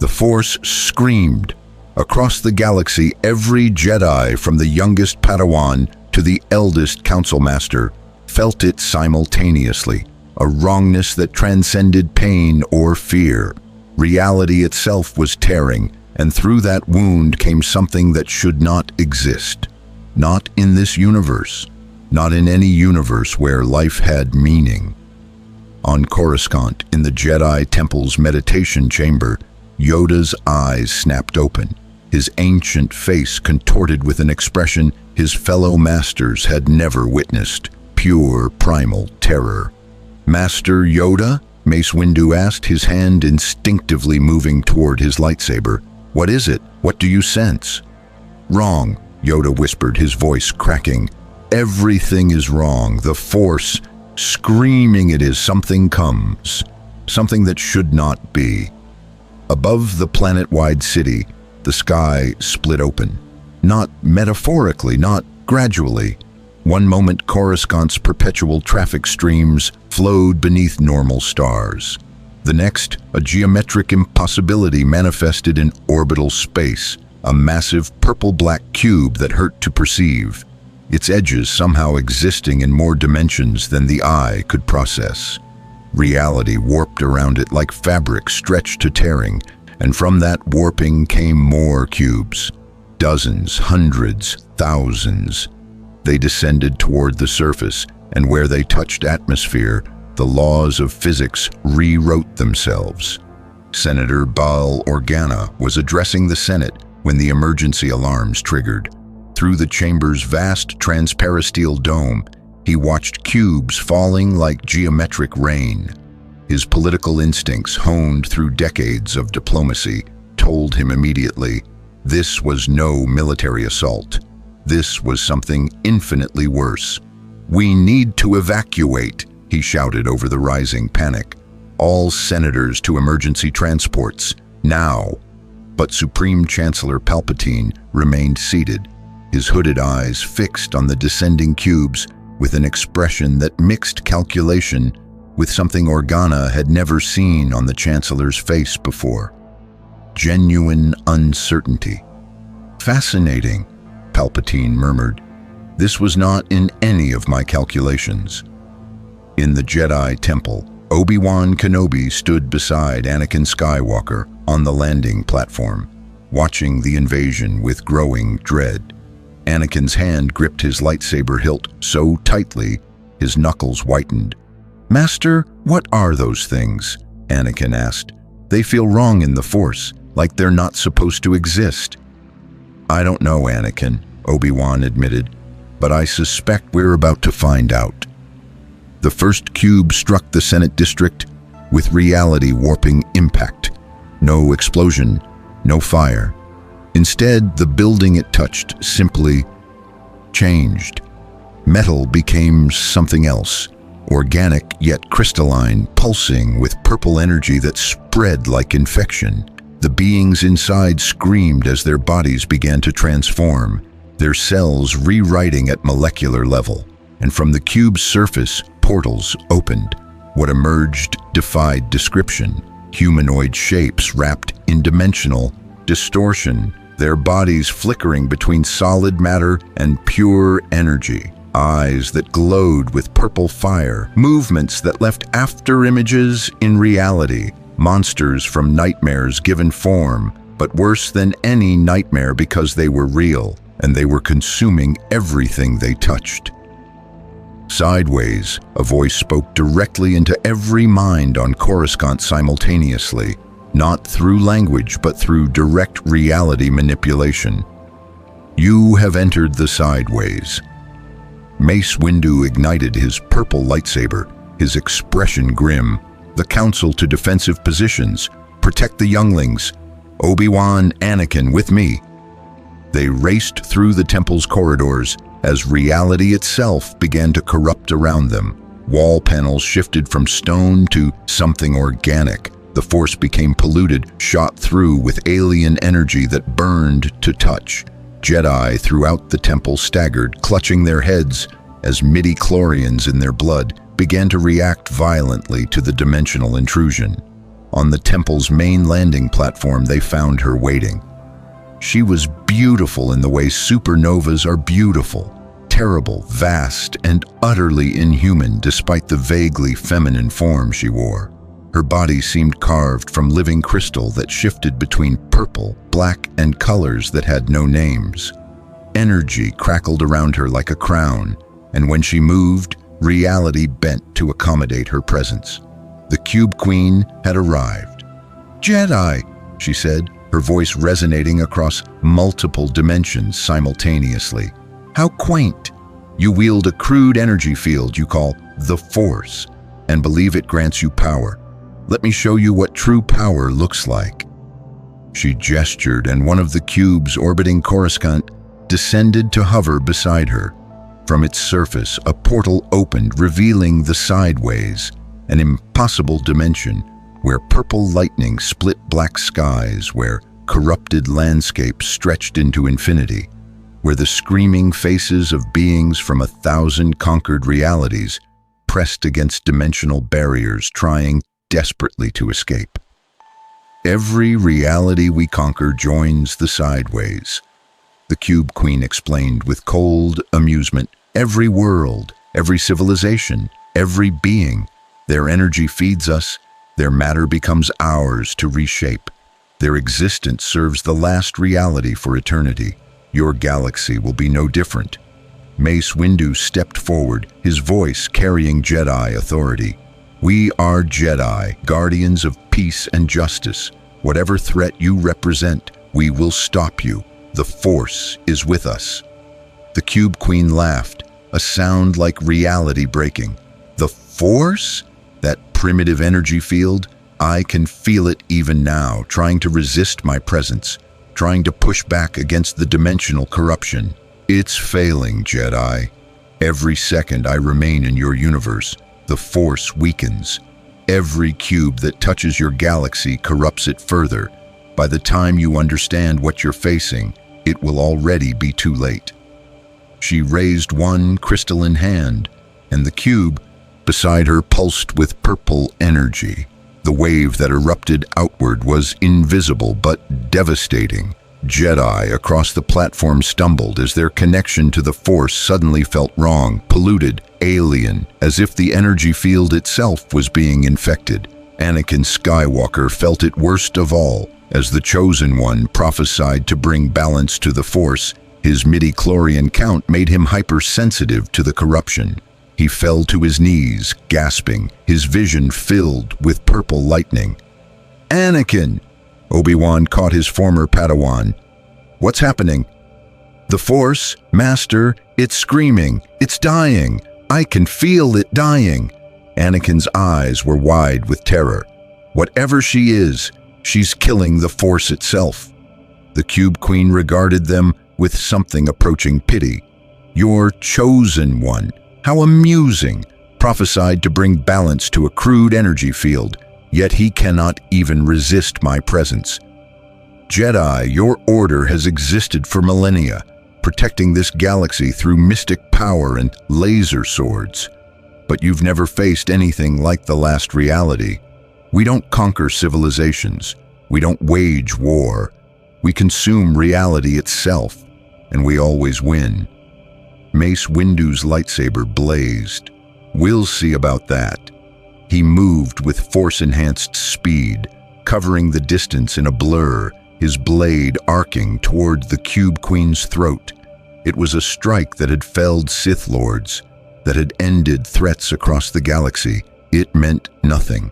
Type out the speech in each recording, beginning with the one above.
The Force screamed. Across the galaxy, every Jedi, from the youngest Padawan to the eldest Council Master, felt it simultaneously, a wrongness that transcended pain or fear. Reality itself was tearing, and through that wound came something that should not exist. Not in this universe. Not in any universe where life had meaning. On Coruscant, in the Jedi Temple's meditation chamber, Yoda's eyes snapped open, his ancient face contorted with an expression his fellow masters had never witnessed, pure primal terror. "Master Yoda?" Mace Windu asked, his hand instinctively moving toward his lightsaber. "What is it? What do you sense?" "Wrong," Yoda whispered, his voice cracking. "Everything is wrong. The Force, screaming it is. Something comes. Something that should not be." Above the planet-wide city, the sky split open. Not metaphorically, not gradually. One moment, Coruscant's perpetual traffic streams flowed beneath normal stars. The next, a geometric impossibility manifested in orbital space, a massive purple-black cube that hurt to perceive, its edges somehow existing in more dimensions than the eye could process. Reality warped around it like fabric stretched to tearing, and from that warping came more cubes. Dozens, hundreds, thousands. They descended toward the surface, and where they touched atmosphere, the laws of physics rewrote themselves. Senator Bail Organa was addressing the Senate when the emergency alarms triggered. Through the chamber's vast transparisteel dome, he watched cubes falling like geometric rain. His political instincts, honed through decades of diplomacy, told him immediately, this was no military assault. This was something infinitely worse. "We need to evacuate," he shouted over the rising panic. "All senators to emergency transports, now." But Supreme Chancellor Palpatine remained seated, his hooded eyes fixed on the descending cubes with an expression that mixed calculation with something Organa had never seen on the Chancellor's face before. Genuine uncertainty. "Fascinating," Palpatine murmured. "This was not in any of my calculations." In the Jedi Temple, Obi-Wan Kenobi stood beside Anakin Skywalker on the landing platform, watching the invasion with growing dread. Anakin's hand gripped his lightsaber hilt so tightly, his knuckles whitened. "Master, what are those things?" Anakin asked. "They feel wrong in the Force, like they're not supposed to exist." "I don't know, Anakin," Obi-Wan admitted, "but I suspect we're about to find out." The first cube struck the Senate district with reality-warping impact. No explosion, no fire. Instead, the building it touched simply changed. Metal became something else, organic yet crystalline, pulsing with purple energy that spread like infection. The beings inside screamed as their bodies began to transform, their cells rewriting at molecular level. And from the cube's surface, portals opened. What emerged defied description. Humanoid shapes wrapped in dimensional distortion, their bodies flickering between solid matter and pure energy. Eyes that glowed with purple fire, movements that left after images in reality. Monsters from nightmares given form, but worse than any nightmare because they were real, and they were consuming everything they touched. Sideways, a voice spoke directly into every mind on Coruscant simultaneously, not through language but through direct reality manipulation. "You have entered the Sideways." Mace Windu ignited his purple lightsaber, his expression grim. "The Council to defensive positions. Protect the younglings. Obi-Wan, Anakin, with me." They raced through the temple's corridors as reality itself began to corrupt around them. Wall panels shifted from stone to something organic. The Force became polluted, shot through with alien energy that burned to touch. Jedi throughout the temple staggered, clutching their heads as midi-chlorians in their blood began to react violently to the dimensional intrusion. On the temple's main landing platform, they found her waiting. She was beautiful in the way supernovas are beautiful, terrible, vast, and utterly inhuman despite the vaguely feminine form she wore. Her body seemed carved from living crystal that shifted between purple, black, and colors that had no names. Energy crackled around her like a crown, and when she moved, reality bent to accommodate her presence. The Cube Queen had arrived. "Jedi," she said, her voice resonating across multiple dimensions simultaneously. "How quaint. You wield a crude energy field you call the Force, and believe it grants you power. Let me show you what true power looks like." She gestured, and one of the cubes orbiting Coruscant descended to hover beside her. From its surface, a portal opened, revealing the Sideways, an impossible dimension where purple lightning split black skies, where corrupted landscapes stretched into infinity, where the screaming faces of beings from 1,000 conquered realities pressed against dimensional barriers, trying desperately to escape. "Every reality we conquer joins the Sideways," the Cube Queen explained with cold amusement. "Every world, every civilization, every being, their energy feeds us, their matter becomes ours to reshape. Their existence serves the last reality for eternity. Your galaxy will be no different." Mace Windu stepped forward, his voice carrying Jedi authority. "We are Jedi, guardians of peace and justice. Whatever threat you represent, we will stop you. The Force is with us." The Cube Queen laughed, a sound like reality breaking. "The Force? That primitive energy field? I can feel it even now, trying to resist my presence, trying to push back against the dimensional corruption. It's failing, Jedi. Every second I remain in your universe, the Force weakens. Every cube that touches your galaxy corrupts it further. By the time you understand what you're facing, it will already be too late." She raised one crystalline hand, and the cube beside her pulsed with purple energy. The wave that erupted outward was invisible but devastating. Jedi across the platform stumbled as their connection to the Force suddenly felt wrong, polluted, alien, as if the energy field itself was being infected. Anakin Skywalker felt it worst of all. As the Chosen One prophesied to bring balance to the Force, his midi-chlorian count made him hypersensitive to the corruption. He fell to his knees, gasping, his vision filled with purple lightning. "Anakin!" Obi-Wan caught his former Padawan. "What's happening?" "The Force, Master, it's screaming, it's dying. I can feel it dying." Anakin's eyes were wide with terror. "Whatever she is, she's killing the Force itself." The Cube Queen regarded them with something approaching pity. "Your Chosen One, how amusing, prophesied to bring balance to a crude energy field, yet he cannot even resist my presence. Jedi, your order has existed for millennia, protecting this galaxy through mystic power and laser swords. But you've never faced anything like the last reality. We don't conquer civilizations. We don't wage war. We consume reality itself, and we always win." Mace Windu's lightsaber blazed. "We'll see about that." He moved with Force-enhanced speed, covering the distance in a blur, his blade arcing toward the Cube Queen's throat. It was a strike that had felled Sith Lords, that had ended threats across the galaxy. It meant nothing.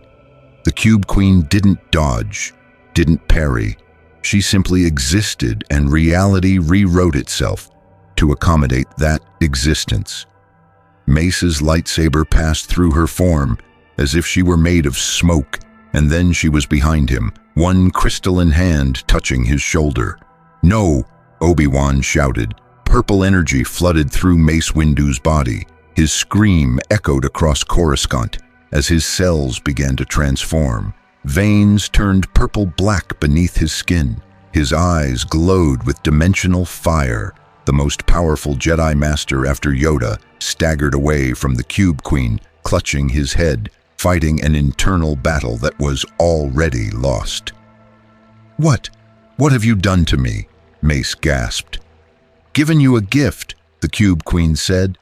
The Cube Queen didn't dodge, didn't parry. She simply existed, and reality rewrote itself to accommodate that existence. Mace's lightsaber passed through her form, as if she were made of smoke, and then she was behind him, one crystalline hand touching his shoulder. "No!" Obi-Wan shouted. Purple energy flooded through Mace Windu's body. His scream echoed across Coruscant as his cells began to transform. Veins turned purple-black beneath his skin. His eyes glowed with dimensional fire. The most powerful Jedi Master after Yoda staggered away from the Cube Queen, clutching his head, fighting an internal battle that was already lost. "What? What have you done to me?" Mace gasped. "Given you a gift," the Cube Queen said.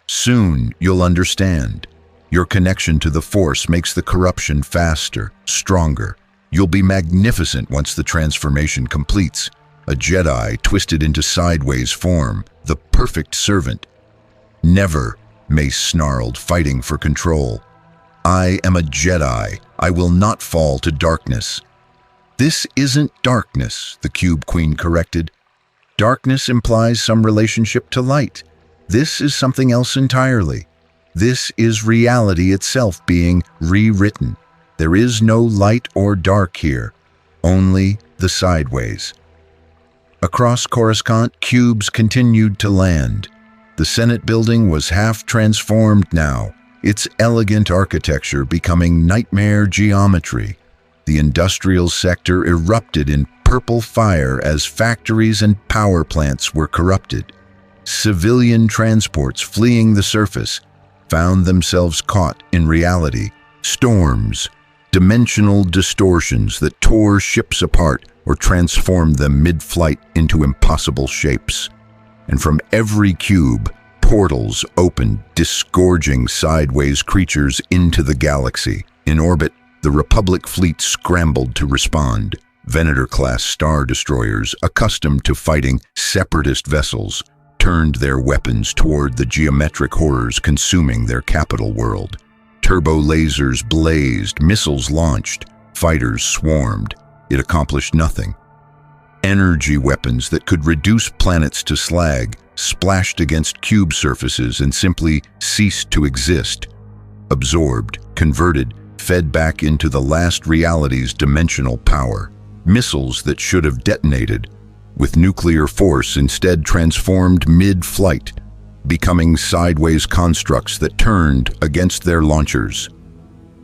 "Soon you'll understand. Your connection to the Force makes the corruption faster, stronger. You'll be magnificent once the transformation completes. A Jedi twisted into sideways form, the perfect servant." "Never," Mace snarled, fighting for control. "I am a Jedi. I will not fall to darkness." "This isn't darkness," the Cube Queen corrected. "Darkness implies some relationship to light. This is something else entirely. This is reality itself being rewritten. There is no light or dark here, only the sideways." Across Coruscant, cubes continued to land. The Senate building was half transformed now, its elegant architecture becoming nightmare geometry. The industrial sector erupted in purple fire as factories and power plants were corrupted. Civilian transports fleeing the surface found themselves caught in reality. Storms, dimensional distortions that tore ships apart or transformed them mid-flight into impossible shapes. And from every cube, portals opened, disgorging sideways creatures into the galaxy. In orbit, the Republic fleet scrambled to respond. Venator-class star destroyers, accustomed to fighting Separatist vessels, turned their weapons toward the geometric horrors consuming their capital world. Turbo lasers blazed, missiles launched, fighters swarmed. It accomplished nothing. Energy weapons that could reduce planets to slag splashed against cube surfaces and simply ceased to exist. Absorbed, converted, fed back into the last reality's dimensional power. Missiles that should have detonated, with nuclear force instead transformed mid-flight, becoming sideways constructs that turned against their launchers.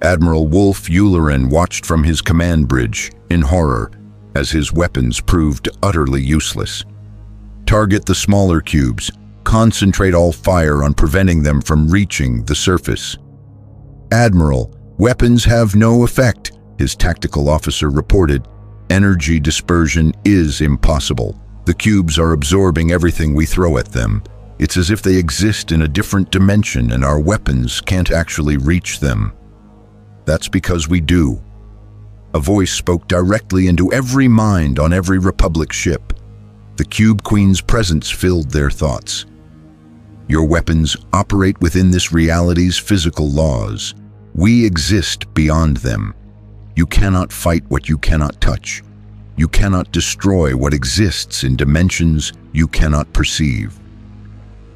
Admiral Wolf Yularen watched from his command bridge in horror as his weapons proved utterly useless. "Target the smaller cubes. Concentrate all fire on preventing them from reaching the surface." "Admiral, weapons have no effect," his tactical officer reported. "Energy dispersion is impossible. The cubes are absorbing everything we throw at them. It's as if they exist in a different dimension and our weapons can't actually reach them." "That's because we do." A voice spoke directly into every mind on every Republic ship. The Cube Queen's presence filled their thoughts. "Your weapons operate within this reality's physical laws. We exist beyond them. You cannot fight what you cannot touch. You cannot destroy what exists in dimensions you cannot perceive."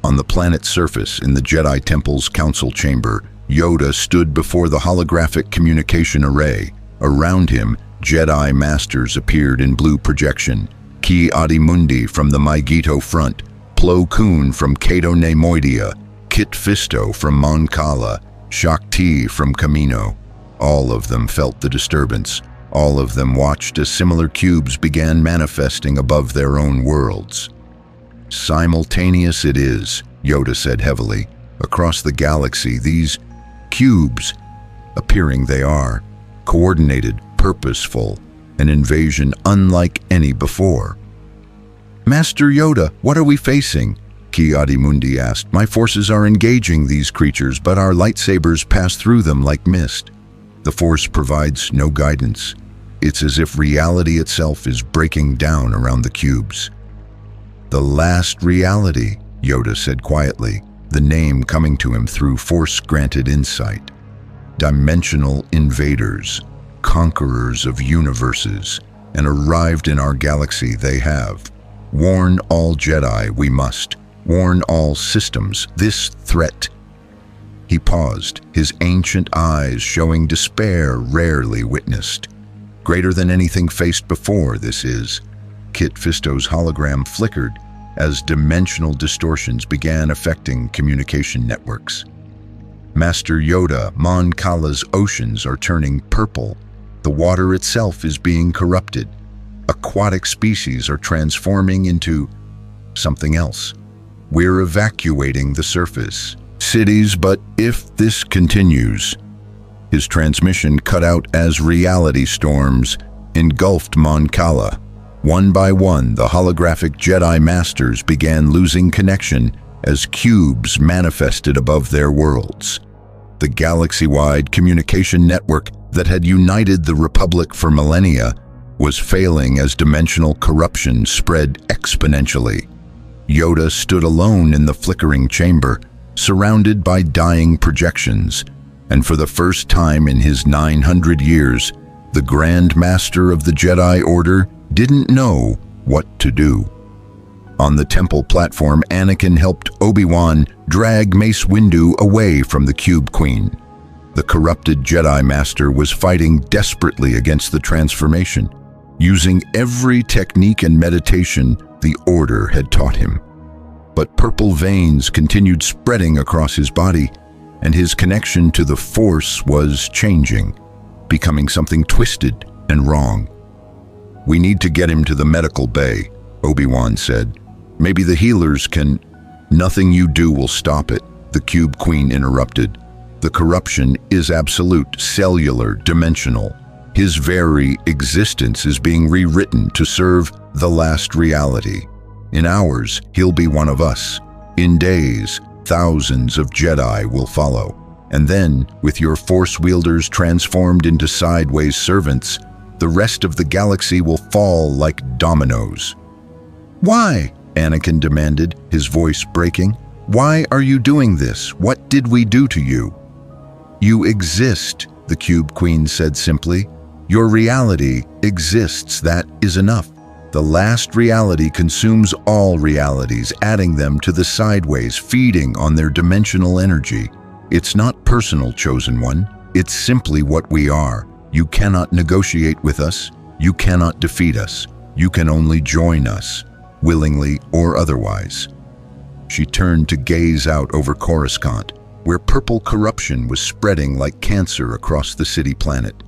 On the planet's surface, in the Jedi Temple's council chamber, Yoda stood before the holographic communication array. Around him, Jedi Masters appeared in blue projection. Ki Adi Mundi from the Maigito front, Plo Koon from Cato Nemoidia, Kit Fisto from Mon Cala, Shakti from Camino. All of them felt the disturbance. All of them watched as similar cubes began manifesting above their own worlds. "Simultaneous it is," Yoda said heavily. "Across the galaxy, these cubes, appearing they are, coordinated, purposeful, an invasion unlike any before." "Master Yoda, what are we facing?" Ki Adi Mundi asked. "My forces are engaging these creatures, but our lightsabers pass through them like mist. The Force provides no guidance. It's as if reality itself is breaking down around the cubes." "The last reality," Yoda said quietly, the name coming to him through Force-granted insight. "Dimensional invaders, conquerors of universes, and arrived in our galaxy they have. Warn all Jedi, we must. Warn all systems, this threat." He paused, his ancient eyes showing despair rarely witnessed. "Greater than anything faced before, this is." Kit Fisto's hologram flickered as dimensional distortions began affecting communication networks. "Master Yoda, Mon Cala's oceans are turning purple. The water itself is being corrupted. Aquatic species are transforming into something else. We're evacuating the surface cities, but if this continues, His transmission cut out as reality storms engulfed Mon Cala. One by one, the holographic Jedi Masters began losing connection as cubes manifested above their worlds. The galaxy-wide communication network that had united the Republic for millennia was failing as dimensional corruption spread exponentially. Yoda stood alone in the flickering chamber, surrounded by dying projections, and for the first time in his 900 years, the Grand Master of the Jedi Order didn't know what to do. On the temple platform, Anakin helped Obi-Wan drag Mace Windu away from the Cube Queen. The corrupted Jedi Master was fighting desperately against the transformation, using every technique and meditation the Order had taught him. But purple veins continued spreading across his body, and his connection to the Force was changing, becoming something twisted and wrong. "We need to get him to the medical bay," Obi-Wan said. "Maybe the healers can—" "Nothing you do will stop it," the Cube Queen interrupted. "The corruption is absolute, cellular, dimensional. His very existence is being rewritten to serve the last reality. In hours, he'll be one of us. In days, thousands of Jedi will follow. And then, with your Force wielders transformed into sideways servants, the rest of the galaxy will fall like dominoes." "Why?" Anakin demanded, his voice breaking. "Why are you doing this? What did we do to you?" "You exist," the Cube Queen said simply. "Your reality exists. That is enough. The last reality consumes all realities, adding them to the sideways, feeding on their dimensional energy. It's not personal, Chosen One. It's simply what we are. You cannot negotiate with us. You cannot defeat us. You can only join us, willingly or otherwise." She turned to gaze out over Coruscant, where purple corruption was spreading like cancer across the city planet.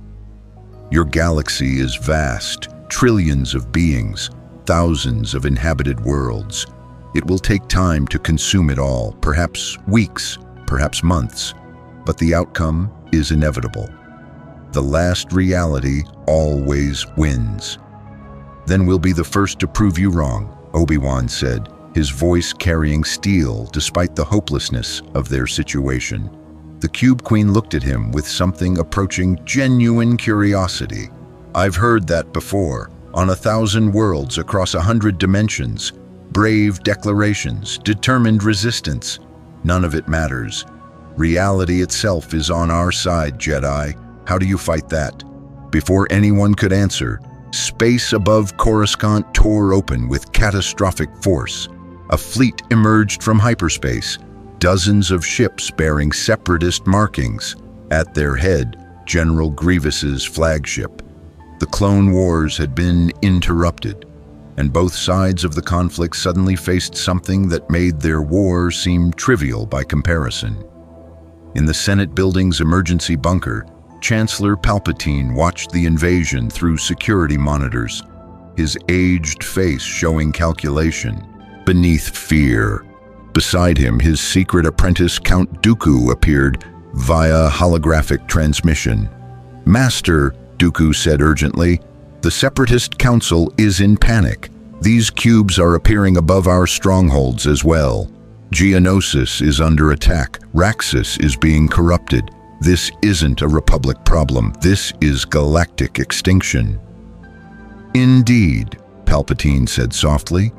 "Your galaxy is vast, trillions of beings, thousands of inhabited worlds. It will take time to consume it all, perhaps weeks, perhaps months, but the outcome is inevitable. The last reality always wins." "Then we'll be the first to prove you wrong," Obi-Wan said, his voice carrying steel despite the hopelessness of their situation. The Cube Queen looked at him with something approaching genuine curiosity. "I've heard that before, on 1,000 worlds across 100 dimensions. Brave declarations, determined resistance. None of it matters. Reality itself is on our side, Jedi. How do you fight that?" Before anyone could answer, space above Coruscant tore open with catastrophic force. A fleet emerged from hyperspace, dozens of ships bearing Separatist markings. At their head, General Grievous's flagship. The Clone Wars had been interrupted, and both sides of the conflict suddenly faced something that made their war seem trivial by comparison. In the Senate building's emergency bunker, Chancellor Palpatine watched the invasion through security monitors, his aged face showing calculation beneath fear. Beside him, his secret apprentice Count Dooku appeared via holographic transmission. "Master," Dooku said urgently, "the Separatist Council is in panic. These cubes are appearing above our strongholds as well. Geonosis is under attack. Raxus is being corrupted. This isn't a Republic problem. This is galactic extinction." "Indeed," Palpatine said softly,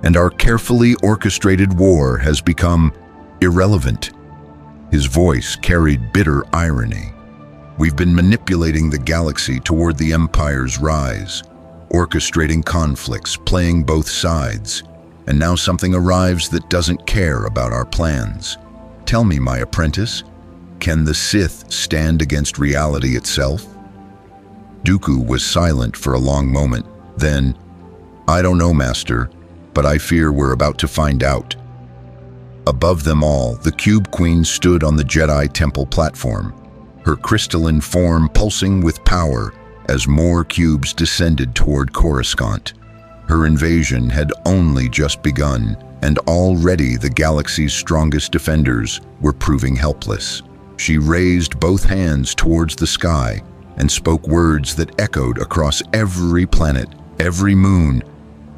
"and our carefully orchestrated war has become irrelevant." His voice carried bitter irony. "We've been manipulating the galaxy toward the Empire's rise, orchestrating conflicts, playing both sides, and now something arrives that doesn't care about our plans. Tell me, my apprentice, can the Sith stand against reality itself?" Dooku was silent for a long moment. Then, "I don't know, Master, but I fear we're about to find out." Above them all, the Cube Queen stood on the Jedi Temple platform, her crystalline form pulsing with power as more cubes descended toward Coruscant. Her invasion had only just begun, and already the galaxy's strongest defenders were proving helpless. She raised both hands towards the sky and spoke words that echoed across every planet, every moon,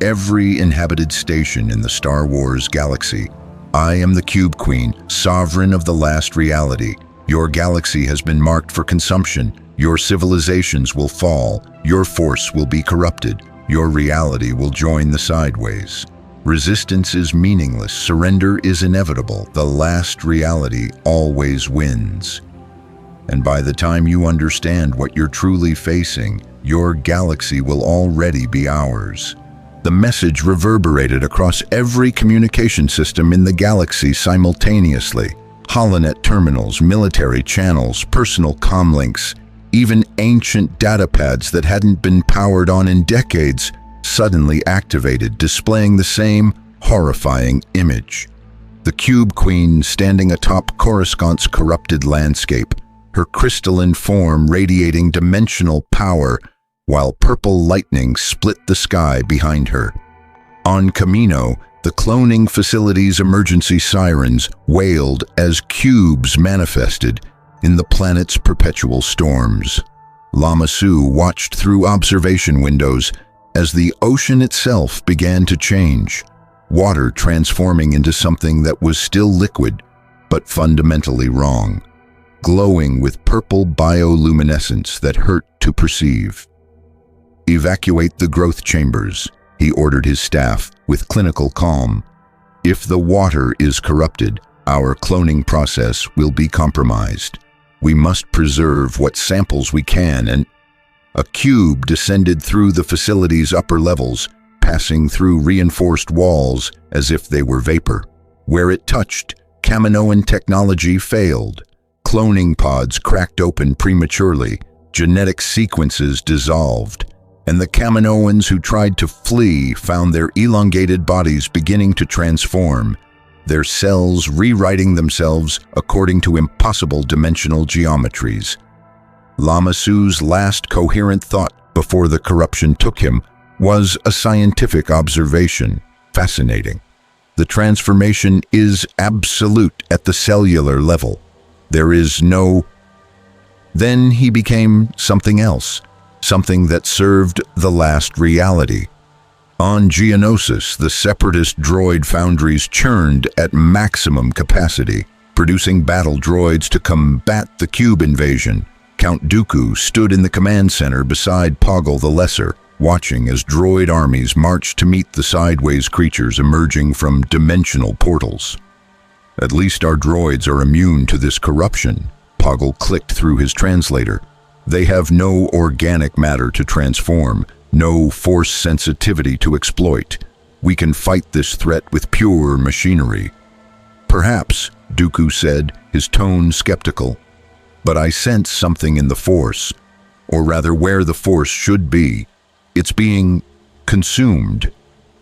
every inhabited station in the Star Wars galaxy. I am the Cube Queen, sovereign of the last reality. Your galaxy has been marked for consumption. Your civilizations will fall. Your force will be corrupted. Your reality will join the sideways. Resistance is meaningless. Surrender is inevitable. The last reality always wins. And by the time you understand what you're truly facing, your galaxy will already be ours. The message reverberated across every communication system in the galaxy simultaneously. Holonet terminals, military channels, personal comlinks, even ancient datapads that hadn't been powered on in decades suddenly activated, displaying the same horrifying image. The Cube Queen standing atop Coruscant's corrupted landscape, her crystalline form radiating dimensional power, while purple lightning split the sky behind her. On Camino, the cloning facility's emergency sirens wailed as cubes manifested in the planet's perpetual storms. Lama Su watched through observation windows as the ocean itself began to change, water transforming into something that was still liquid, but fundamentally wrong, glowing with purple bioluminescence that hurt to perceive. Evacuate the growth chambers, he ordered his staff with clinical calm. If the water is corrupted, our cloning process will be compromised. We must preserve what samples we can, and a cube descended through the facility's upper levels, passing through reinforced walls as if they were vapor. Where it touched, Kaminoan technology failed. Cloning pods cracked open prematurely, genetic sequences dissolved, and the Kaminoans who tried to flee found their elongated bodies beginning to transform, their cells rewriting themselves according to impossible dimensional geometries. Lama Su's last coherent thought before the corruption took him was a scientific observation. Fascinating. The transformation is absolute at the cellular level. There is no... Then he became something else, something that served the last reality. On Geonosis, the Separatist droid foundries churned at maximum capacity, producing battle droids to combat the cube invasion. Count Dooku stood in the command center beside Poggle the Lesser, watching as droid armies marched to meet the sideways creatures emerging from dimensional portals. At least our droids are immune to this corruption, Poggle clicked through his translator. They have no organic matter to transform, no force sensitivity to exploit. We can fight this threat with pure machinery. Perhaps, Dooku said, his tone skeptical. But I sense something in the Force, or rather where the Force should be. It's being consumed,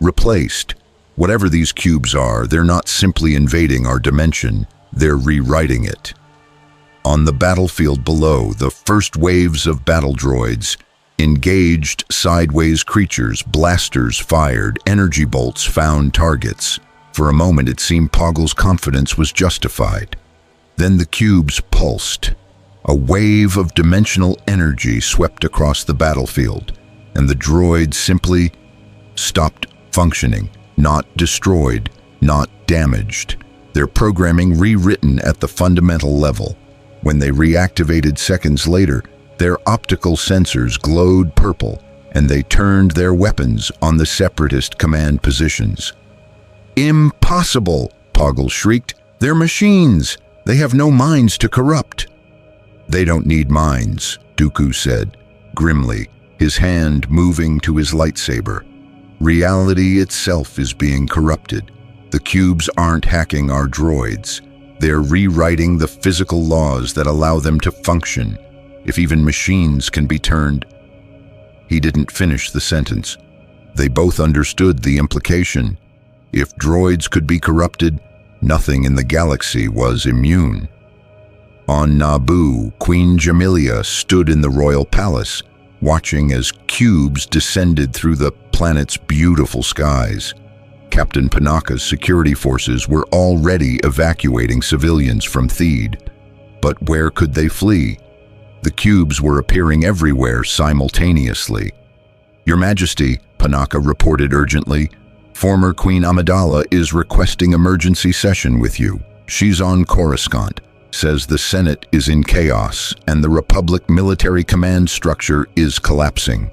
replaced. Whatever these cubes are, they're not simply invading our dimension, they're rewriting it. On the battlefield below, the first waves of battle droids engaged sideways creatures, blasters fired, energy bolts found targets. For a moment it seemed Poggle's confidence was justified. Then the cubes pulsed. A wave of dimensional energy swept across the battlefield, and the droids simply stopped functioning, not destroyed, not damaged. Their programming rewritten at the fundamental level. When they reactivated seconds later, their optical sensors glowed purple, and they turned their weapons on the Separatist command positions. "Impossible!" Poggle shrieked. "They're machines! They have no minds to corrupt!" "They don't need minds," Dooku said, grimly, his hand moving to his lightsaber. "Reality itself is being corrupted. The cubes aren't hacking our droids. They're rewriting the physical laws that allow them to function. If even machines can be turned..." He didn't finish the sentence. They both understood the implication. If droids could be corrupted, nothing in the galaxy was immune. On Naboo, Queen Jamilia stood in the royal palace, watching as cubes descended through the planet's beautiful skies. Captain Panaka's security forces were already evacuating civilians from Theed. But where could they flee? The cubes were appearing everywhere simultaneously. "Your Majesty," Panaka reported urgently, "former Queen Amidala is requesting emergency session with you. She's on Coruscant, says the Senate is in chaos and the Republic military command structure is collapsing."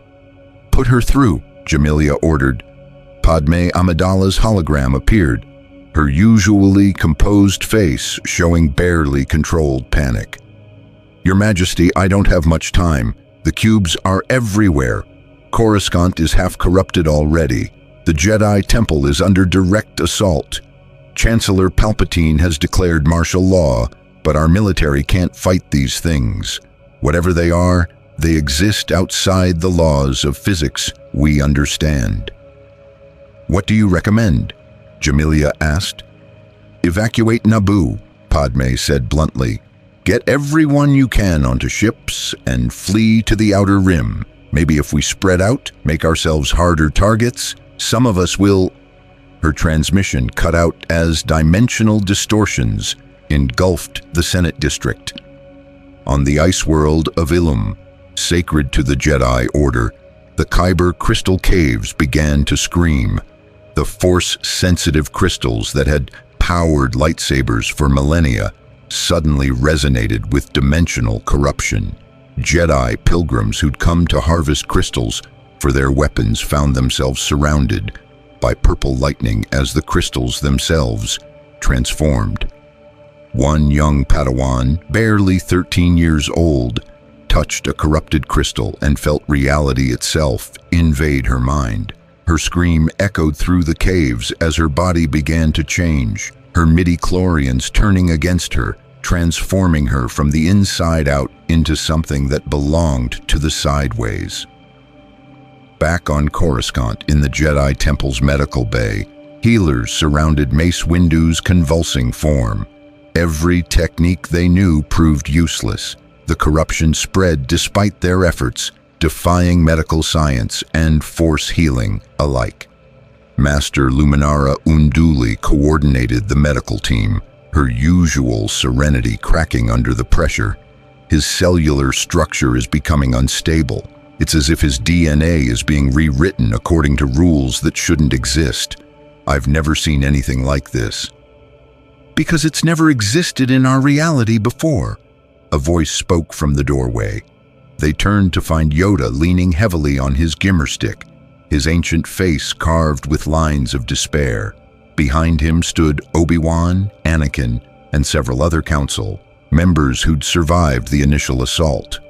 "Put her through," Jamilia ordered. Padme Amidala's hologram appeared, her usually composed face showing barely controlled panic. "Your Majesty, I don't have much time. The cubes are everywhere. Coruscant is half corrupted already. The Jedi Temple is under direct assault. Chancellor Palpatine has declared martial law, but our military can't fight these things. Whatever they are, they exist outside the laws of physics we understand." "What do you recommend?" Jamilia asked. "Evacuate Naboo," Padme said bluntly. "Get everyone you can onto ships and flee to the Outer Rim. Maybe if we spread out, make ourselves harder targets, some of us will—" Her transmission cut out as dimensional distortions engulfed the Senate district. On the ice world of Ilum, sacred to the Jedi Order, the Kyber crystal caves began to scream. The force-sensitive crystals that had powered lightsabers for millennia suddenly resonated with dimensional corruption. Jedi pilgrims who'd come to harvest crystals for their weapons found themselves surrounded by purple lightning as the crystals themselves transformed. One young Padawan, barely 13 years old, touched a corrupted crystal and felt reality itself invade her mind. Her scream echoed through the caves as her body began to change, her midi-chlorians turning against her, transforming her from the inside out into something that belonged to the sideways. Back on Coruscant in the Jedi Temple's medical bay, healers surrounded Mace Windu's convulsing form. Every technique they knew proved useless. The corruption spread despite their efforts, defying medical science and force healing alike. Master Luminara Unduli coordinated the medical team, her usual serenity cracking under the pressure. His cellular structure is becoming unstable. It's as if his DNA is being rewritten according to rules that shouldn't exist. I've never seen anything like this. "Because it's never existed in our reality before," a voice spoke from the doorway. They turned to find Yoda leaning heavily on his gimmer stick, his ancient face carved with lines of despair. Behind him stood Obi-Wan, Anakin, and several other council members who'd survived the initial assault.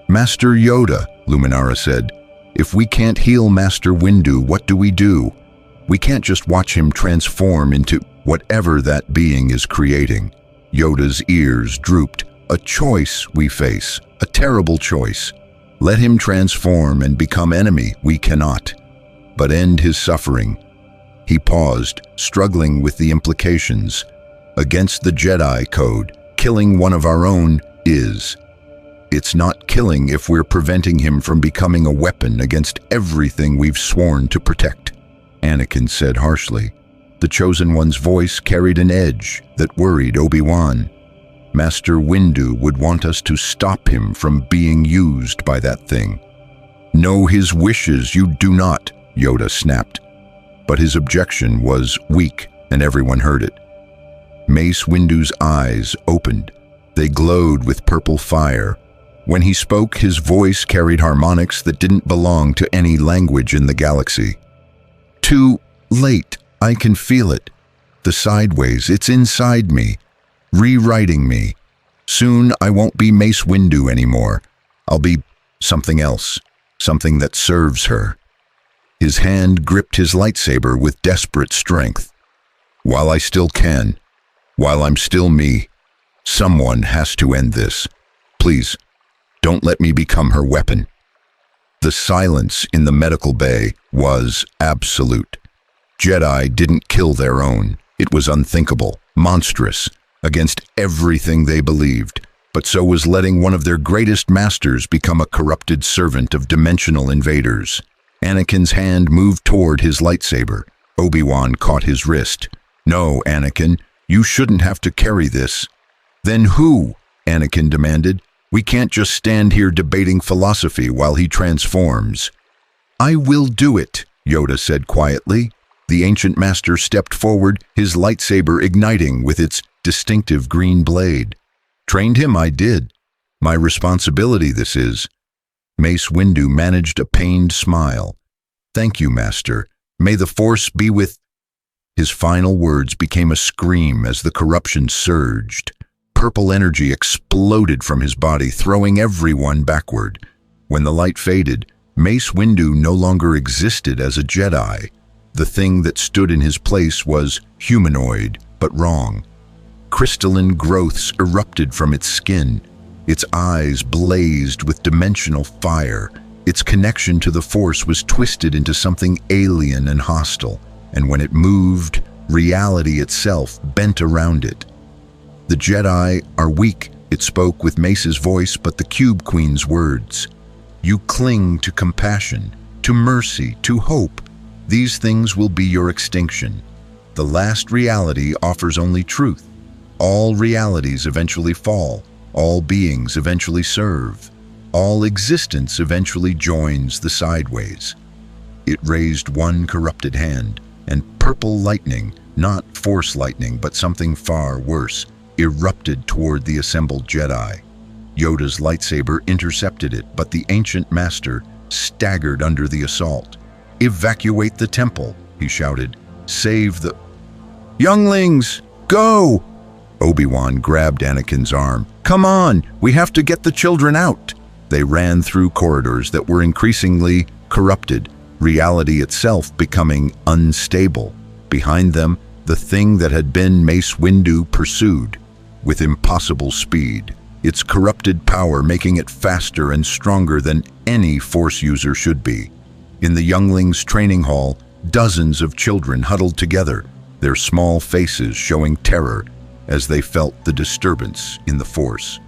"Master Yoda," Luminara said, "if we can't heal Master Windu, what do we do? We can't just watch him transform into whatever that being is creating." Yoda's ears drooped. "A choice we face, a terrible choice. Let him transform and become enemy, we cannot. But end his suffering." He paused, struggling with the implications. Against the Jedi Code, killing one of our own is. It's not killing if we're preventing him from becoming a weapon against everything we've sworn to protect, Anakin said harshly. The Chosen One's voice carried an edge that worried Obi-Wan. Master Windu would want us to stop him from being used by that thing. "Know his wishes, you do not," Yoda snapped. But his objection was weak, and everyone heard it. Mace Windu's eyes opened. They glowed with purple fire. When he spoke, his voice carried harmonics that didn't belong to any language in the galaxy. "Too late. I can feel it. The sideways, it's inside me, rewriting me. Soon I won't be Mace Windu anymore. I'll be something else, something that serves her." His hand gripped his lightsaber with desperate strength. "While I still can, while I'm still me, someone has to end this. Please, don't let me become her weapon." The silence in the medical bay was absolute. Jedi didn't kill their own. It was unthinkable, monstrous, against everything they believed. But so was letting one of their greatest masters become a corrupted servant of dimensional invaders. Anakin's hand moved toward his lightsaber. Obi-Wan caught his wrist. "No, Anakin, you shouldn't have to carry this." "Then who?" Anakin demanded. "We can't just stand here debating philosophy while he transforms." "I will do it," Yoda said quietly. The ancient master stepped forward, his lightsaber igniting with its distinctive green blade. "Trained him, I did. My responsibility this is." Mace Windu managed a pained smile. "Thank you, Master. May the Force be with—" His final words became a scream as the corruption surged. Purple energy exploded from his body, throwing everyone backward. When the light faded, Mace Windu no longer existed as a Jedi. The thing that stood in his place was humanoid, but wrong. Crystalline growths erupted from its skin. Its eyes blazed with dimensional fire. Its connection to the Force was twisted into something alien and hostile, and when it moved, reality itself bent around it. "The Jedi are weak," it spoke with Mace's voice but the Cube Queen's words. "You cling to compassion, to mercy, to hope. These things will be your extinction. The last reality offers only truth. All realities eventually fall. All beings eventually serve. All existence eventually joins the sideways." It raised one corrupted hand, and purple lightning, not Force lightning but something far worse, erupted toward the assembled Jedi. Yoda's lightsaber intercepted it, but the ancient master staggered under the assault. "Evacuate the temple," he shouted. "Save the—" "Younglings, go!" Obi-Wan grabbed Anakin's arm. "Come on, we have to get the children out." They ran through corridors that were increasingly corrupted, reality itself becoming unstable. Behind them, the thing that had been Mace Windu pursued, with impossible speed, its corrupted power making it faster and stronger than any Force user should be. In the younglings' training hall, dozens of children huddled together, their small faces showing terror as they felt the disturbance in the Force.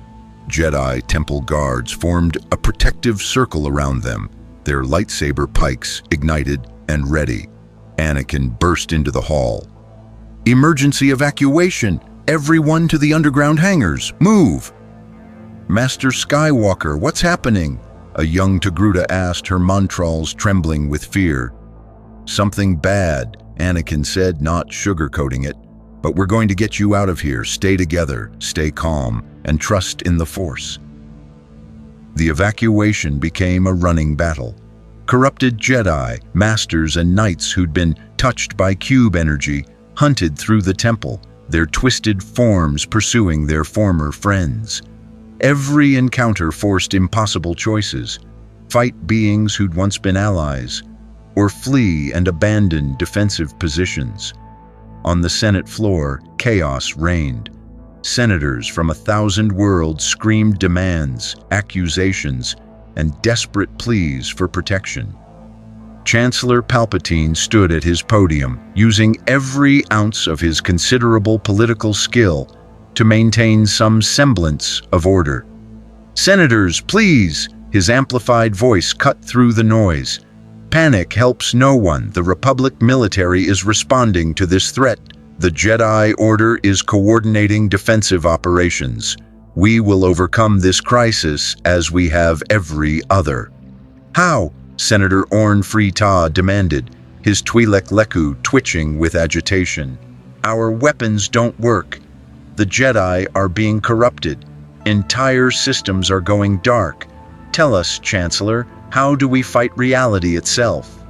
Jedi temple guards formed a protective circle around them, their lightsaber pikes ignited and ready. Anakin burst into the hall. "Emergency evacuation! Everyone to the underground hangars! Move!" "Master Skywalker, what's happening?" a young Togruta asked, her mantrals trembling with fear. "Something bad," Anakin said, not sugarcoating it. "But we're going to get you out of here. Stay together, stay calm, and trust in the Force." The evacuation became a running battle. Corrupted Jedi, masters and knights who'd been touched by cube energy hunted through the temple, their twisted forms pursuing their former friends. Every encounter forced impossible choices: fight beings who'd once been allies, or flee and abandon defensive positions. On the Senate floor, chaos reigned. Senators from 1,000 worlds screamed demands, accusations, and desperate pleas for protection. Chancellor Palpatine stood at his podium, using every ounce of his considerable political skill to maintain some semblance of order. "Senators, please!" His amplified voice cut through the noise. "Panic helps no one. The Republic military is responding to this threat. The Jedi Order is coordinating defensive operations. We will overcome this crisis as we have every other." "How?" Senator Orn Free-Taa demanded, his Twi'lek Leku twitching with agitation. "Our weapons don't work. The Jedi are being corrupted. Entire systems are going dark. Tell us, Chancellor, how do we fight reality itself?"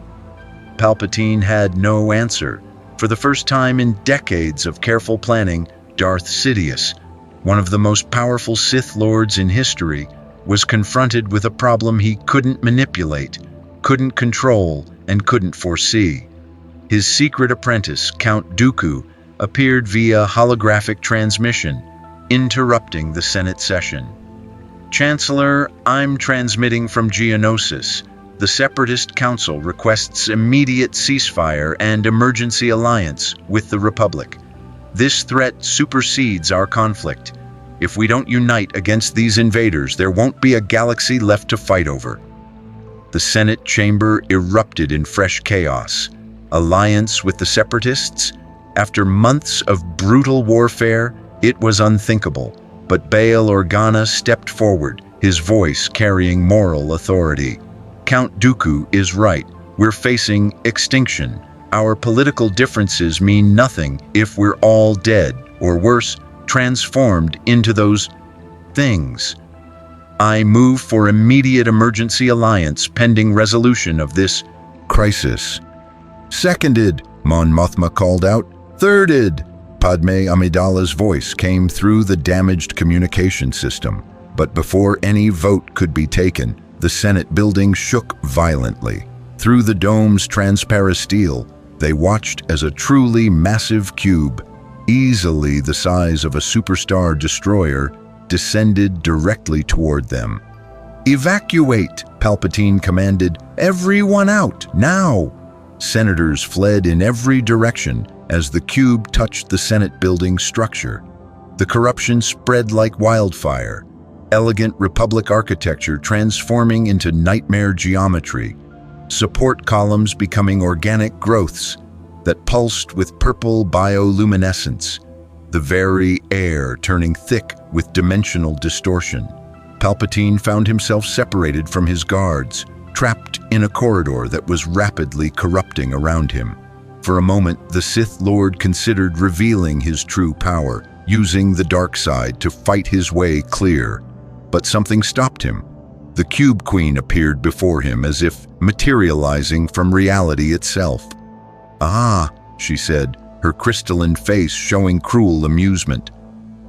Palpatine had no answer. For the first time in decades of careful planning, Darth Sidious, one of the most powerful Sith Lords in history, was confronted with a problem he couldn't manipulate, couldn't control, and couldn't foresee. His secret apprentice, Count Dooku, appeared via holographic transmission, interrupting the Senate session. "Chancellor, I'm transmitting from Geonosis. The Separatist Council requests immediate ceasefire and emergency alliance with the Republic. This threat supersedes our conflict. If we don't unite against these invaders, there won't be a galaxy left to fight over." The Senate chamber erupted in fresh chaos. Alliance with the Separatists? After months of brutal warfare, it was unthinkable. But Bail Organa stepped forward, his voice carrying moral authority. Count Dooku is right. We're facing extinction. Our political differences mean nothing if we're all dead, or worse, transformed into those things. I move for immediate emergency alliance pending resolution of this crisis. Seconded, Mon Mothma called out. Thirded, Padme Amidala's voice came through the damaged communication system. But before any vote could be taken, the Senate building shook violently. Through the dome's transparent steel, they watched as a truly massive cube, easily the size of a superstar destroyer, descended directly toward them. Evacuate, Palpatine commanded. Everyone out, now! Senators fled in every direction as the cube touched the Senate building structure. The corruption spread like wildfire, elegant Republic architecture transforming into nightmare geometry, support columns becoming organic growths that pulsed with purple bioluminescence, the very air turning thick with dimensional distortion. Palpatine found himself separated from his guards, trapped in a corridor that was rapidly corrupting around him. For a moment, the Sith Lord considered revealing his true power, using the dark side to fight his way clear. But something stopped him. The Cube Queen appeared before him as if materializing from reality itself. "Ah," she said, her crystalline face showing cruel amusement.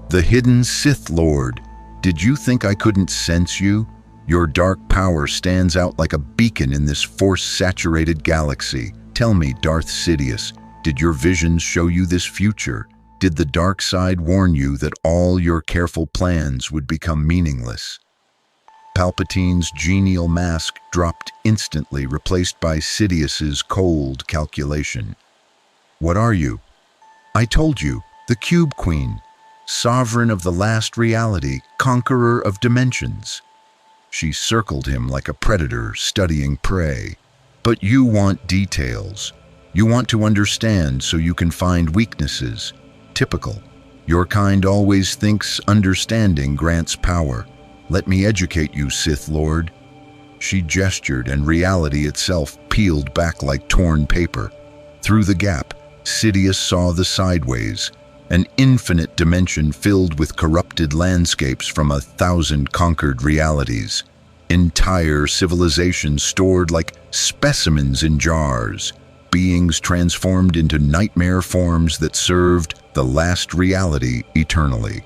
"The hidden Sith Lord. Did you think I couldn't sense you? Your dark power stands out like a beacon in this force-saturated galaxy. Tell me, Darth Sidious, did your visions show you this future? Did the dark side warn you that all your careful plans would become meaningless?" Palpatine's genial mask dropped instantly, replaced by Sidious's cold calculation. "What are you?" "I told you, the Cube Queen, sovereign of the last reality, conqueror of dimensions." She circled him like a predator studying prey. "But you want details. You want to understand so you can find weaknesses. Typical. Your kind always thinks understanding grants power. Let me educate you, Sith Lord." She gestured, and reality itself peeled back like torn paper. Through the gap, Sidious saw the sideways, an infinite dimension filled with corrupted landscapes from 1,000 conquered realities. Entire civilizations stored like specimens in jars, beings transformed into nightmare forms that served the last reality eternally.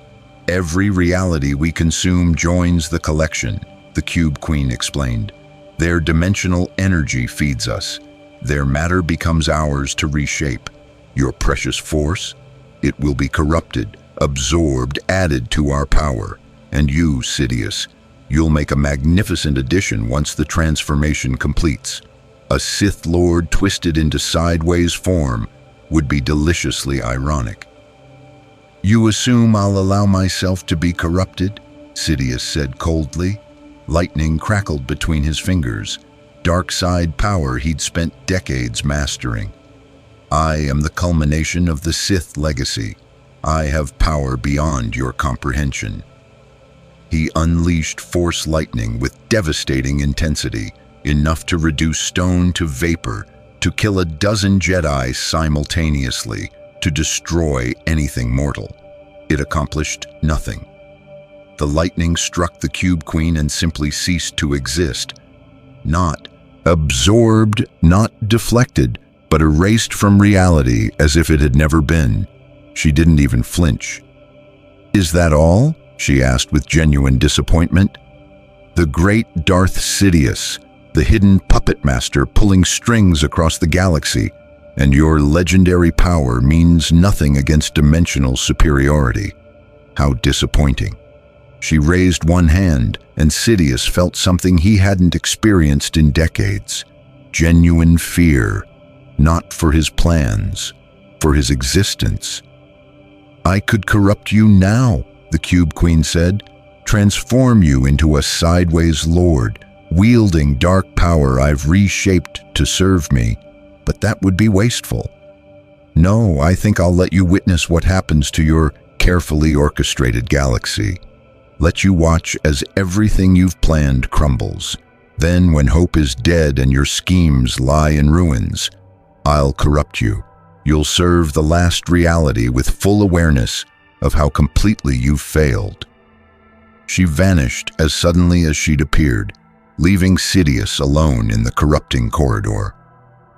"Every reality we consume joins the collection," the Cube Queen explained. "Their dimensional energy feeds us. Their matter becomes ours to reshape. Your precious force? It will be corrupted, absorbed, added to our power. And you, Sidious, you'll make a magnificent addition once the transformation completes. A Sith Lord twisted into sideways form would be deliciously ironic." "You assume I'll allow myself to be corrupted?" Sidious said coldly. Lightning crackled between his fingers, dark side power he'd spent decades mastering. "I am the culmination of the Sith legacy. I have power beyond your comprehension." He unleashed force lightning with devastating intensity, enough to reduce stone to vapor, to kill a dozen Jedi simultaneously, to destroy anything mortal. It accomplished nothing. The lightning struck the Cube Queen and simply ceased to exist. Not absorbed, not deflected, but erased from reality as if it had never been. She didn't even flinch. "Is that all?" she asked with genuine disappointment. "The great Darth Sidious, the hidden puppet master pulling strings across the galaxy, and your legendary power means nothing against dimensional superiority. How disappointing." She raised one hand, and Sidious felt something he hadn't experienced in decades. Genuine fear, not for his plans, for his existence. "I could corrupt you now," the Cube Queen said, "transform you into a sideways lord, wielding dark power I've reshaped to serve me, but that would be wasteful. No, I think I'll let you witness what happens to your carefully orchestrated galaxy. Let you watch as everything you've planned crumbles. Then, when hope is dead and your schemes lie in ruins, I'll corrupt you. You'll serve the last reality with full awareness of how completely you've failed." She vanished as suddenly as she'd appeared, leaving Sidious alone in the corrupting corridor.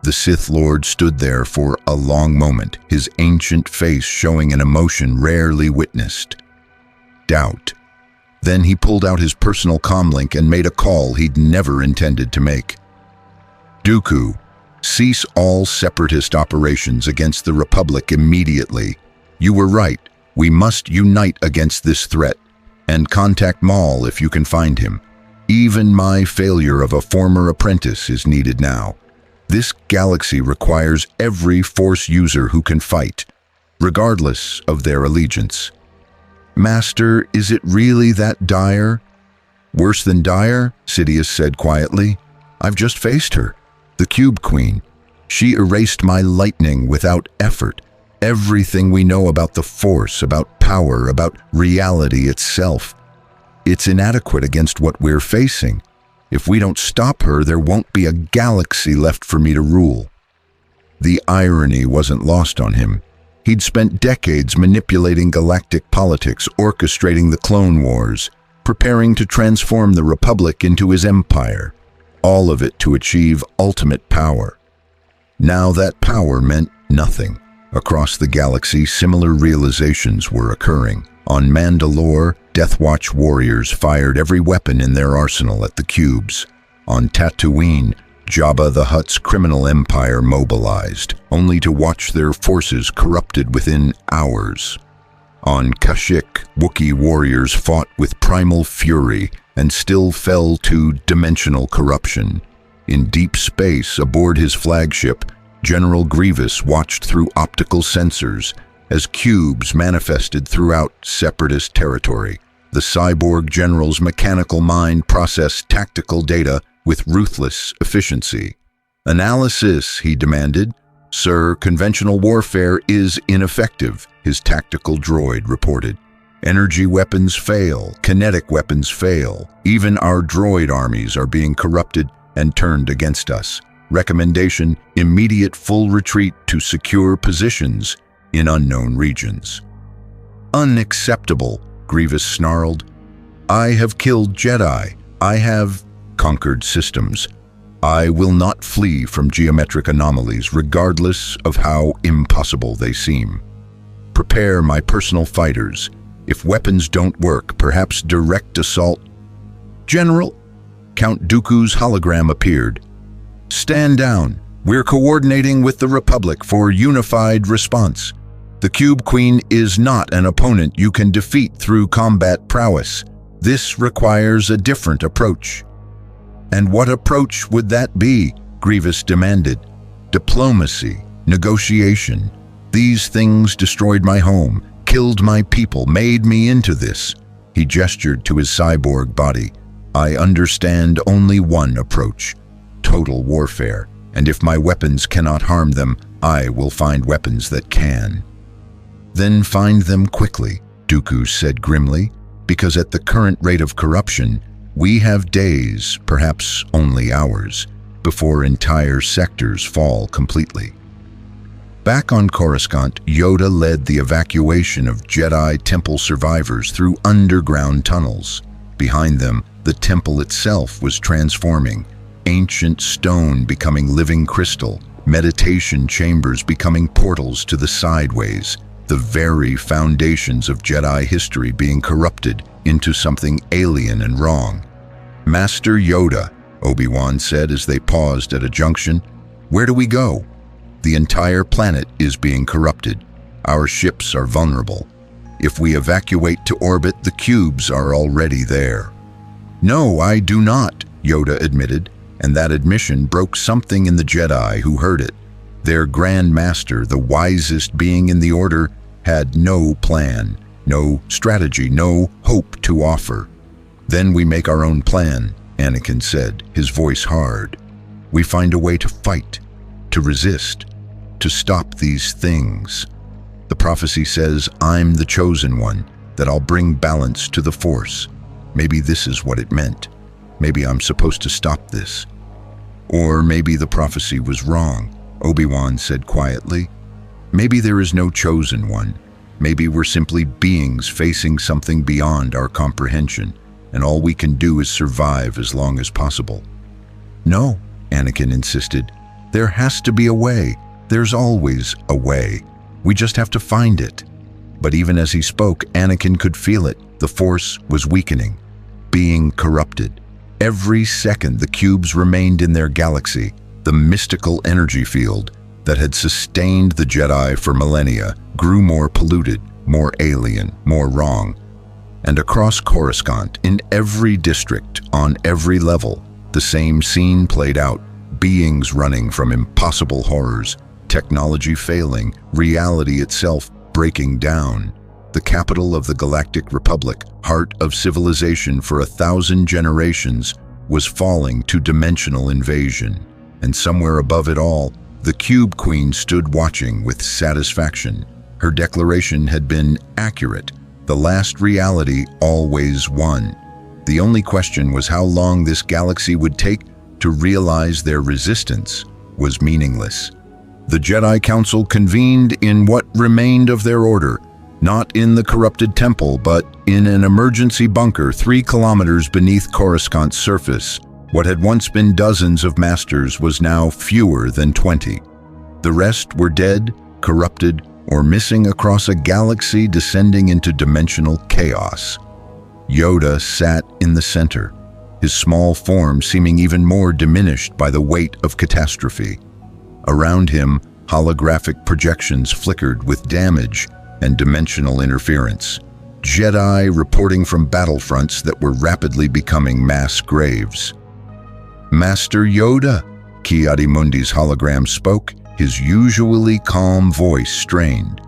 The Sith Lord stood there for a long moment, his ancient face showing an emotion rarely witnessed: doubt. Then he pulled out his personal comlink and made a call he'd never intended to make. "Dooku, cease all Separatist operations against the Republic immediately. You were right. We must unite against this threat, and contact Maul if you can find him. Even my failure of a former apprentice is needed now. This galaxy requires every Force user who can fight, regardless of their allegiance." "Master, is it really that dire?" "Worse than dire," Sidious said quietly. "I've just faced her, the Cube Queen. She erased my lightning without effort. Everything we know about the Force, about power, about reality itself. It's inadequate against what we're facing. If we don't stop her, there won't be a galaxy left for me to rule." The irony wasn't lost on him. He'd spent decades manipulating galactic politics, orchestrating the Clone Wars, preparing to transform the Republic into his empire, all of it to achieve ultimate power. Now that power meant nothing. Across the galaxy, similar realizations were occurring. On Mandalore, Death Watch warriors fired every weapon in their arsenal at the cubes. On Tatooine, Jabba the Hutt's criminal empire mobilized, only to watch their forces corrupted within hours. On Kashyyyk, Wookiee warriors fought with primal fury and still fell to dimensional corruption. In deep space, aboard his flagship, General Grievous watched through optical sensors as cubes manifested throughout Separatist territory. The cyborg general's mechanical mind processed tactical data with ruthless efficiency. "Analysis," he demanded. "Sir, conventional warfare is ineffective," his tactical droid reported. "Energy weapons fail, kinetic weapons fail. Even our droid armies are being corrupted and turned against us. Recommendation: immediate full retreat to secure positions in unknown regions." "Unacceptable," Grievous snarled. "I have killed Jedi. I have conquered systems. I will not flee from geometric anomalies, regardless of how impossible they seem. Prepare my personal fighters. If weapons don't work, perhaps direct assault." "General," Count Dooku's hologram appeared. "Stand down. We're coordinating with the Republic for unified response. The Cube Queen is not an opponent you can defeat through combat prowess. This requires a different approach." "And what approach would that be?" Grievous demanded. "Diplomacy, negotiation. These things destroyed my home, killed my people, made me into this." He gestured to his cyborg body. "I understand only one approach: total warfare. And if my weapons cannot harm them, I will find weapons that can." "Then find them quickly," Dooku said grimly, "because at the current rate of corruption, we have days, perhaps only hours, before entire sectors fall completely." Back on Coruscant, Yoda led the evacuation of Jedi Temple survivors through underground tunnels. Behind them, the temple itself was transforming, ancient stone becoming living crystal, meditation chambers becoming portals to the sideways, the very foundations of Jedi history being corrupted into something alien and wrong. "Master Yoda," Obi-Wan said as they paused at a junction, "where do we go? The entire planet is being corrupted. Our ships are vulnerable. If we evacuate to orbit, the cubes are already there." "No, I do not," Yoda admitted, and that admission broke something in the Jedi who heard it. Their Grand Master, the wisest being in the Order, had no plan, no strategy, no hope to offer. "Then we make our own plan," Anakin said, his voice hard. "We find a way to fight, to resist, to stop these things." The prophecy says, I'm the chosen one, that I'll bring balance to the Force. Maybe this is what it meant. Maybe I'm supposed to stop this. Or maybe the prophecy was wrong, Obi-Wan said quietly. Maybe there is no chosen one. Maybe we're simply beings facing something beyond our comprehension, and all we can do is survive as long as possible. No, Anakin insisted. There has to be a way. There's always a way. We just have to find it. But even as he spoke, Anakin could feel it. The Force was weakening, being corrupted. Every second the cubes remained in their galaxy, the mystical energy field that had sustained the Jedi for millennia grew more polluted, more alien, more wrong. And across Coruscant, in every district, on every level, the same scene played out. Beings running from impossible horrors, technology failing, reality itself breaking down. The capital of the Galactic Republic, heart of civilization for 1,000 generations, was falling to dimensional invasion. And somewhere above it all, the Cube Queen stood watching with satisfaction. Her declaration had been accurate. The last reality always won. The only question was how long this galaxy would take to realize their resistance was meaningless. The Jedi Council convened in what remained of their order, not in the corrupted temple, but in an emergency bunker 3 kilometers beneath Coruscant's surface. What had once been dozens of masters was now fewer than 20. The rest were dead, corrupted, or missing across a galaxy descending into dimensional chaos. Yoda sat in the center, his small form seeming even more diminished by the weight of catastrophe. Around him, holographic projections flickered with damage and dimensional interference. Jedi reporting from battlefronts that were rapidly becoming mass graves. Master Yoda, Ki-Adi-Mundi's hologram spoke, his usually calm voice strained.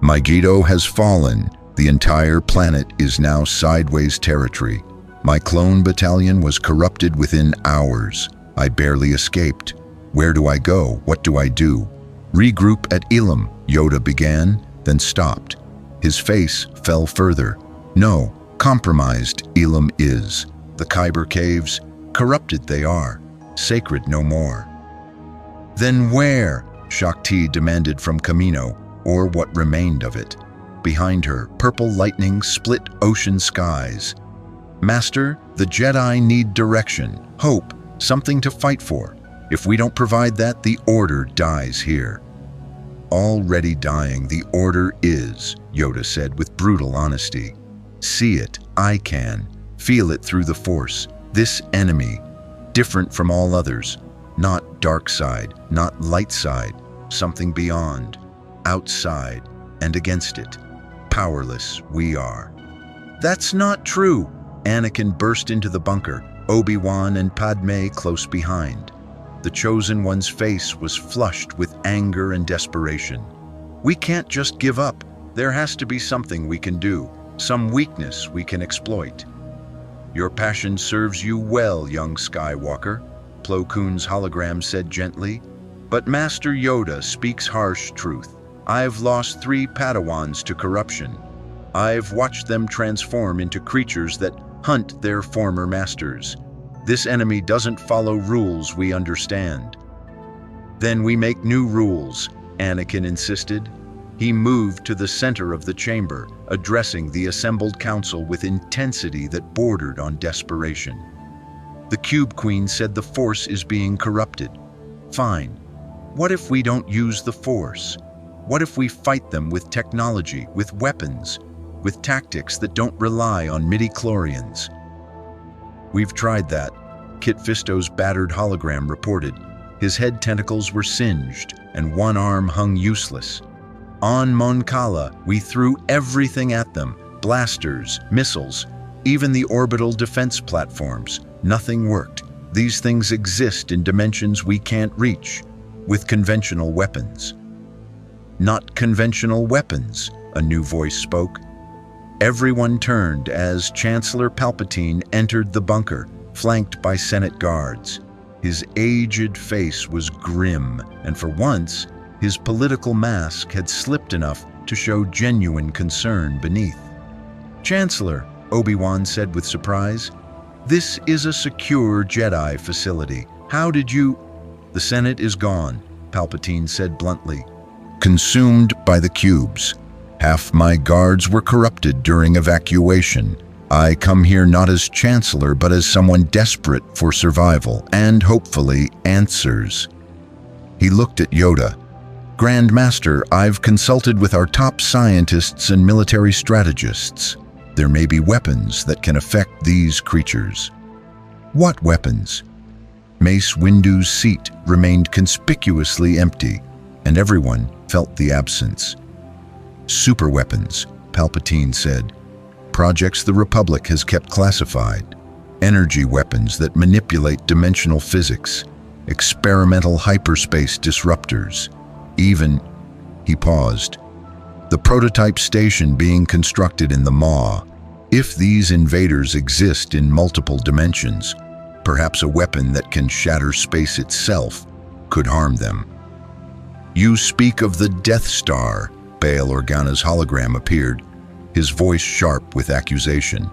Megiddo has fallen. The entire planet is now sideways territory. My clone battalion was corrupted within hours. I barely escaped. Where do I go? What do I do? Regroup at Elam, Yoda began, then stopped. His face fell further. No, compromised Elam is. The Kyber caves, corrupted they are, sacred no more. Then where? Shakti demanded from Kamino, or what remained of it. Behind her, purple lightning split ocean skies. Master, the Jedi need direction, hope, something to fight for. If we don't provide that, the Order dies here. Already dying, the Order is, Yoda said with brutal honesty. See it, I can. Feel it through the Force. This enemy, different from all others. Not dark side, not light side, something beyond, outside, and against it. Powerless we are. That's not true. Anakin burst into the bunker, Obi-Wan and Padme close behind. The Chosen One's face was flushed with anger and desperation. We can't just give up. There has to be something we can do, some weakness we can exploit. Your passion serves you well, young Skywalker, Plo Koon's hologram said gently. But Master Yoda speaks harsh truth. I've lost 3 Padawans to corruption. I've watched them transform into creatures that hunt their former masters. This enemy doesn't follow rules we understand. Then we make new rules, Anakin insisted. He moved to the center of the chamber, addressing the assembled council with intensity that bordered on desperation. The Cube Queen said the Force is being corrupted. Fine. What if we don't use the Force? What if we fight them with technology, with weapons, with tactics that don't rely on midi-chlorians? We've tried that, Kit Fisto's battered hologram reported. His head tentacles were singed, and one arm hung useless. On Mon Cala, we threw everything at them, blasters, missiles, even the orbital defense platforms. Nothing worked. These things exist in dimensions we can't reach, with conventional weapons. Not conventional weapons, a new voice spoke. Everyone turned as Chancellor Palpatine entered the bunker, flanked by Senate guards. His aged face was grim, and for once, his political mask had slipped enough to show genuine concern beneath. "Chancellor," Obi-Wan said with surprise, "this is a secure Jedi facility. How did you—" "The Senate is gone," Palpatine said bluntly. "Consumed by the cubes. Half my guards were corrupted during evacuation. I come here not as Chancellor, but as someone desperate for survival and, hopefully, answers." He looked at Yoda. "Grand Master, I've consulted with our top scientists and military strategists. There may be weapons that can affect these creatures." "What weapons?" Mace Windu's seat remained conspicuously empty, and everyone felt the absence. "Superweapons," Palpatine said. "Projects the Republic has kept classified. Energy weapons that manipulate dimensional physics. Experimental hyperspace disruptors. Even—" He paused. "The prototype station being constructed in the Maw. If these invaders exist in multiple dimensions, perhaps a weapon that can shatter space itself could harm them." "You speak of the Death Star," Bail Organa's hologram appeared, his voice sharp with accusation.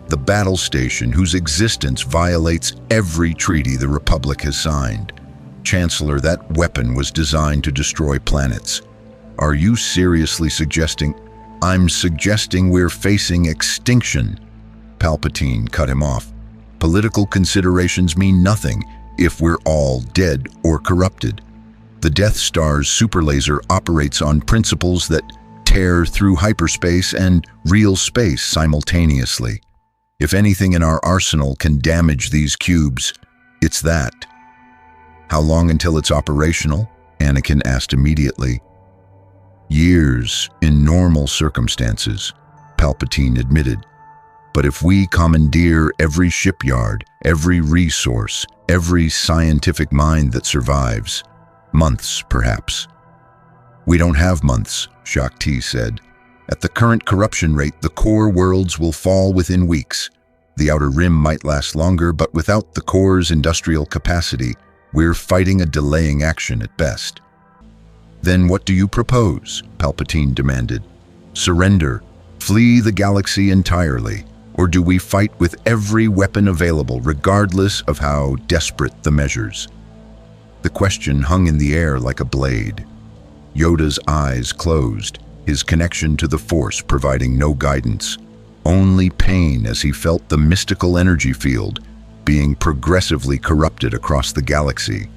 "The battle station whose existence violates every treaty the Republic has signed. Chancellor, that weapon was designed to destroy planets. Are you seriously suggesting—" "I'm suggesting we're facing extinction." Palpatine cut him off. "Political considerations mean nothing if we're all dead or corrupted. The Death Star's superlaser operates on principles that tear through hyperspace and real space simultaneously. If anything in our arsenal can damage these cubes, it's that." "How long until it's operational?" Anakin asked immediately. "Years in normal circumstances," Palpatine admitted. "But if we commandeer every shipyard, every resource, every scientific mind that survives, months perhaps." "We don't have months," Shaak Ti said. "At the current corruption rate, the core worlds will fall within weeks. The Outer Rim might last longer, but without the core's industrial capacity, we're fighting a delaying action at best." "Then what do you propose?" Palpatine demanded. "Surrender, flee the galaxy entirely, or do we fight with every weapon available, regardless of how desperate the measures?" The question hung in the air like a blade. Yoda's eyes closed, his connection to the Force providing no guidance. Only pain as he felt the mystical energy field being progressively corrupted across the galaxy.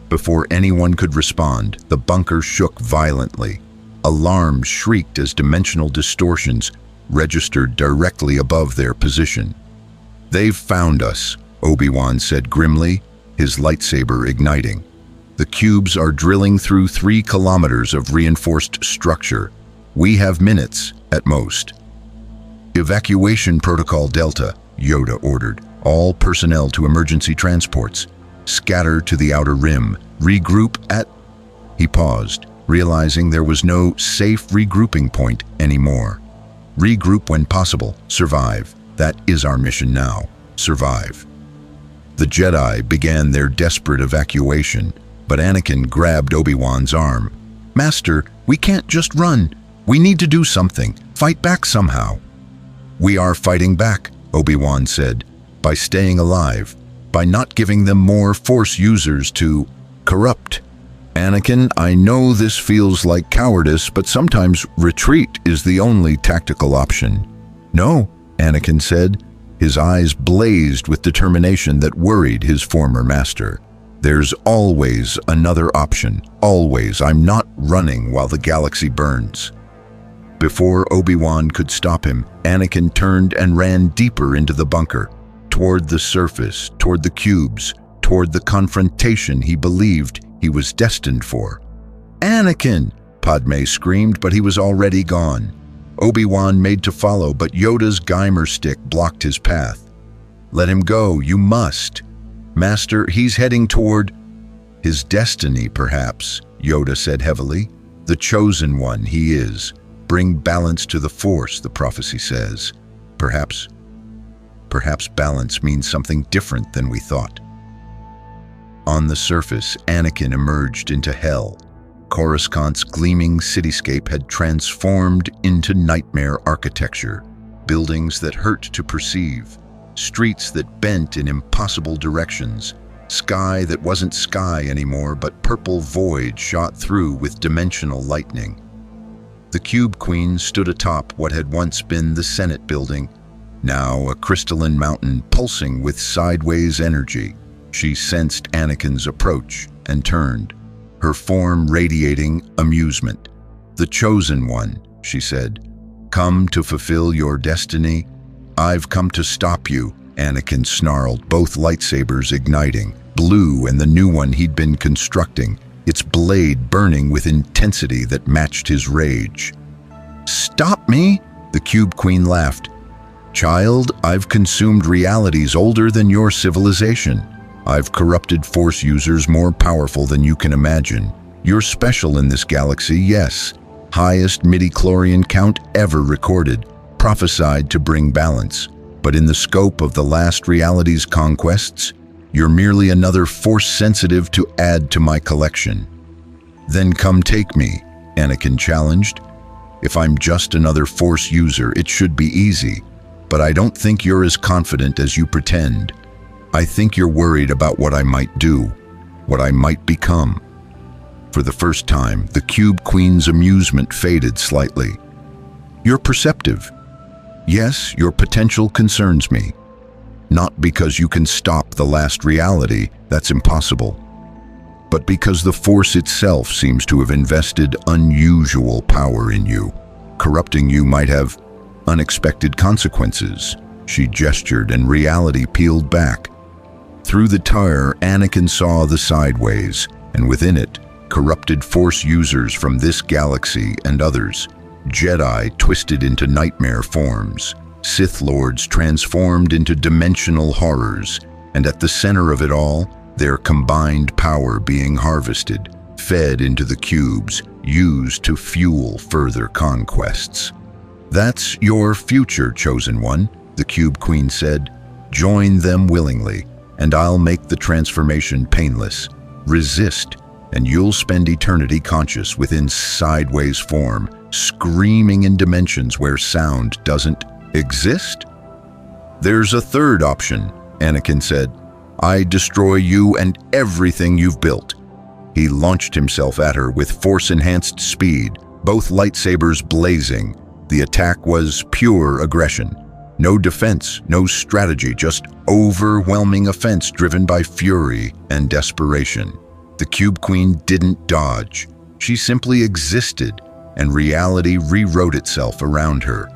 Before anyone could respond, the bunker shook violently. Alarms shrieked as dimensional distortions registered directly above their position. "They've found us," Obi-Wan said grimly, his lightsaber igniting. "The cubes are drilling through 3 kilometers of reinforced structure. We have minutes, at most." "Evacuation Protocol Delta," Yoda ordered. "All personnel to emergency transports. Scatter to the Outer Rim. Regroup at—" He paused, realizing there was no safe regrouping point anymore. "Regroup when possible. Survive. That is our mission now. Survive." The Jedi began their desperate evacuation, but Anakin grabbed Obi-Wan's arm. "Master, we can't just run. We need to do something. Fight back somehow." "We are fighting back," Obi-Wan said, "by staying alive, by not giving them more Force users to corrupt." "Anakin, I know this feels like cowardice, but sometimes retreat is the only tactical option." "No," Anakin said, his eyes blazed with determination that worried his former master. "There's always another option. Always. I'm not running while the galaxy burns." Before Obi-Wan could stop him, Anakin turned and ran deeper into the bunker, toward the surface, toward the cubes, toward the confrontation he believed he was destined for. "Anakin!" Padme screamed, but he was already gone. Obi-Wan made to follow, but Yoda's Geimer stick blocked his path. "Let him go, you must." "Master, he's heading toward—" "His destiny, perhaps," Yoda said heavily. "The chosen one he is. Bring balance to the Force, the prophecy says. Perhaps balance means something different than we thought." On the surface, Anakin emerged into hell. Coruscant's gleaming cityscape had transformed into nightmare architecture. Buildings that hurt to perceive, streets that bent in impossible directions, sky that wasn't sky anymore but purple void shot through with dimensional lightning. The Cube Queen stood atop what had once been the Senate building, now a crystalline mountain pulsing with sideways energy. She sensed Anakin's approach and turned, her form radiating amusement. "The Chosen One," she said. "Come to fulfill your destiny?" "I've come to stop you," Anakin snarled, both lightsabers igniting, blue and the new one he'd been constructing, its blade burning with intensity that matched his rage. "Stop me?" The Cube Queen laughed. "Child, I've consumed realities older than your civilization. I've corrupted Force users more powerful than you can imagine. You're special in this galaxy, yes. Highest midichlorian count ever recorded, prophesied to bring balance. But in the scope of the last reality's conquests, you're merely another Force sensitive to add to my collection." "Then come take me," Anakin challenged. "If I'm just another Force user, it should be easy. But I don't think you're as confident as you pretend. I think you're worried about what I might do, what I might become." For the first time, the Cube Queen's amusement faded slightly. "You're perceptive. Yes, your potential concerns me. Not because you can stop the last reality, that's impossible. But because the Force itself seems to have invested unusual power in you. Corrupting you might have unexpected consequences." She gestured and reality peeled back. Through the tire, Anakin saw the sideways, and within it, corrupted Force users from this galaxy and others. Jedi twisted into nightmare forms, Sith Lords transformed into dimensional horrors, and at the center of it all, their combined power being harvested, fed into the cubes, used to fuel further conquests. "That's your future, Chosen One," the Cube Queen said. "Join them willingly, and I'll make the transformation painless. Resist, and you'll spend eternity conscious within sideways form, screaming in dimensions where sound doesn't exist." "There's a third option," Anakin said. "I destroy you and everything you've built." He launched himself at her with Force-enhanced speed, both lightsabers blazing. The attack was pure aggression. No defense, no strategy, just overwhelming offense driven by fury and desperation. The Cube Queen didn't dodge. She simply existed, and reality rewrote itself around her.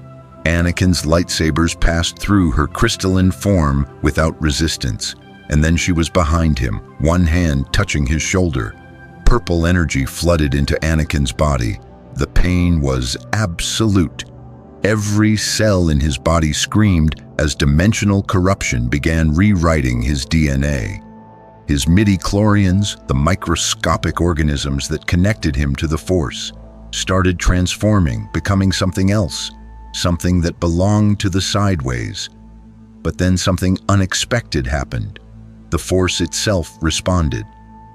Anakin's lightsabers passed through her crystalline form without resistance, and then she was behind him, one hand touching his shoulder. Purple energy flooded into Anakin's body. The pain was absolute. Every cell in his body screamed as dimensional corruption began rewriting his DNA. His midichlorians, the microscopic organisms that connected him to the Force, started transforming, becoming something else, something that belonged to the sideways. But then something unexpected happened. The Force itself responded.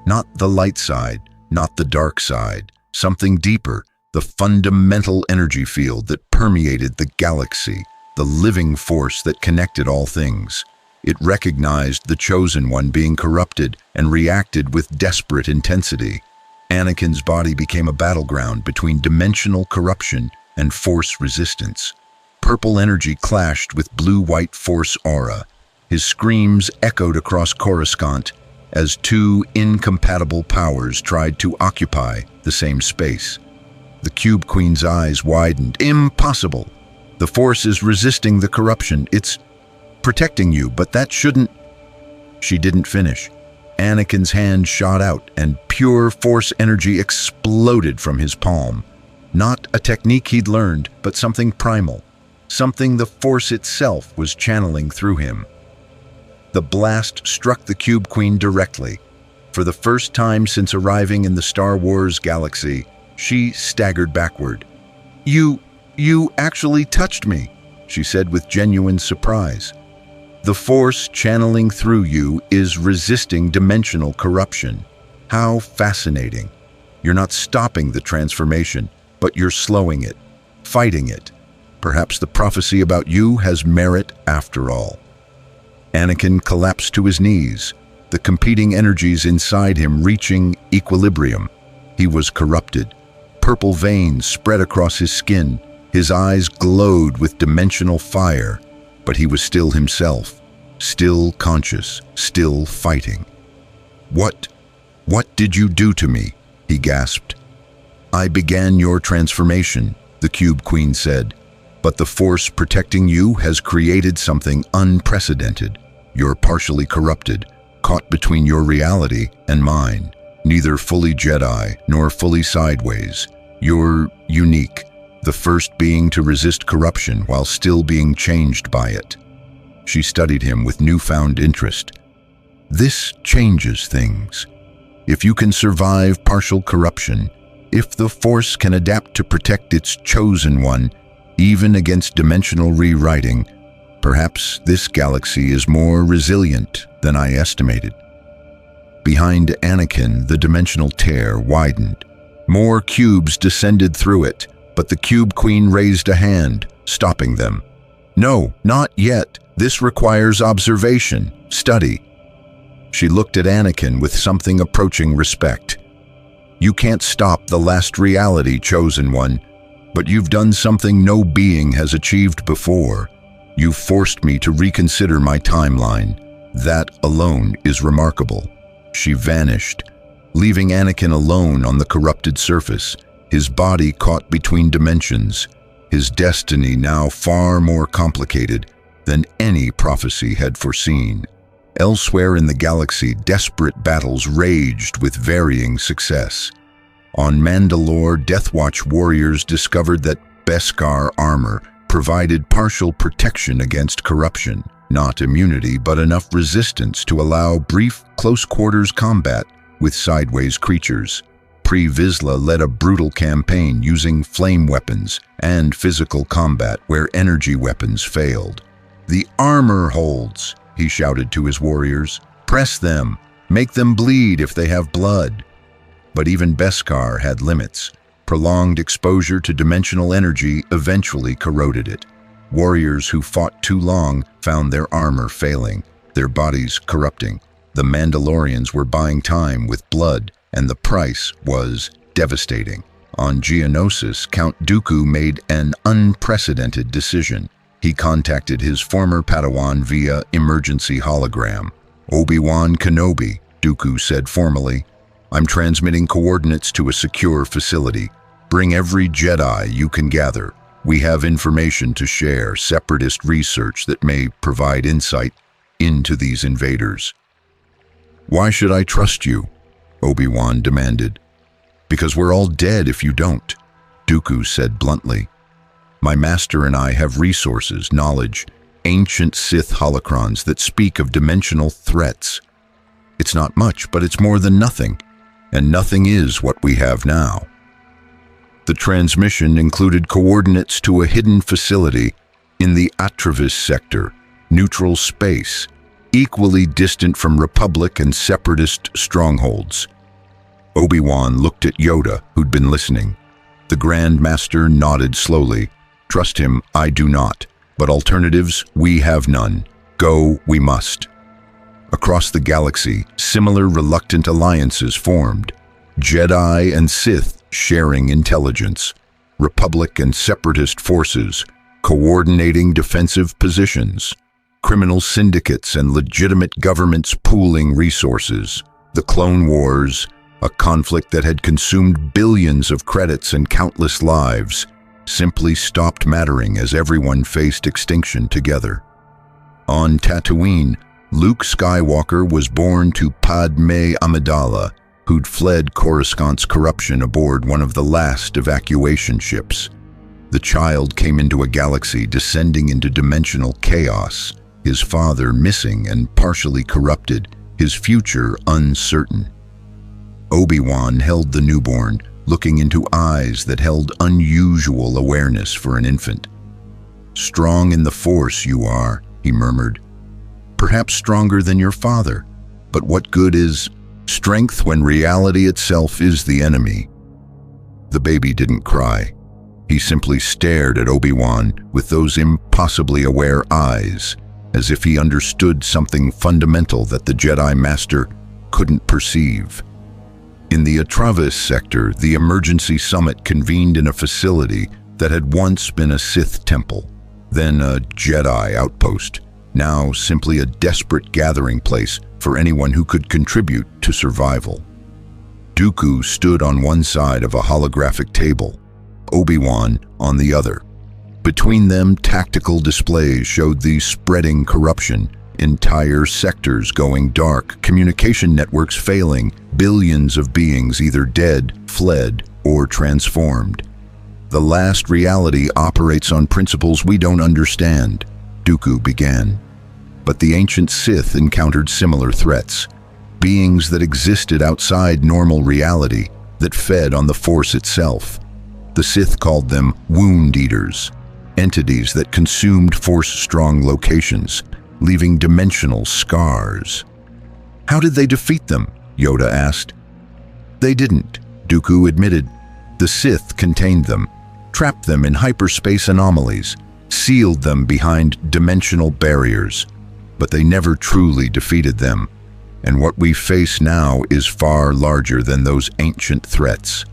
Not the light side, not the dark side, something deeper, the fundamental energy field that permeated the galaxy, the living force that connected all things. It recognized the Chosen One being corrupted and reacted with desperate intensity. Anakin's body became a battleground between dimensional corruption and Force resistance. Purple energy clashed with blue-white Force aura. His screams echoed across Coruscant as two incompatible powers tried to occupy the same space. The Cube Queen's eyes widened. "Impossible! The Force is resisting the corruption. It's protecting you, but that shouldn't..." She didn't finish. Anakin's hand shot out, and pure Force energy exploded from his palm. Not a technique he'd learned, but something primal. Something the Force itself was channeling through him. The blast struck the Cube Queen directly. For the first time since arriving in the Star Wars galaxy, she staggered backward. You actually touched me," she said with genuine surprise. "The Force channeling through you is resisting dimensional corruption. How fascinating." You're not stopping the transformation, but you're slowing it, fighting it. Perhaps the prophecy about you has merit after all. Anakin collapsed to his knees, the competing energies inside him reaching equilibrium. He was corrupted. Purple veins spread across his skin. His eyes glowed with dimensional fire, but he was still himself, still conscious, still fighting. What did you do to me?" he gasped. "I began your transformation," the Cube Queen said, "but the force protecting you has created something unprecedented. You're partially corrupted, caught between your reality and mine, neither fully Jedi nor fully sideways. You're unique, the first being to resist corruption while still being changed by it." She studied him with newfound interest. "This changes things. If you can survive partial corruption, if the Force can adapt to protect its chosen one, even against dimensional rewriting, perhaps this galaxy is more resilient than I estimated." Behind Anakin, the dimensional tear widened. More cubes descended through it, but the Cube Queen raised a hand, stopping them. "No, not yet. This requires observation, study." She looked at Anakin with something approaching respect. "You can't stop the last reality, chosen one, but you've done something no being has achieved before. You've forced me to reconsider my timeline. That alone is remarkable." She vanished, leaving Anakin alone on the corrupted surface, his body caught between dimensions, his destiny now far more complicated than any prophecy had foreseen. Elsewhere in the galaxy, desperate battles raged with varying success. On Mandalore, Death Watch warriors discovered that Beskar armor provided partial protection against corruption, not immunity, but enough resistance to allow brief, close-quarters combat with sideways creatures. Pre Vizsla led a brutal campaign using flame weapons and physical combat where energy weapons failed. "The armor holds," he shouted to his warriors. "Press them, make them bleed if they have blood." But even Beskar had limits. Prolonged exposure to dimensional energy eventually corroded it. Warriors who fought too long found their armor failing, their bodies corrupting. The Mandalorians were buying time with blood, and the price was devastating. On Geonosis, Count Dooku made an unprecedented decision. He contacted his former Padawan via emergency hologram. "Obi-Wan Kenobi," Dooku said formally, "I'm transmitting coordinates to a secure facility. Bring every Jedi you can gather. We have information to share, Separatist research that may provide insight into these invaders." "Why should I trust you?" Obi-Wan demanded. "Because we're all dead if you don't," Dooku said bluntly. "My master and I have resources, knowledge, ancient Sith holocrons that speak of dimensional threats. It's not much, but it's more than nothing, and nothing is what we have now." The transmission included coordinates to a hidden facility in the Atravis sector, neutral space, equally distant from Republic and Separatist strongholds. Obi-Wan looked at Yoda, who'd been listening. The Grand Master nodded slowly. "Trust him, I do not. But alternatives, we have none. Go, we must." Across the galaxy, similar reluctant alliances formed. Jedi and Sith sharing intelligence. Republic and Separatist forces coordinating defensive positions. Criminal syndicates and legitimate governments pooling resources. The Clone Wars, a conflict that had consumed billions of credits and countless lives, simply stopped mattering as everyone faced extinction together. On Tatooine, Luke Skywalker was born to Padme Amidala, who'd fled Coruscant's corruption aboard one of the last evacuation ships. The child came into a galaxy descending into dimensional chaos, his father missing and partially corrupted, his future uncertain. Obi-Wan held the newborn, looking into eyes that held unusual awareness for an infant. "Strong in the Force you are," he murmured. "Perhaps stronger than your father, but what good is strength when reality itself is the enemy?" The baby didn't cry. He simply stared at Obi-Wan with those impossibly aware eyes, as if he understood something fundamental that the Jedi Master couldn't perceive. In the Atravis sector, the emergency summit convened in a facility that had once been a Sith temple, then a Jedi outpost, now simply a desperate gathering place for anyone who could contribute to survival. Dooku stood on one side of a holographic table, Obi-Wan on the other. Between them, tactical displays showed the spreading corruption, entire sectors going dark, communication networks failing, billions of beings either dead, fled, or transformed. The last reality operates on principles we don't understand, Dooku began. But the ancient Sith encountered similar threats, beings that existed outside normal reality, that fed on the Force itself. The Sith called them wound eaters, entities that consumed Force-strong locations, leaving dimensional scars. How did they defeat them? Yoda asked. They didn't, Dooku admitted. The Sith contained them, trapped them in hyperspace anomalies, sealed them behind dimensional barriers. But they never truly defeated them. And what we face now is far larger than those ancient threats.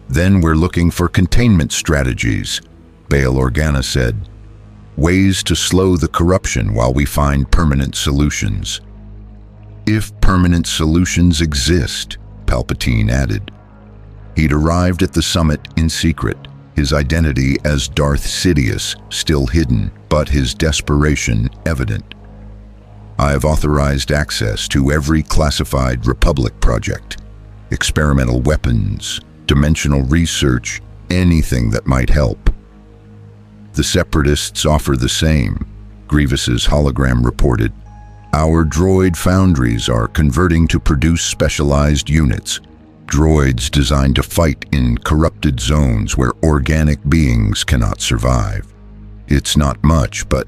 Then we're looking for containment strategies, Bail Organa said. Ways to slow the corruption while we find permanent solutions. If permanent solutions exist, Palpatine added. He'd arrived at the summit in secret, his identity as Darth Sidious still hidden, but his desperation evident. I've authorized access to every classified Republic project, experimental weapons, dimensional research, anything that might help. The Separatists offer the same, Grievous's hologram reported. Our droid foundries are converting to produce specialized units, droids designed to fight in corrupted zones where organic beings cannot survive. It's not much, but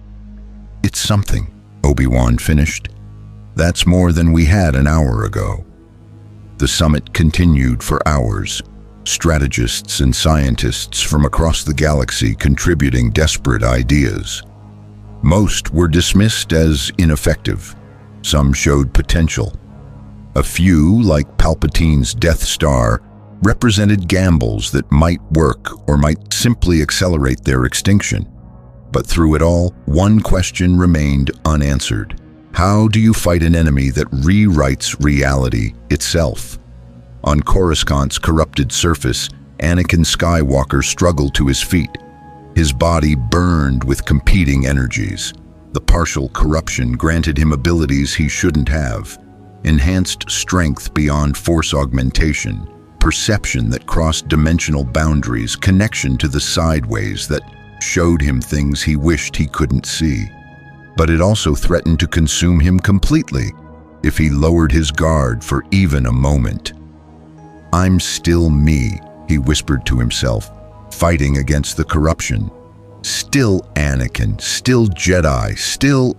it's something, Obi-Wan finished. That's more than we had an hour ago. The summit continued for hours, strategists and scientists from across the galaxy contributing desperate ideas. Most were dismissed as ineffective. Some showed potential. A few, like Palpatine's Death Star, represented gambles that might work or might simply accelerate their extinction. But through it all, one question remained unanswered. How do you fight an enemy that rewrites reality itself? On Coruscant's corrupted surface, Anakin Skywalker struggled to his feet. His body burned with competing energies. The partial corruption granted him abilities he shouldn't have. Enhanced strength beyond Force augmentation, perception that crossed dimensional boundaries, connection to the sideways that showed him things he wished he couldn't see. But it also threatened to consume him completely if he lowered his guard for even a moment. I'm still me, he whispered to himself, fighting against the corruption. Still Anakin, still Jedi, still...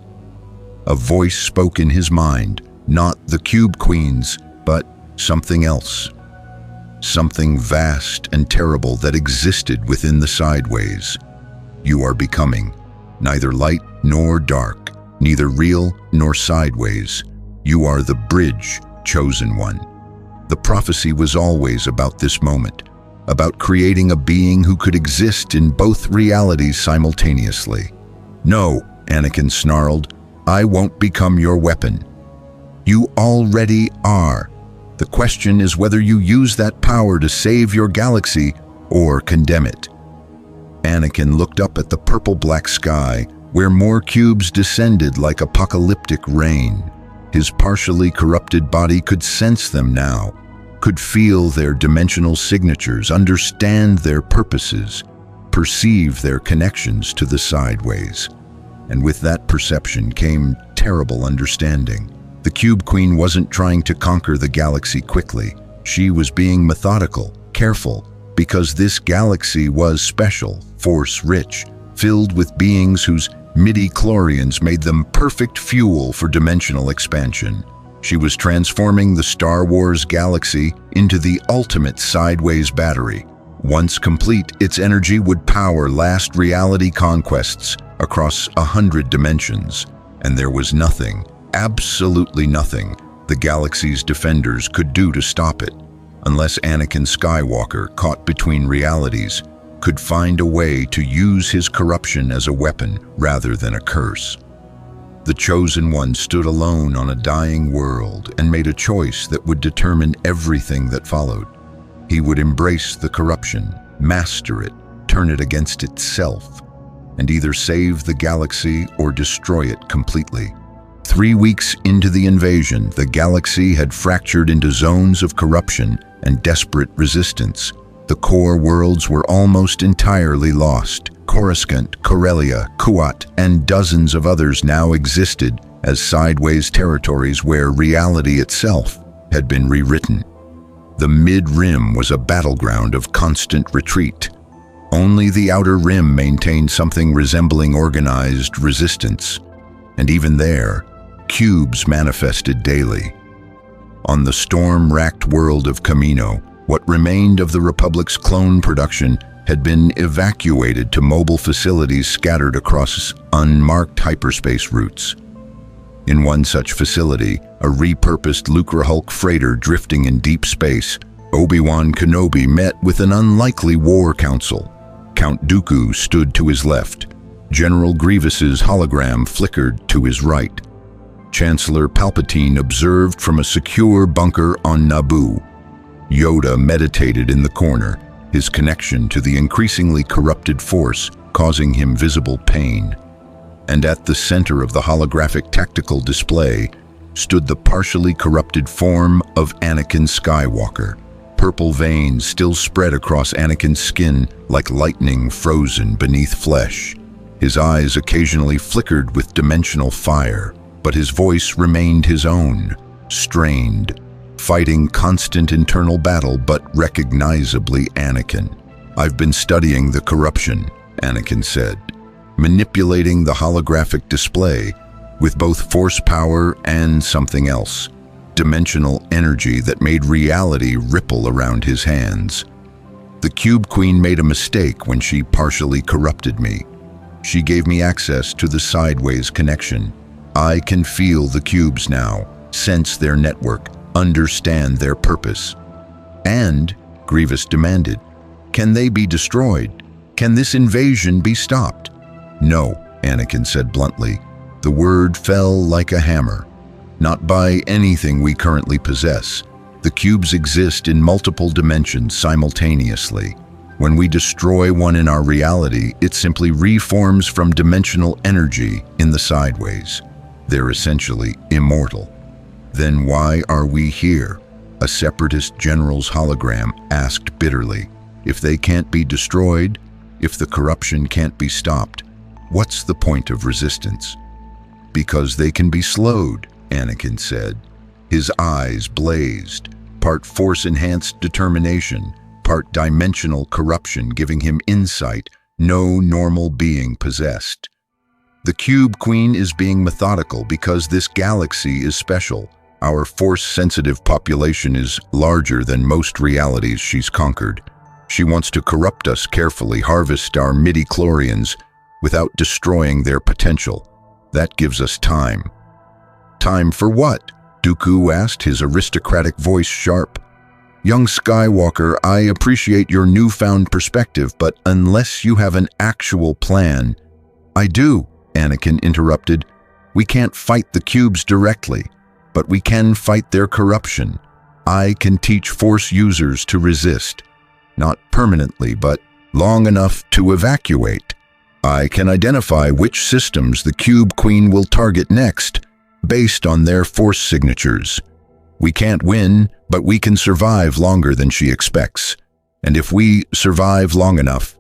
A voice spoke in his mind, not the Cube Queen's, but something else. Something vast and terrible that existed within the sideways. You are becoming neither light nor dark, neither real nor sideways. You are the bridge, chosen one. The prophecy was always about this moment, about creating a being who could exist in both realities simultaneously. No, Anakin snarled, I won't become your weapon. You already are. The question is whether you use that power to save your galaxy or condemn it. Anakin looked up at the purple-black sky, where more cubes descended like apocalyptic rain. His partially corrupted body could sense them now, could feel their dimensional signatures, understand their purposes, perceive their connections to the sideways. And with that perception came terrible understanding. The Cube Queen wasn't trying to conquer the galaxy quickly. She was being methodical, careful, because this galaxy was special, Force-rich, filled with beings whose midi-chlorians made them perfect fuel for dimensional expansion. She was transforming the Star Wars galaxy into the ultimate sideways battery, Once complete, its energy would power last reality conquests across 100 dimensions, and there was nothing, absolutely nothing, the galaxy's defenders could do to stop it, unless Anakin Skywalker, caught between realities, could find a way to use his corruption as a weapon rather than a curse. The Chosen One stood alone on a dying world and made a choice that would determine everything that followed. He would embrace the corruption, master it, turn it against itself, and either save the galaxy or destroy it completely. 3 weeks into the invasion, the galaxy had fractured into zones of corruption and desperate resistance. The core worlds were almost entirely lost. Coruscant, Corellia, Kuat, and dozens of others now existed as sideways territories where reality itself had been rewritten. The mid-rim was a battleground of constant retreat. Only the outer rim maintained something resembling organized resistance, and even there, cubes manifested daily. On the storm-racked world of Camino, what remained of the Republic's clone production had been evacuated to mobile facilities scattered across unmarked hyperspace routes. In one such facility, a repurposed Lucrehulk freighter drifting in deep space, Obi-Wan Kenobi met with an unlikely war council. Count Dooku stood to his left. General Grievous's hologram flickered to his right. Chancellor Palpatine observed from a secure bunker on Naboo. Yoda meditated in the corner, his connection to the increasingly corrupted Force causing him visible pain. And at the center of the holographic tactical display stood the partially corrupted form of Anakin Skywalker. Purple veins still spread across Anakin's skin like lightning frozen beneath flesh. His eyes occasionally flickered with dimensional fire, but his voice remained his own, strained, fighting constant internal battle but recognizably Anakin. "I've been studying the corruption," Anakin said, manipulating the holographic display with both force power and something else, dimensional energy that made reality ripple around his hands. "The Cube Queen made a mistake when she partially corrupted me. She gave me access to the sideways connection. I can feel the cubes now, sense their network, understand their purpose." "And," Grievous demanded, "can they be destroyed? Can this invasion be stopped?" "No," Anakin said bluntly. The word fell like a hammer. "Not by anything we currently possess. The cubes exist in multiple dimensions simultaneously. When we destroy one in our reality, it simply reforms from dimensional energy in the sideways. They're essentially immortal." "Then why are we here?" a Separatist general's hologram asked bitterly. "If they can't be destroyed, if the corruption can't be stopped, what's the point of resistance?" "Because they can be slowed," Anakin said. His eyes blazed, part force-enhanced determination, part dimensional corruption giving him insight no normal being possessed. "The Cube Queen is being methodical because this galaxy is special. Our force-sensitive population is larger than most realities she's conquered. She wants to corrupt us carefully, harvest our midi-chlorians without destroying their potential. That gives us time." "Time for what?" Dooku asked, his aristocratic voice sharp. "Young Skywalker, I appreciate your newfound perspective, but unless you have an actual plan—" "I do," Anakin interrupted. "We can't fight the cubes directly, but we can fight their corruption. I can teach Force users to resist. Not permanently, but long enough to evacuate. I can identify which systems the Cube Queen will target next, based on their Force signatures. We can't win, but we can survive longer than she expects. And if we survive long enough..."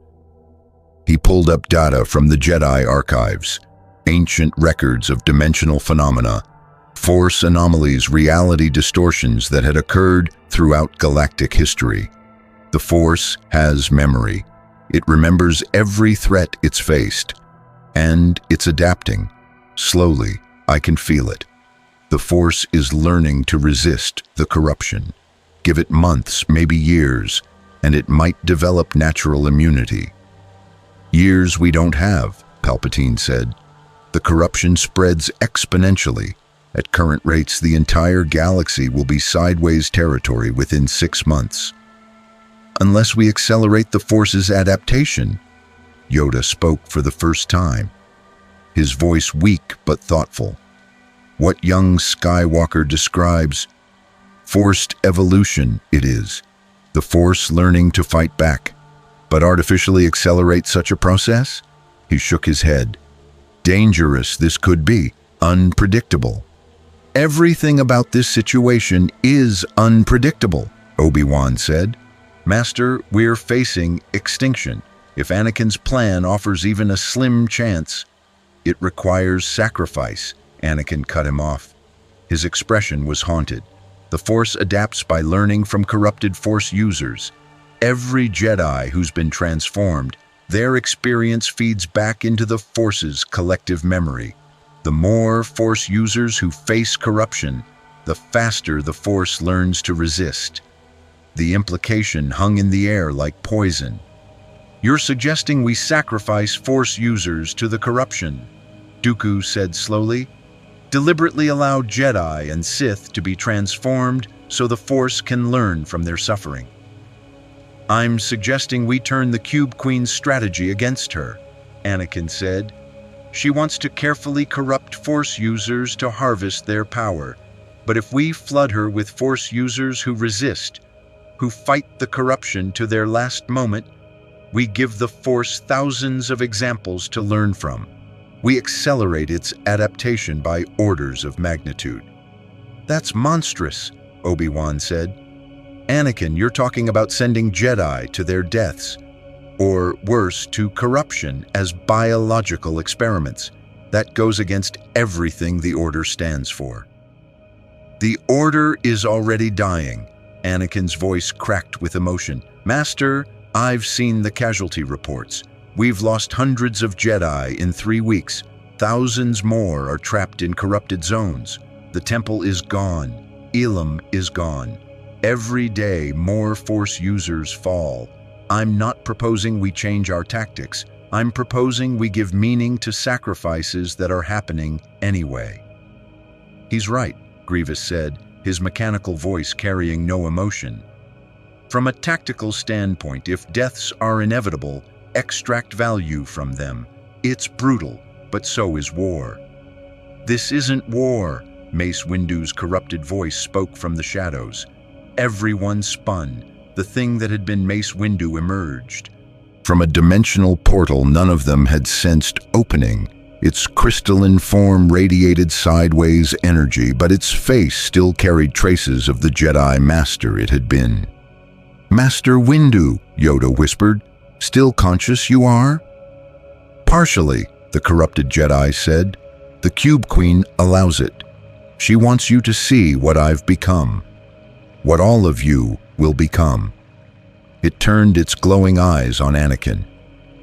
He pulled up data from the Jedi archives, ancient records of dimensional phenomena, Force anomalies, reality distortions that had occurred throughout galactic history. The Force has memory. It remembers every threat it's faced, and it's adapting. Slowly, I can feel it. The Force is learning to resist the corruption. Give it months, maybe years, and it might develop natural immunity. Years we don't have, Palpatine said. The corruption spreads exponentially. At current rates, the entire galaxy will be sideways territory within 6 months. Unless we accelerate the Force's adaptation, Yoda spoke for the first time, his voice weak but thoughtful. What young Skywalker describes, forced evolution it is, the Force learning to fight back. But artificially accelerate such a process? He shook his head. Dangerous this could be, unpredictable. Everything about this situation is unpredictable, Obi-Wan said. Master, we're facing extinction. If Anakin's plan offers even a slim chance, it requires sacrifice. Anakin cut him off. His expression was haunted. The Force adapts by learning from corrupted Force users. Every Jedi who's been transformed, their experience feeds back into the Force's collective memory. The more Force users who face corruption, the faster the Force learns to resist. The implication hung in the air like poison. You're suggesting we sacrifice Force users to the corruption, Dooku said slowly. Deliberately allow Jedi and Sith to be transformed so the Force can learn from their suffering. I'm suggesting we turn the Cube Queen's strategy against her, Anakin said. She wants to carefully corrupt Force users to harvest their power. But if we flood her with Force users who resist, who fight the corruption to their last moment, we give the Force thousands of examples to learn from. We accelerate its adaptation by orders of magnitude. That's monstrous, Obi-Wan said. Anakin, you're talking about sending Jedi to their deaths, or worse, to corruption as biological experiments. That goes against everything the Order stands for. The Order is already dying. Anakin's voice cracked with emotion. Master, I've seen the casualty reports. We've lost hundreds of Jedi in 3 weeks. Thousands more are trapped in corrupted zones. The temple is gone. Elam is gone. Every day, more Force users fall. I'm not proposing we change our tactics. I'm proposing we give meaning to sacrifices that are happening anyway. He's right, Grievous said, his mechanical voice carrying no emotion. From a tactical standpoint, if deaths are inevitable, extract value from them. It's brutal, but so is war. This isn't war, Mace Windu's corrupted voice spoke from the shadows. Everyone spun. The thing that had been Mace Windu emerged. From a dimensional portal none of them had sensed opening. Its crystalline form radiated sideways energy, but its face still carried traces of the Jedi Master it had been. Master Windu, Yoda whispered. Still conscious you are? Partially, the corrupted Jedi said. The Cube Queen allows it. She wants you to see what I've become. What all of you will become. It turned its glowing eyes on Anakin.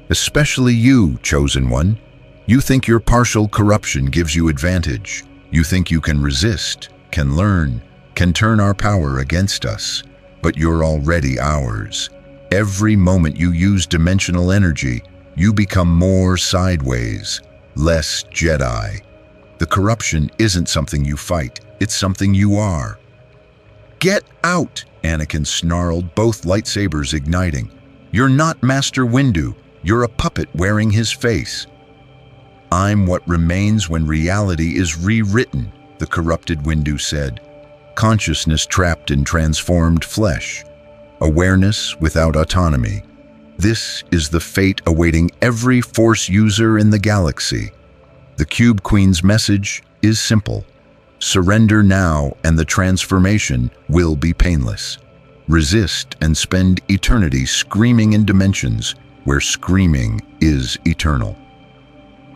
Especially you, Chosen One. You think your partial corruption gives you advantage. You think you can resist, can learn, can turn our power against us. But you're already ours. Every moment you use dimensional energy, you become more sideways, less Jedi. The corruption isn't something you fight, it's something you are. Get out, Anakin snarled, both lightsabers igniting. You're not Master Windu, you're a puppet wearing his face. I'm what remains when reality is rewritten, the corrupted Windu said. Consciousness trapped in transformed flesh. Awareness without autonomy. This is the fate awaiting every Force user in the galaxy. The Cube Queen's message is simple. Surrender now and the transformation will be painless. Resist and spend eternity screaming in dimensions where screaming is eternal.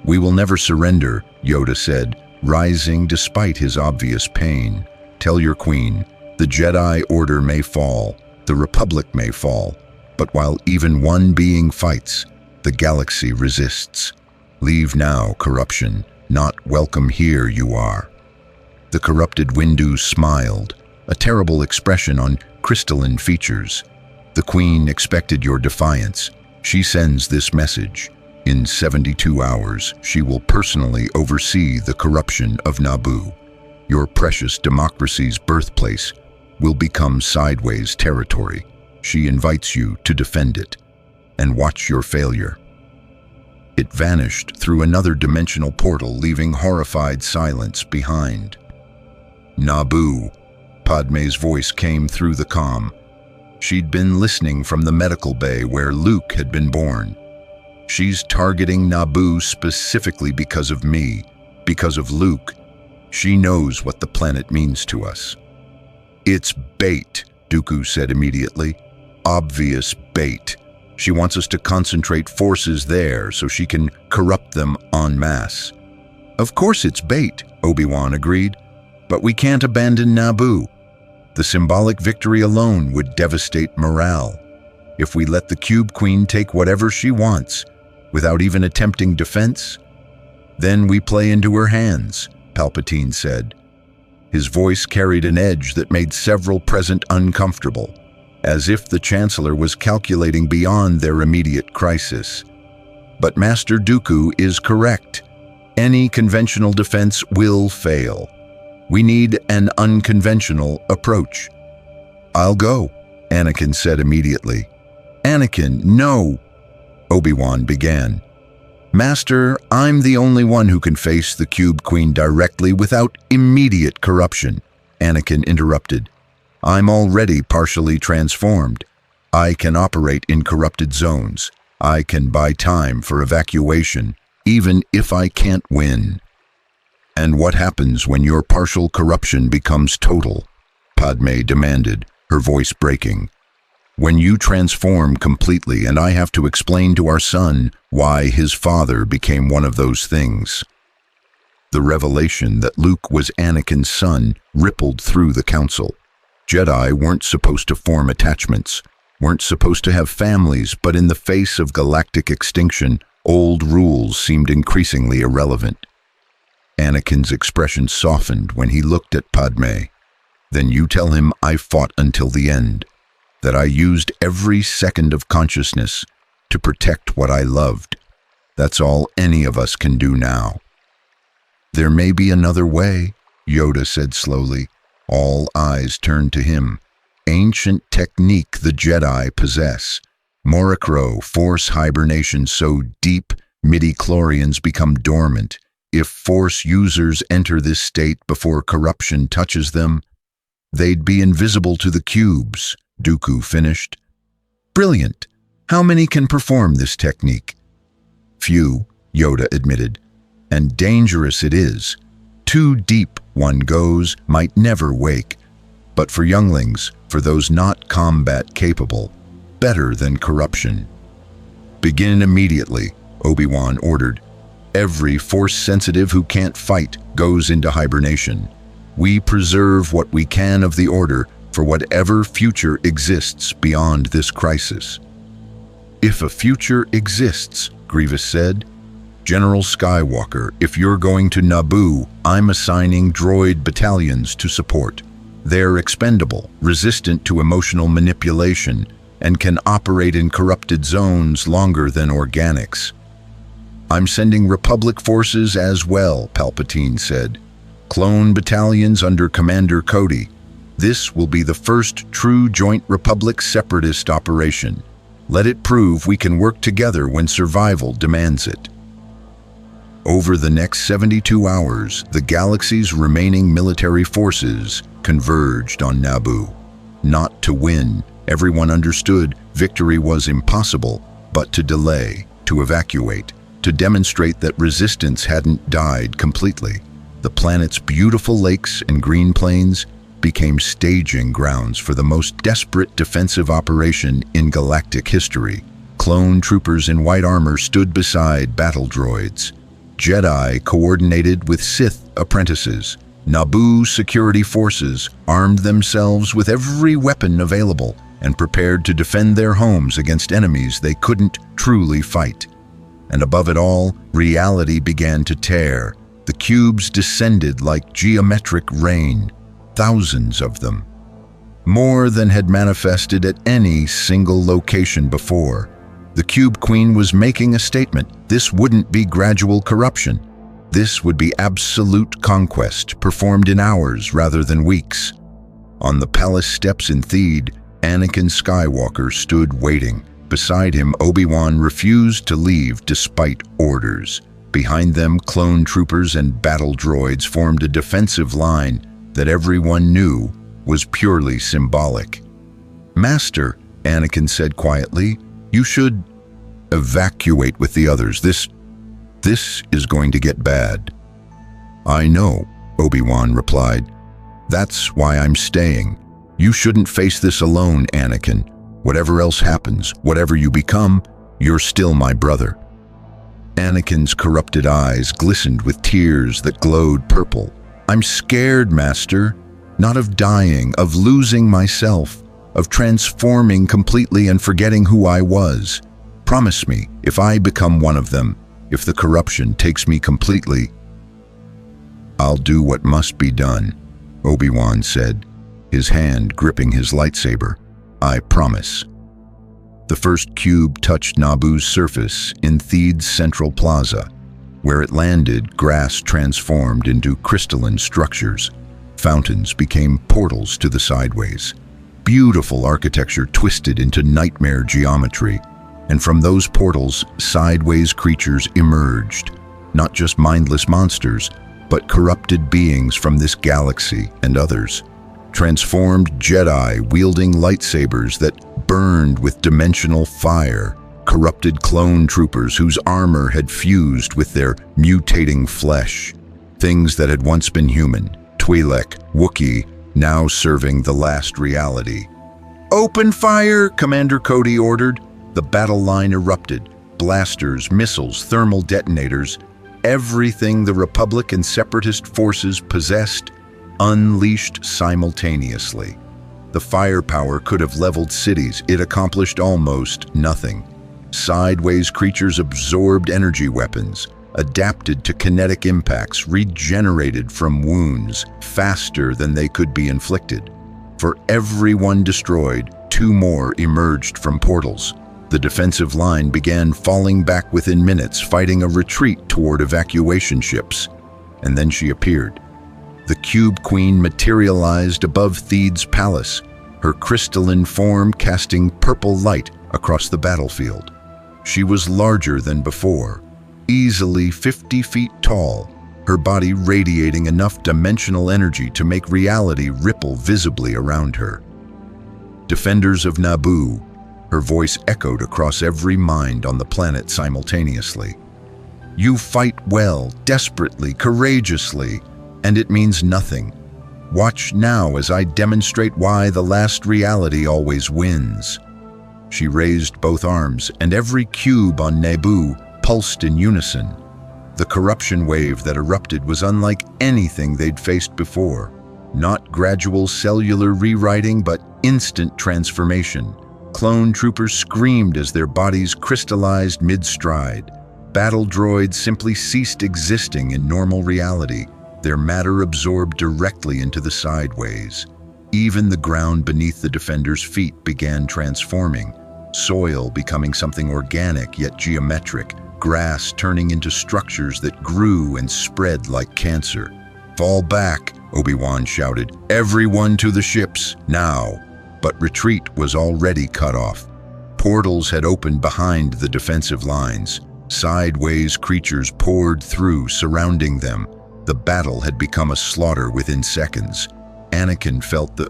We will never surrender, Yoda said, rising despite his obvious pain. Tell your queen, the Jedi Order may fall, the Republic may fall, but while even one being fights, the galaxy resists. Leave now, corruption, not welcome here you are. The corrupted Windu smiled, a terrible expression on crystalline features. The Queen expected your defiance. She sends this message. In 72 hours, she will personally oversee the corruption of Naboo. Your precious democracy's birthplace will become sideways territory. She invites you to defend it and watch your failure. It vanished through another dimensional portal, leaving horrified silence behind. Naboo. Padme's voice came through the comm. She'd been listening from the medical bay where Luke had been born. She's targeting Naboo specifically because of me, because of Luke. She knows what the planet means to us. It's bait, Dooku said immediately. Obvious bait. She wants us to concentrate forces there so she can corrupt them en masse. Of course it's bait, Obi-Wan agreed, but we can't abandon Naboo. The symbolic victory alone would devastate morale. If we let the Cube Queen take whatever she wants, without even attempting defense, then we play into her hands, Palpatine said. His voice carried an edge that made several present uncomfortable, as if the Chancellor was calculating beyond their immediate crisis. But Master Dooku is correct. Any conventional defense will fail. We need an unconventional approach. I'll go, Anakin said immediately. Anakin, no, Obi-Wan began. Master, I'm the only one who can face the Cube Queen directly without immediate corruption, Anakin interrupted. I'm already partially transformed. I can operate in corrupted zones. I can buy time for evacuation, even if I can't win. And what happens when your partial corruption becomes total? Padme demanded, her voice breaking. When you transform completely and I have to explain to our son why his father became one of those things. The revelation that Luke was Anakin's son rippled through the council. Jedi weren't supposed to form attachments, weren't supposed to have families, but in the face of galactic extinction, old rules seemed increasingly irrelevant. Anakin's expression softened when he looked at Padme. Then you tell him I fought until the end, that I used every second of consciousness to protect what I loved. That's all any of us can do now. There may be another way, Yoda said slowly. All eyes turned to him. Ancient technique the Jedi possess. Morocro force hibernation so deep midi-chlorians become dormant. If Force users enter this state before corruption touches them, they'd be invisible to the cubes, Dooku finished. Brilliant. How many can perform this technique? Few, Yoda admitted. And dangerous it is. Too deep one goes, might never wake. But for younglings, for those not combat capable, better than corruption. Begin immediately, Obi-Wan ordered. Every Force-sensitive who can't fight goes into hibernation. We preserve what we can of the Order for whatever future exists beyond this crisis. If a future exists, Grievous said. General Skywalker, if you're going to Naboo, I'm assigning droid battalions to support. They're expendable, resistant to emotional manipulation, and can operate in corrupted zones longer than organics. I'm sending Republic forces as well, Palpatine said. Clone battalions under Commander Cody. This will be the first true Joint Republic Separatist operation. Let it prove we can work together when survival demands it. Over the next 72 hours, the galaxy's remaining military forces converged on Naboo. Not to win, everyone understood victory was impossible, but to delay, to evacuate, to demonstrate that resistance hadn't died completely. The planet's beautiful lakes and green plains became staging grounds for the most desperate defensive operation in galactic history. Clone troopers in white armor stood beside battle droids. Jedi coordinated with Sith apprentices. Naboo security forces armed themselves with every weapon available and prepared to defend their homes against enemies they couldn't truly fight. And above it all, reality began to tear. The cubes descended like geometric rain, thousands of them. more than had manifested at any single location before. The Cube Queen was making a statement. This wouldn't be gradual corruption. This would be absolute conquest, performed in hours rather than weeks. On the palace steps in Theed, Anakin Skywalker stood waiting. Beside him, Obi-Wan refused to leave despite orders. Behind them, clone troopers and battle droids formed a defensive line that everyone knew was purely symbolic. "Master," Anakin said quietly, "you should evacuate with the others. This is going to get bad." "I know," Obi-Wan replied. "That's why I'm staying. You shouldn't face this alone, Anakin. Whatever else happens, whatever you become, you're still my brother." Anakin's corrupted eyes glistened with tears that glowed purple. "I'm scared, Master. Not of dying, of losing myself, of transforming completely and forgetting who I was. Promise me, if I become one of them, if the corruption takes me completely, I'll do what must be done," Obi-Wan said, his hand gripping his lightsaber. "I promise." The first cube touched Naboo's surface in Theed's central plaza. Where it landed, grass transformed into crystalline structures. Fountains became portals to the sideways. Beautiful architecture twisted into nightmare geometry. And from those portals, sideways creatures emerged. Not just mindless monsters, but corrupted beings from this galaxy and others. Transformed Jedi wielding lightsabers that burned with dimensional fire. Corrupted clone troopers whose armor had fused with their mutating flesh. Things that had once been human, Twi'lek, Wookiee, now serving the last reality. "Open fire!" Commander Cody ordered. The battle line erupted. Blasters, missiles, thermal detonators, everything the Republic and Separatist forces possessed, unleashed simultaneously. The firepower could have leveled cities. It accomplished almost nothing. Sideways creatures absorbed energy weapons, adapted to kinetic impacts, regenerated from wounds faster than they could be inflicted. For every one destroyed, two more emerged from portals. The defensive line began falling back within minutes, fighting a retreat toward evacuation ships. And then she appeared. The Cube Queen materialized above Theed's palace, her crystalline form casting purple light across the battlefield. She was larger than before, easily 50 feet tall, her body radiating enough dimensional energy to make reality ripple visibly around her. "Defenders of Naboo," her voice echoed across every mind on the planet simultaneously. "You fight well, desperately, courageously, and it means nothing. Watch now as I demonstrate why the last reality always wins." She raised both arms, and every cube on Naboo pulsed in unison. The corruption wave that erupted was unlike anything they'd faced before. Not gradual cellular rewriting, but instant transformation. Clone troopers screamed as their bodies crystallized mid-stride. Battle droids simply ceased existing in normal reality, their matter absorbed directly into the sideways. Even the ground beneath the defenders' feet began transforming, soil becoming something organic yet geometric, grass turning into structures that grew and spread like cancer. "Fall back," Obi-Wan shouted. "Everyone to the ships, now." But retreat was already cut off. Portals had opened behind the defensive lines. Sideways creatures poured through, surrounding them. The battle had become a slaughter within seconds. Anakin felt the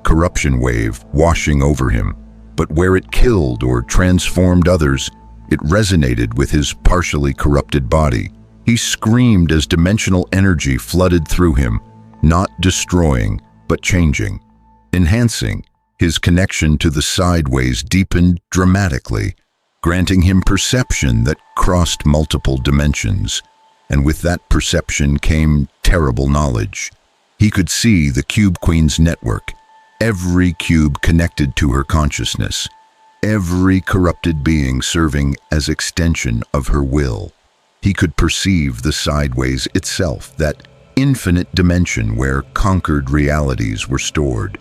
corruption wave washing over him, but where it killed or transformed others, it resonated with his partially corrupted body. He screamed as dimensional energy flooded through him, not destroying, but changing, enhancing. His connection to the sideways deepened dramatically, granting him perception that crossed multiple dimensions. And with that perception came terrible knowledge. He could see the Cube Queen's network, every cube connected to her consciousness, every corrupted being serving as extension of her will. He could perceive the sideways itself, that infinite dimension where conquered realities were stored.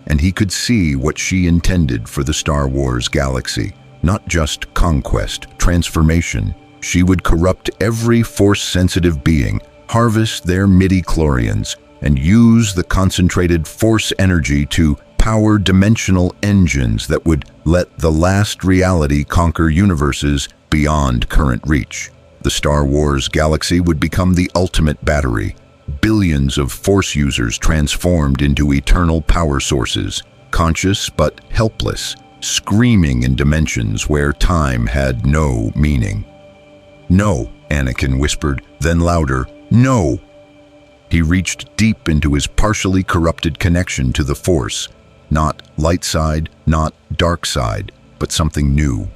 and he could see what she intended for the Star Wars galaxy. Not just conquest, transformation. She would corrupt every Force-sensitive being, harvest their midi-chlorians, and use the concentrated Force energy to power dimensional engines that would let the last reality conquer universes beyond current reach. The Star Wars galaxy would become the ultimate battery. Billions of Force users transformed into eternal power sources, conscious but helpless, screaming in dimensions where time had no meaning. "No," Anakin whispered, then louder, "No!" He reached deep into his partially corrupted connection to the Force. Not light side, not dark side, but something new.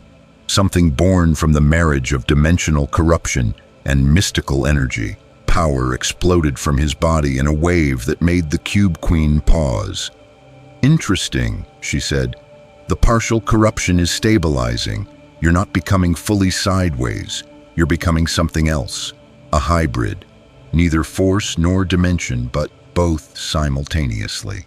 Something born from the marriage of dimensional corruption and mystical energy. Power exploded from his body in a wave that made the Cube Queen pause. "Interesting," she said. "The partial corruption is stabilizing. You're not becoming fully sideways. You're becoming something else. A hybrid. Neither Force nor dimension, but both simultaneously."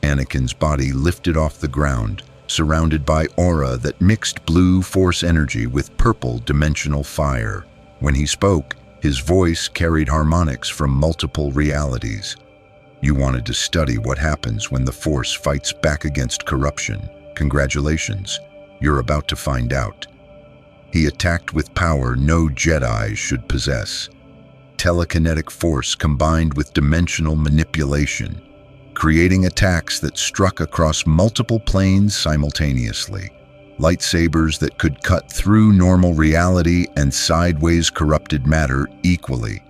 Anakin's body lifted off the ground, surrounded by aura that mixed blue Force energy with purple dimensional fire. When he spoke, his voice carried harmonics from multiple realities. "You wanted to study what happens when the Force fights back against corruption. Congratulations, you're about to find out." He attacked with power no Jedi should possess. Telekinetic force combined with dimensional manipulation, creating attacks that struck across multiple planes simultaneously. Lightsabers that could cut through normal reality and sideways corrupted matter equally.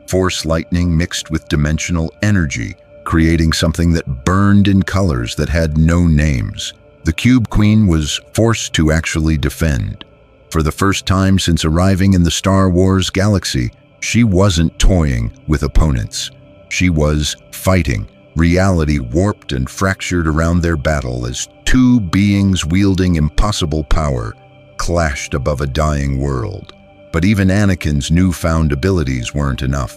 Force lightning mixed with dimensional energy, creating something that burned in colors that had no names. The Cube Queen was forced to actually defend. For the first time since arriving in the Star Wars galaxy, she wasn't toying with opponents. She was fighting. Reality warped and fractured around their battle as two beings wielding impossible power clashed above a dying world. But even Anakin's newfound abilities weren't enough.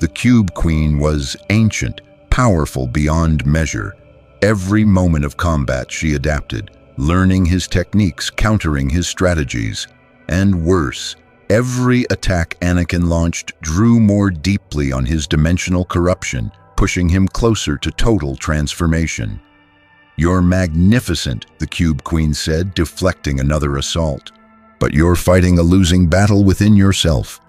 The Cube Queen was ancient, powerful beyond measure. Every moment of combat she adapted, learning his techniques, countering his strategies. And worse, every attack Anakin launched drew more deeply on his dimensional corruption, pushing him closer to total transformation. "You're magnificent," the Cube Queen said, deflecting another assault. "But you're fighting a losing battle within yourself.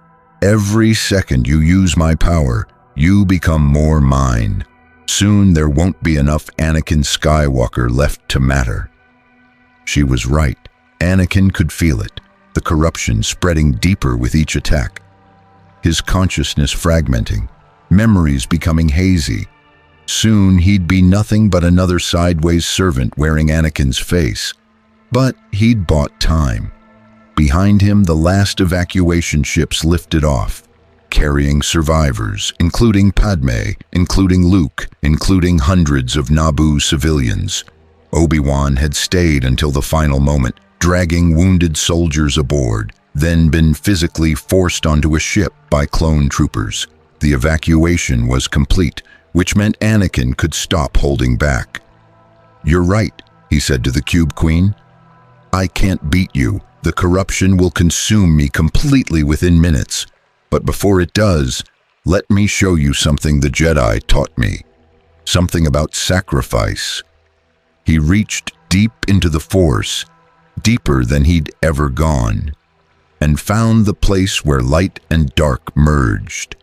Every second you use my power, you become more mine. Soon there won't be enough Anakin Skywalker left to matter." She was right. Anakin could feel it, the corruption spreading deeper with each attack. His consciousness fragmenting, memories becoming hazy. Soon he'd be nothing but another sideways servant wearing Anakin's face. But he'd bought time. Behind him, the last evacuation ships lifted off, carrying survivors, including Padme, including Luke, including hundreds of Naboo civilians. Obi-Wan had stayed until the final moment, dragging wounded soldiers aboard, then been physically forced onto a ship by clone troopers. The evacuation was complete, which meant Anakin could stop holding back. "You're right," he said to the Cube Queen. "I can't beat you. The corruption will consume me completely within minutes. But before it does, let me show you something the Jedi taught me. Something about sacrifice." He reached deep into the Force, deeper than he'd ever gone, and found the place where light and dark merged.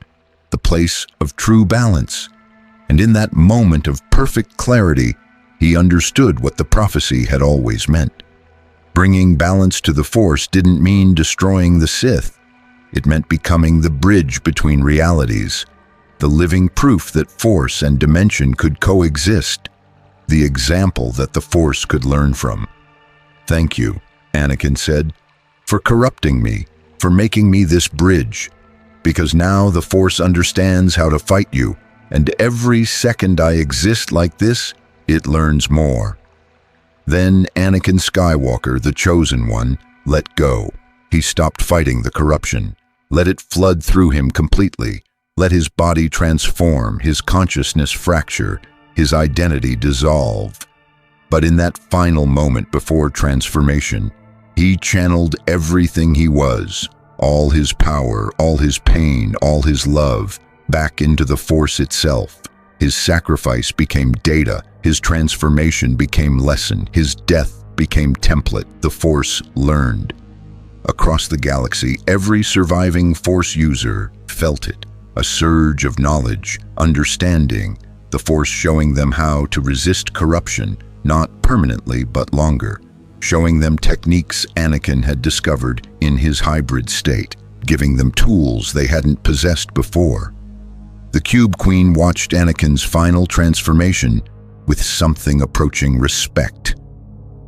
The place of true balance. And in that moment of perfect clarity, he understood what the prophecy had always meant. Bringing balance to the Force didn't mean destroying the Sith. It meant becoming the bridge between realities, the living proof that Force and dimension could coexist, the example that the Force could learn from. "Thank you," Anakin said, "for corrupting me, for making me this bridge. Because now the Force understands how to fight you, and every second I exist like this, it learns more." Then Anakin Skywalker, the Chosen One, let go. He stopped fighting the corruption. Let it flood through him completely. Let his body transform, his consciousness fracture, his identity dissolve. But in that final moment before transformation, he channeled everything he was, all his power, all his pain, all his love, back into the Force itself. His sacrifice became data, his transformation became lesson, his death became template. The Force learned. Across the galaxy, every surviving Force user felt it, a surge of knowledge, understanding, the Force showing them how to resist corruption, not permanently but longer, showing them techniques Anakin had discovered in his hybrid state, giving them tools they hadn't possessed before. The Cube Queen watched Anakin's final transformation with something approaching respect.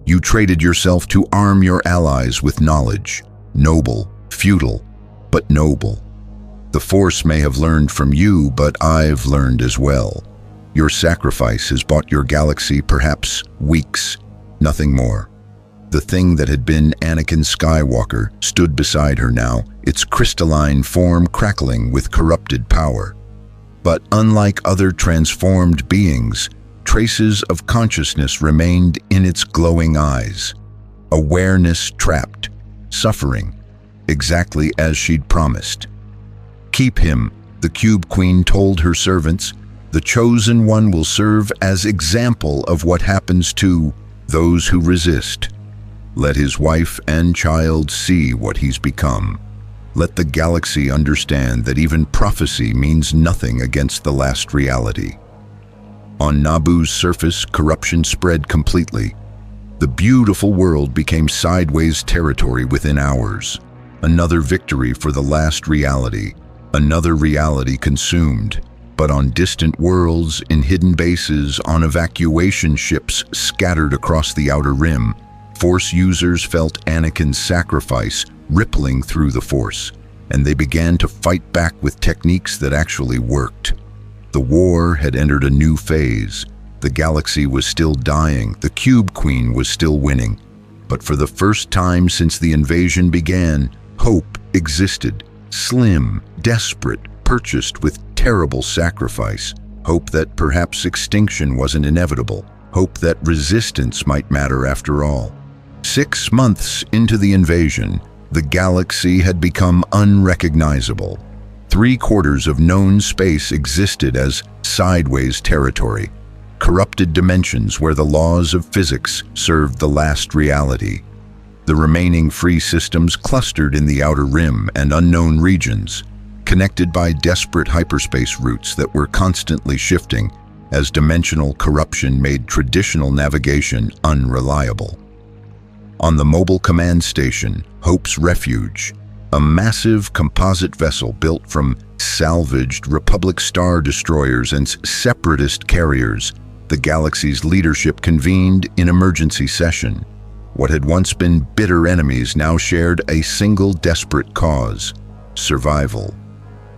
You traded yourself to arm your allies with knowledge, noble, futile, but noble. The Force may have learned from you, but I've learned as well. Your sacrifice has bought your galaxy perhaps weeks, nothing more. The thing that had been Anakin Skywalker stood beside her now, its crystalline form crackling with corrupted power. But unlike other transformed beings, traces of consciousness remained in its glowing eyes. Awareness trapped, suffering, exactly as she'd promised. Keep him, the Cube Queen told her servants. The Chosen One will serve as example of what happens to those who resist. Let his wife and child see what he's become. Let the galaxy understand that even prophecy means nothing against the last reality. On Naboo's surface, corruption spread completely. The beautiful world became sideways territory within hours. Another victory for the last reality, another reality consumed. But on distant worlds, in hidden bases, on evacuation ships scattered across the Outer Rim, Force users felt Anakin's sacrifice rippling through the Force, and they began to fight back with techniques that actually worked. The war had entered a new phase. The galaxy was still dying, the Cube Queen was still winning. But for the first time since the invasion began, hope existed, slim, desperate, purchased with terrible sacrifice. Hope that perhaps extinction wasn't inevitable. Hope that resistance might matter after all. 6 months into the invasion, the galaxy had become unrecognizable. 3/4 of known space existed as sideways territory, corrupted dimensions where the laws of physics served the last reality. The remaining free systems clustered in the Outer Rim and unknown regions, connected by desperate hyperspace routes that were constantly shifting as dimensional corruption made traditional navigation unreliable. On the mobile command station, Hope's Refuge, a massive composite vessel built from salvaged Republic Star destroyers and Separatist carriers, the galaxy's leadership convened in emergency session. What had once been bitter enemies now shared a single desperate cause: survival.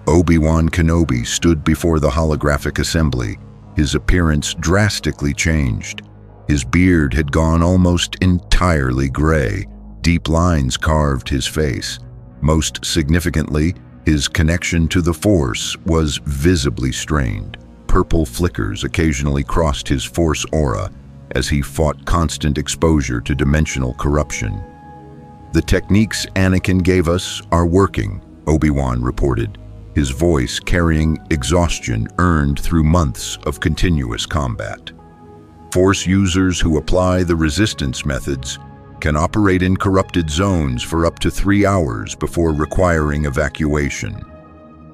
Obi-Wan Kenobi stood before the holographic assembly, his appearance drastically changed. His beard had gone almost entirely gray. Deep lines carved his face. Most significantly, his connection to the Force was visibly strained. Purple flickers occasionally crossed his Force aura as he fought constant exposure to dimensional corruption. "The techniques Anakin gave us are working," Obi-Wan reported, his voice carrying exhaustion earned through months of continuous combat. "Force users who apply the resistance methods can operate in corrupted zones for up to 3 hours before requiring evacuation.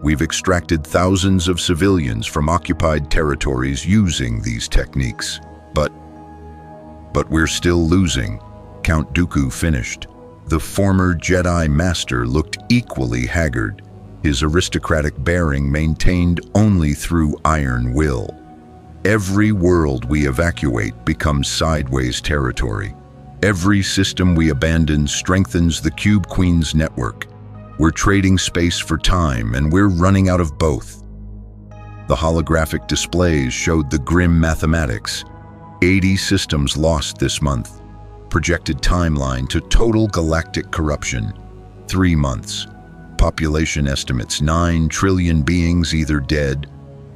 We've extracted thousands of civilians from occupied territories using these techniques. But we're still losing," Count Dooku finished. The former Jedi Master looked equally haggard, his aristocratic bearing maintained only through iron will. "Every world we evacuate becomes sideways territory. Every system we abandon strengthens the Cube Queen's network. We're trading space for time, and we're running out of both." The holographic displays showed the grim mathematics. 80 systems lost this month. Projected timeline to total galactic corruption: 3 months. Population estimates: 9 trillion beings either dead,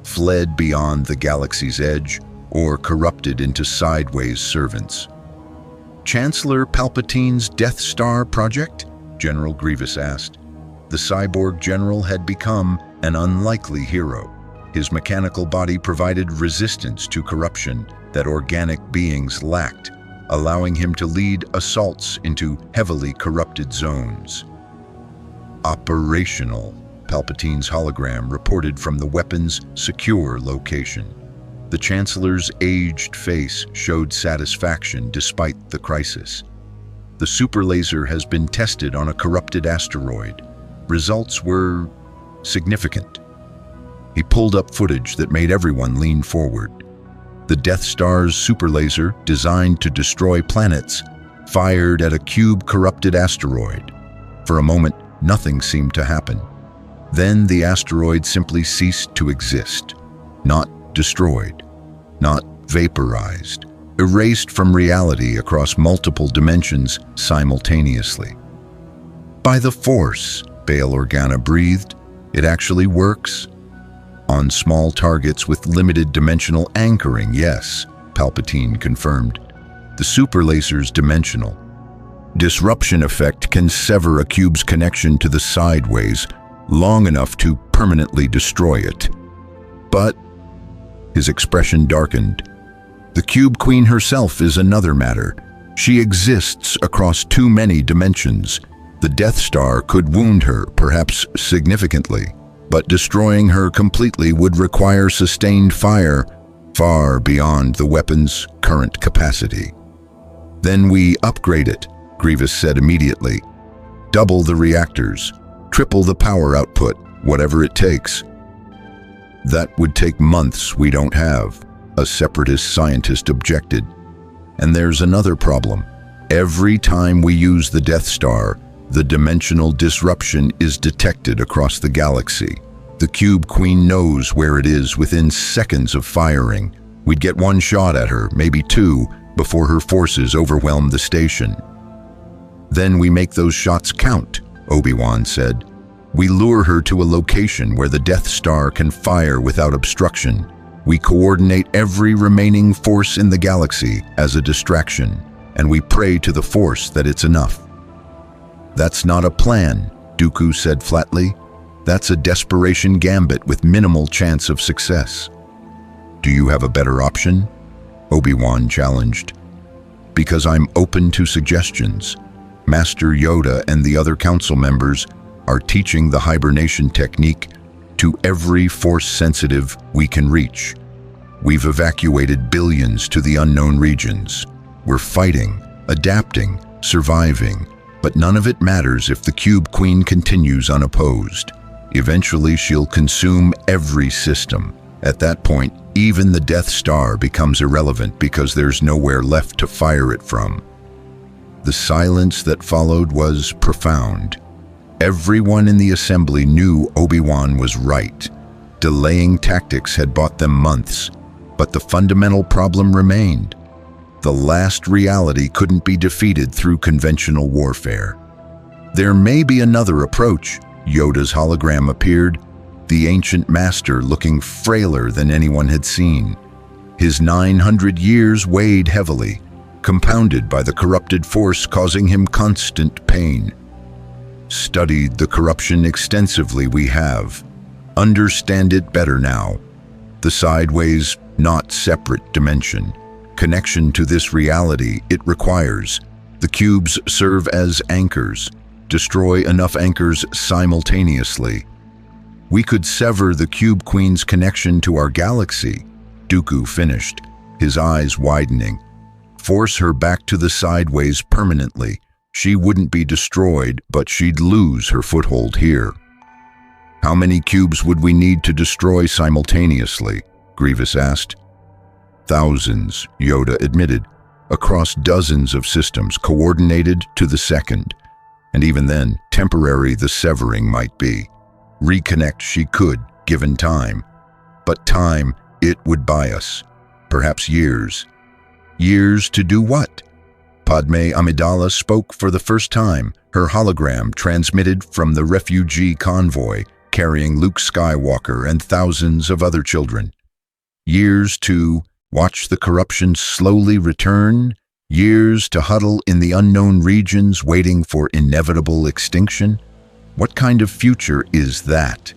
fled beyond the galaxy's edge, or corrupted into sideways servants. Chancellor Palpatine's Death Star project? General Grievous asked. The cyborg general had become an unlikely hero. His mechanical body provided resistance to corruption that organic beings lacked, allowing him to lead assaults into heavily corrupted zones. Operational. Palpatine's hologram reported from the weapon's secure location. The Chancellor's aged face showed satisfaction despite the crisis. The super laser has been tested on a corrupted asteroid. Results were significant. He pulled up footage that made everyone lean forward. The Death Star's super laser, designed to destroy planets, fired at a cube-corrupted asteroid. For a moment, nothing seemed to happen. Then the asteroid simply ceased to exist. Not destroyed, not vaporized, erased from reality across multiple dimensions simultaneously. By the Force, Bail Organa breathed. It actually works. On small targets with limited dimensional anchoring, yes, Palpatine confirmed. The super laser's dimensional. Disruption effect can sever a cube's connection to the sideways long enough to permanently destroy it. But his expression darkened. The Cube Queen herself is another matter. She exists across too many dimensions. The Death Star could wound her, perhaps significantly, but destroying her completely would require sustained fire far beyond the weapon's current capacity. Then we upgrade it, Grievous said immediately. Double the reactors, triple the power output, whatever it takes. That would take months we don't have, a Separatist scientist objected. And there's another problem. Every time we use the Death Star, the dimensional disruption is detected across the galaxy. The Cube Queen knows where it is within seconds of firing. We'd get one shot at her, maybe two, before her forces overwhelm the station. Then we make those shots count, Obi-Wan said. We lure her to a location where the Death Star can fire without obstruction. We coordinate every remaining force in the galaxy as a distraction, and we pray to the Force that it's enough. That's not a plan, Dooku said flatly. That's a desperation gambit with minimal chance of success. Do you have a better option? Obi-Wan challenged. Because I'm open to suggestions. Master Yoda and the other council members are teaching the hibernation technique to every Force-sensitive we can reach. We've evacuated billions to the unknown regions. We're fighting, adapting, surviving, but none of it matters if the Cube Queen continues unopposed. Eventually, she'll consume every system. At that point, even the Death Star becomes irrelevant because there's nowhere left to fire it from. The silence that followed was profound. Everyone in the assembly knew Obi-Wan was right. Delaying tactics had bought them months, but the fundamental problem remained. The last reality couldn't be defeated through conventional warfare. There may be another approach. Yoda's hologram appeared, the ancient master looking frailer than anyone had seen. His 900 years weighed heavily, compounded by the corrupted Force causing him constant pain. Studied the corruption extensively we have. Understand it better now. The sideways, not separate dimension. Connection to this reality it requires. The cubes serve as anchors. Destroy enough anchors simultaneously. We could sever the Cube Queen's connection to our galaxy, Dooku finished, his eyes widening. Force her back to the sideways permanently. She wouldn't be destroyed, but she'd lose her foothold here. How many cubes would we need to destroy simultaneously? Grievous asked. Thousands, Yoda admitted, across dozens of systems coordinated to the second. And even then, temporary the severing might be. Reconnect she could, given time. But time, it would buy us. Perhaps years. Years to do what? Padme Amidala spoke for the first time, her hologram transmitted from the refugee convoy carrying Luke Skywalker and thousands of other children. Years to Watch the corruption slowly return, years to huddle in the unknown regions waiting for inevitable extinction? What kind of future is that?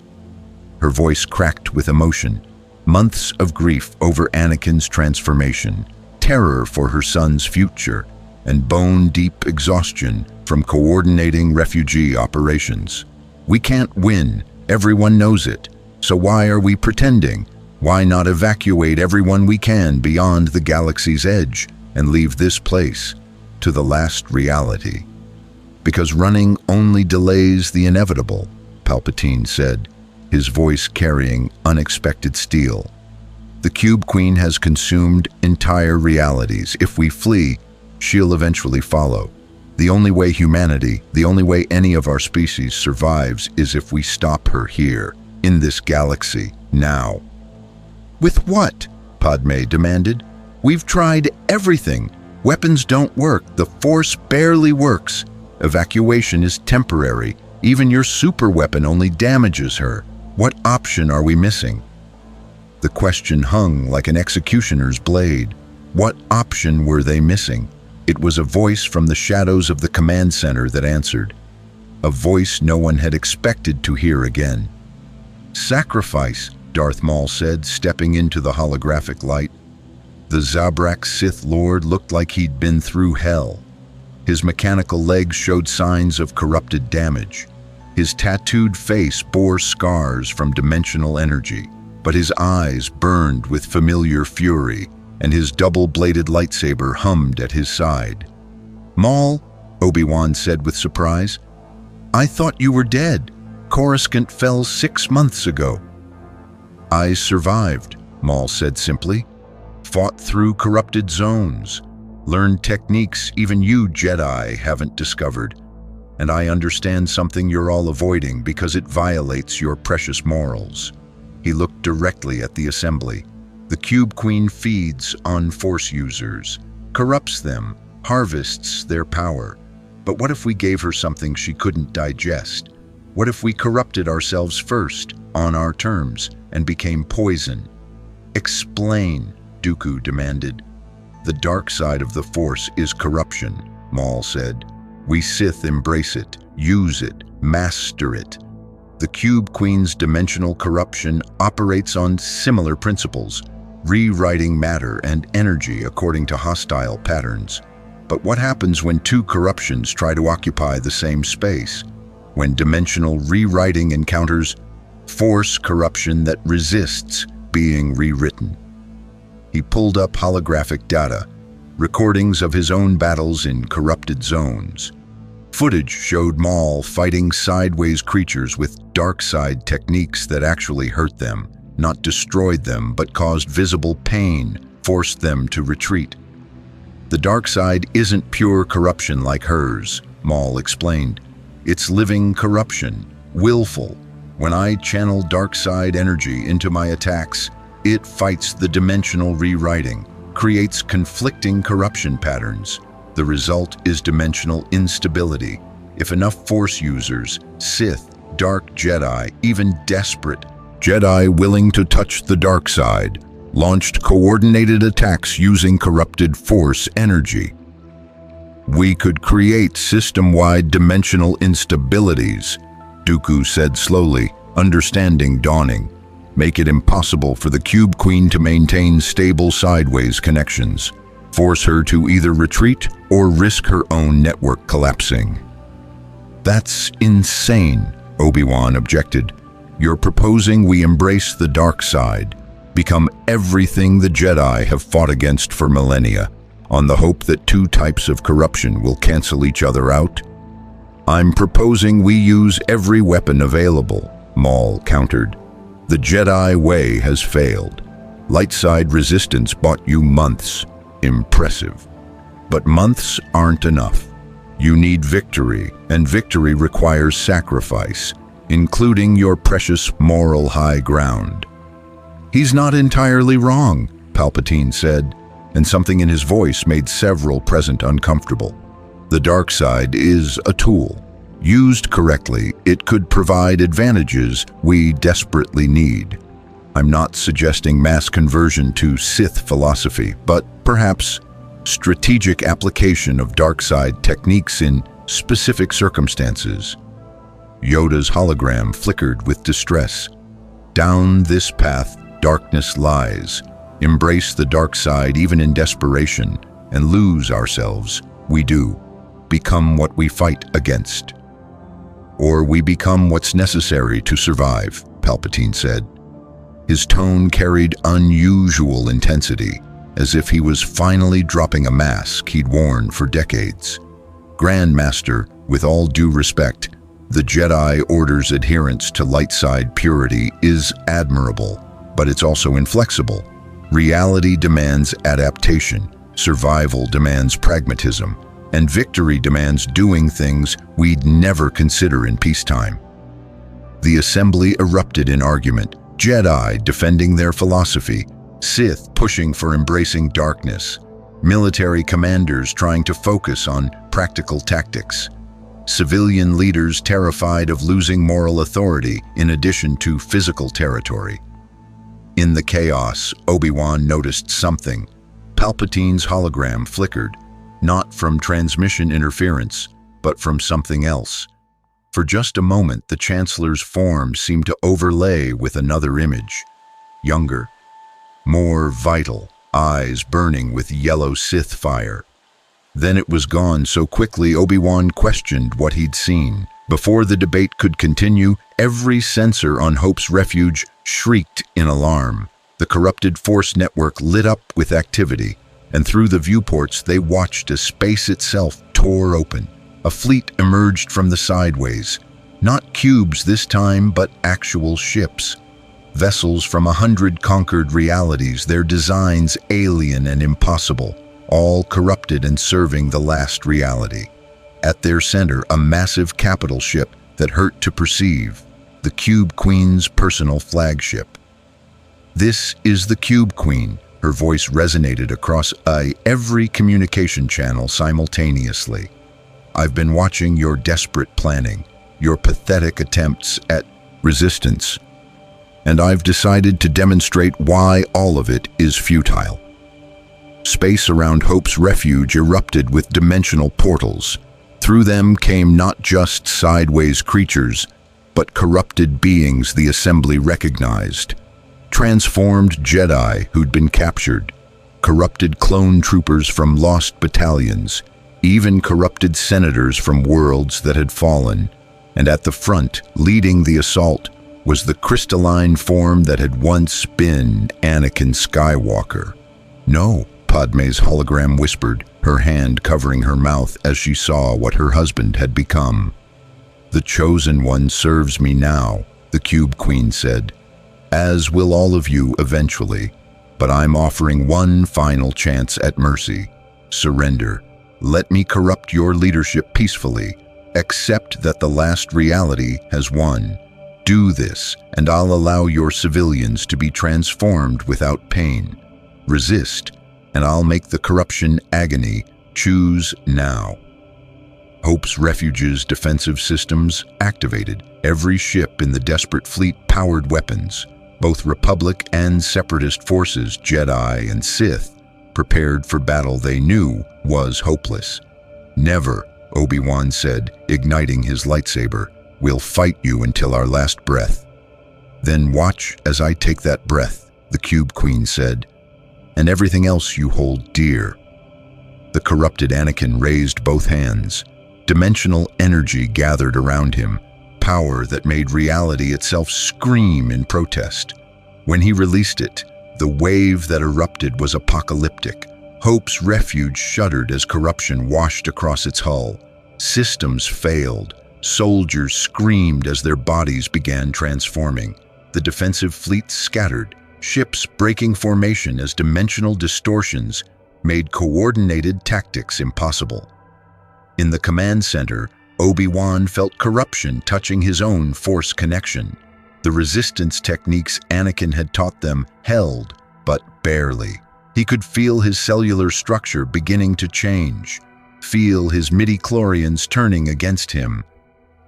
Her voice cracked with emotion. Months of grief over Anakin's transformation, terror for her son's future, and bone-deep exhaustion from coordinating refugee operations. We can't win, everyone knows it. So why are we pretending? Why not evacuate everyone we can beyond the galaxy's edge and leave this place to the last reality? Because running only delays the inevitable, Palpatine said, his voice carrying unexpected steel. The Cube Queen has consumed entire realities. If we flee, she'll eventually follow. The only way humanity, the only way any of our species survives is if we stop her here, in this galaxy, now. With what? Padme demanded. We've tried everything. Weapons don't work. The Force barely works. Evacuation is temporary. Even your super weapon only damages her. What option are we missing? The question hung like an executioner's blade. What option were they missing? It was a voice from the shadows of the command center that answered. A voice no one had expected to hear again. Sacrifice, Darth Maul said, stepping into the holographic light. The Zabrak Sith Lord looked like he'd been through hell. His mechanical legs showed signs of corrupted damage. His tattooed face bore scars from dimensional energy, but his eyes burned with familiar fury, and his double-bladed lightsaber hummed at his side. Maul, Obi-Wan said with surprise, I thought you were dead. Coruscant fell 6 months ago. I survived, Maul said simply. Fought through corrupted zones, learned techniques even you Jedi haven't discovered. And I understand something you're all avoiding because it violates your precious morals. He looked directly at the assembly. The Cube Queen feeds on Force users, corrupts them, harvests their power. But what if we gave her something she couldn't digest? What if we corrupted ourselves first, on our terms, and became poison? Explain, Dooku demanded. The dark side of the Force is corruption, Maul said. We Sith embrace it, use it, master it. The Cube Queen's dimensional corruption operates on similar principles, rewriting matter and energy according to hostile patterns. But what happens when two corruptions try to occupy the same space? When dimensional rewriting encounters Force corruption that resists being rewritten. He pulled up holographic data, recordings of his own battles in corrupted zones. Footage showed Maul fighting sideways creatures with dark side techniques that actually hurt them, not destroyed them, but caused visible pain, forced them to retreat. The dark side isn't pure corruption like hers, Maul explained. It's living corruption, willful. When I channel dark side energy into my attacks, it fights the dimensional rewriting, creates conflicting corruption patterns. The result is dimensional instability. If enough Force users, Sith, Dark Jedi, even desperate Jedi willing to touch the dark side, launched coordinated attacks using corrupted Force energy, we could create system-wide dimensional instabilities, Dooku said slowly, understanding dawning. Make it impossible for the Cube Queen to maintain stable sideways connections. Force her to either retreat or risk her own network collapsing. That's insane, Obi-Wan objected. You're proposing we embrace the dark side, become everything the Jedi have fought against for millennia, on the hope that two types of corruption will cancel each other out? I'm proposing we use every weapon available, Maul countered. The Jedi way has failed. Light side resistance bought you months. Impressive. But months aren't enough. You need victory, and victory requires sacrifice, including your precious moral high ground. He's not entirely wrong, Palpatine said, and something in his voice made several present uncomfortable. The dark side is a tool. Used correctly, it could provide advantages we desperately need. I'm not suggesting mass conversion to Sith philosophy, but perhaps strategic application of dark side techniques in specific circumstances. Yoda's hologram flickered with distress. Down this path, darkness lies. Embrace the dark side even in desperation, and lose ourselves. We do. Become what we fight against. Or we become what's necessary to survive, Palpatine said. His tone carried unusual intensity, as if he was finally dropping a mask he'd worn for decades. Grandmaster, with all due respect, the Jedi Order's adherence to light side purity is admirable, but it's also inflexible. Reality demands adaptation, survival demands pragmatism, and victory demands doing things we'd never consider in peacetime. The assembly erupted in argument, Jedi defending their philosophy, Sith pushing for embracing darkness, military commanders trying to focus on practical tactics, civilian leaders terrified of losing moral authority in addition to physical territory. In the chaos, Obi-Wan noticed something. Palpatine's hologram flickered, not from transmission interference, but from something else. For just a moment, the Chancellor's form seemed to overlay with another image. Younger, more vital, eyes burning with yellow Sith fire. Then it was gone so quickly Obi-Wan questioned what he'd seen. Before the debate could continue, every sensor on Hope's refuge shrieked in alarm. The corrupted Force network lit up with activity, and through the viewports they watched as space itself tore open. A fleet emerged from the sideways. Not cubes this time, but actual ships. Vessels from 100 conquered realities, their designs alien and impossible, all corrupted and serving the last reality. At their center, a massive capital ship that hurt to perceive, the Cube Queen's personal flagship. This is the Cube Queen. Her voice resonated across every communication channel simultaneously. I've been watching your desperate planning, your pathetic attempts at resistance, and I've decided to demonstrate why all of it is futile. Space around Hope's refuge erupted with dimensional portals. Through them came not just sideways creatures, but corrupted beings the Assembly recognized. Transformed Jedi who'd been captured, corrupted clone troopers from lost battalions, even corrupted senators from worlds that had fallen, and at the front, leading the assault, was the crystalline form that had once been Anakin Skywalker. No, Padme's hologram whispered, her hand covering her mouth as she saw what her husband had become. The Chosen One serves me now, the Cube Queen said, as will all of you eventually, but I'm offering one final chance at mercy. Surrender. Let me corrupt your leadership peacefully. Accept that the last reality has won. Do this, and I'll allow your civilians to be transformed without pain. Resist, and I'll make the corruption agony. Choose now. Hope's Refuge's defensive systems activated. Every ship in the desperate fleet powered weapons. Both Republic and Separatist forces, Jedi and Sith, prepared for battle they knew was hopeless. Never, Obi-Wan said, igniting his lightsaber. We'll fight you until our last breath. Then watch as I take that breath, the Cube Queen said, and everything else you hold dear. The corrupted Anakin raised both hands. Dimensional energy gathered around him, power that made reality itself scream in protest. When he released it, the wave that erupted was apocalyptic. Hope's refuge shuddered as corruption washed across its hull. Systems failed. Soldiers screamed as their bodies began transforming. The defensive fleet scattered, ships breaking formation as dimensional distortions made coordinated tactics impossible. In the command center, Obi-Wan felt corruption touching his own Force connection. The resistance techniques Anakin had taught them held, but barely. He could feel his cellular structure beginning to change, feel his midichlorians turning against him.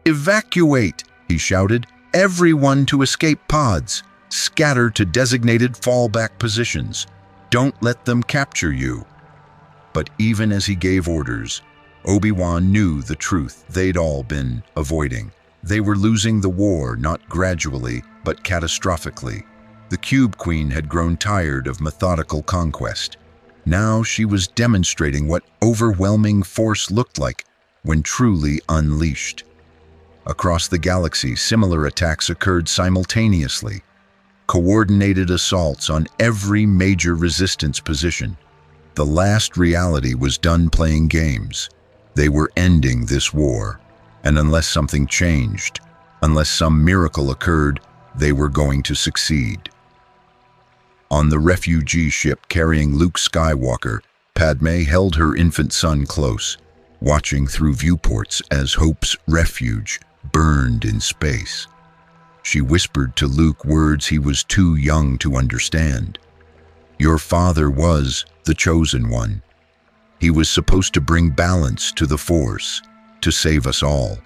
"Evacuate!" he shouted. "Everyone to escape pods! Scatter to designated fallback positions. Don't let them capture you." But even as he gave orders, Obi-Wan knew the truth they'd all been avoiding. They were losing the war, not gradually, but catastrophically. The Cube Queen had grown tired of methodical conquest. Now she was demonstrating what overwhelming force looked like when truly unleashed. Across the galaxy, similar attacks occurred simultaneously. Coordinated assaults on every major resistance position. The last reality was done playing games. They were ending this war, and unless something changed, unless some miracle occurred, they were going to succeed. On the refugee ship carrying Luke Skywalker, Padme held her infant son close, watching through viewports as Hope's refuge burned in space. She whispered to Luke words he was too young to understand. "Your father was the chosen one. He was supposed to bring balance to the Force, to save us all.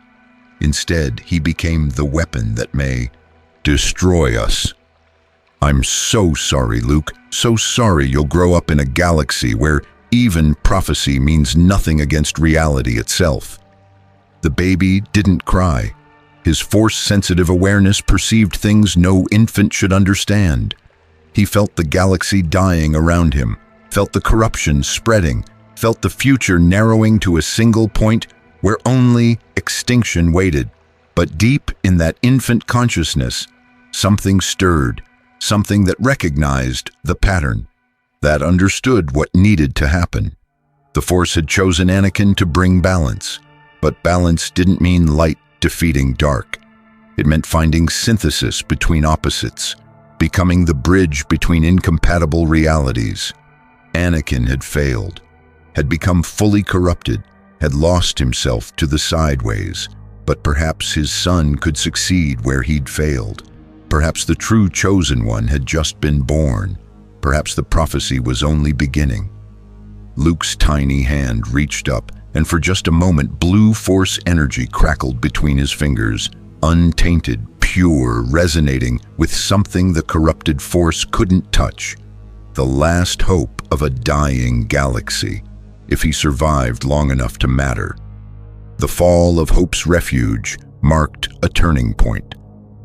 Instead, he became the weapon that may destroy us." "I'm so sorry, Luke. So sorry you'll grow up in a galaxy where even prophecy means nothing against reality itself." The baby didn't cry. His Force-sensitive awareness perceived things no infant should understand. He felt the galaxy dying around him, felt the corruption spreading, felt the future narrowing to a single point where only extinction waited. But deep in that infant consciousness, something stirred, something that recognized the pattern, that understood what needed to happen. The Force had chosen Anakin to bring balance, but balance didn't mean light defeating dark. It meant finding synthesis between opposites, becoming the bridge between incompatible realities. Anakin had failed, had become fully corrupted, had lost himself to the sideways, but perhaps his son could succeed where he'd failed. Perhaps the true chosen one had just been born. Perhaps the prophecy was only beginning. Luke's tiny hand reached up, and for just a moment blue Force energy crackled between his fingers, untainted, pure, resonating with something the corrupted Force couldn't touch. The last hope of a dying galaxy, if he survived long enough to matter. The fall of Hope's refuge marked a turning point.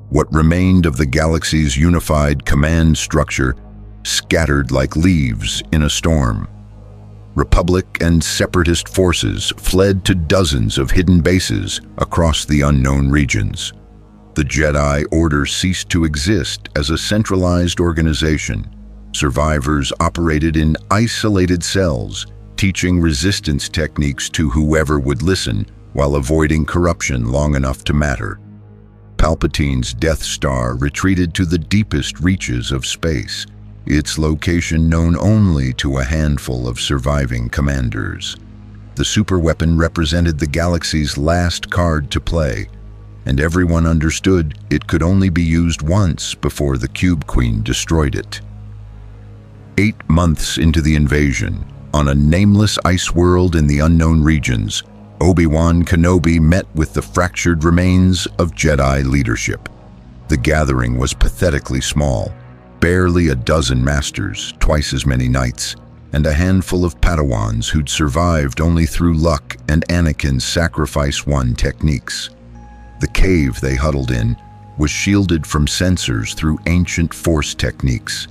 What remained of the galaxy's unified command structure scattered like leaves in a storm. Republic and Separatist forces fled to dozens of hidden bases across the unknown regions. The Jedi Order ceased to exist as a centralized organization. Survivors operated in isolated cells, teaching resistance techniques to whoever would listen while avoiding corruption long enough to matter. Palpatine's Death Star retreated to the deepest reaches of space, its location known only to a handful of surviving commanders. The superweapon represented the galaxy's last card to play, and everyone understood it could only be used once before the Cube Queen destroyed it. 8 months into the invasion, on a nameless ice world in the unknown regions, Obi-Wan Kenobi met with the fractured remains of Jedi leadership. The gathering was pathetically small. Barely a dozen masters, twice as many knights, and a handful of Padawans who'd survived only through luck and Anakin's sacrifice one techniques. The cave they huddled in was shielded from sensors through ancient Force techniques,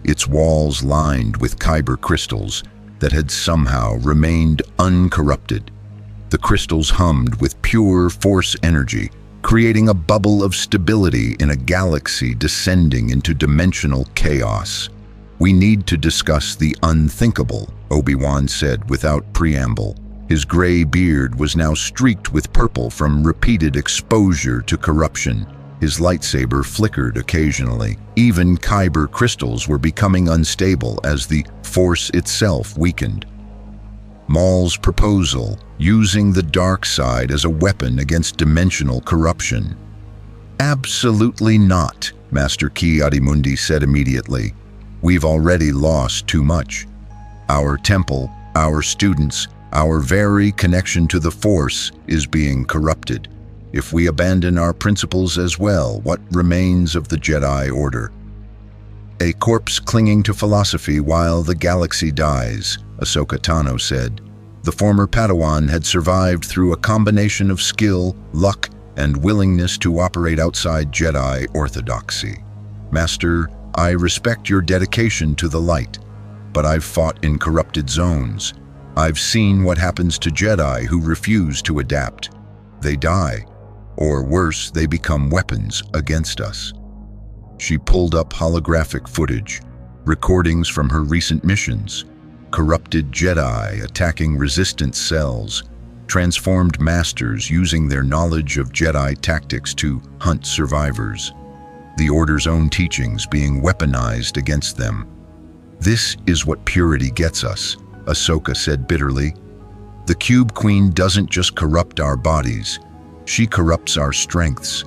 its walls lined with kyber crystals that had somehow remained uncorrupted. The crystals hummed with pure Force energy, creating a bubble of stability in a galaxy descending into dimensional chaos. "We need to discuss the unthinkable," Obi-Wan said without preamble. His gray beard was now streaked with purple from repeated exposure to corruption. His lightsaber flickered occasionally. Even kyber crystals were becoming unstable as the Force itself weakened. Maul's proposal, using the dark side as a weapon against dimensional corruption. "Absolutely not," Master Ki-Adi-Mundi said immediately. "We've already lost too much. Our temple, our students, our very connection to the Force is being corrupted. If we abandon our principles as well, what remains of the Jedi Order? A corpse clinging to philosophy while the galaxy dies, Ahsoka Tano said. The former Padawan had survived through a combination of skill, luck, and willingness to operate outside Jedi orthodoxy. Master, I respect your dedication to the light, but I've fought in corrupted zones. I've seen what happens to Jedi who refuse to adapt. They die, or worse, they become weapons against us. She pulled up holographic footage, recordings from her recent missions, corrupted Jedi attacking resistance cells, transformed masters using their knowledge of Jedi tactics to hunt survivors, the Order's own teachings being weaponized against them. This is what purity gets us, Ahsoka said bitterly. The Cube Queen doesn't just corrupt our bodies, she corrupts our strengths.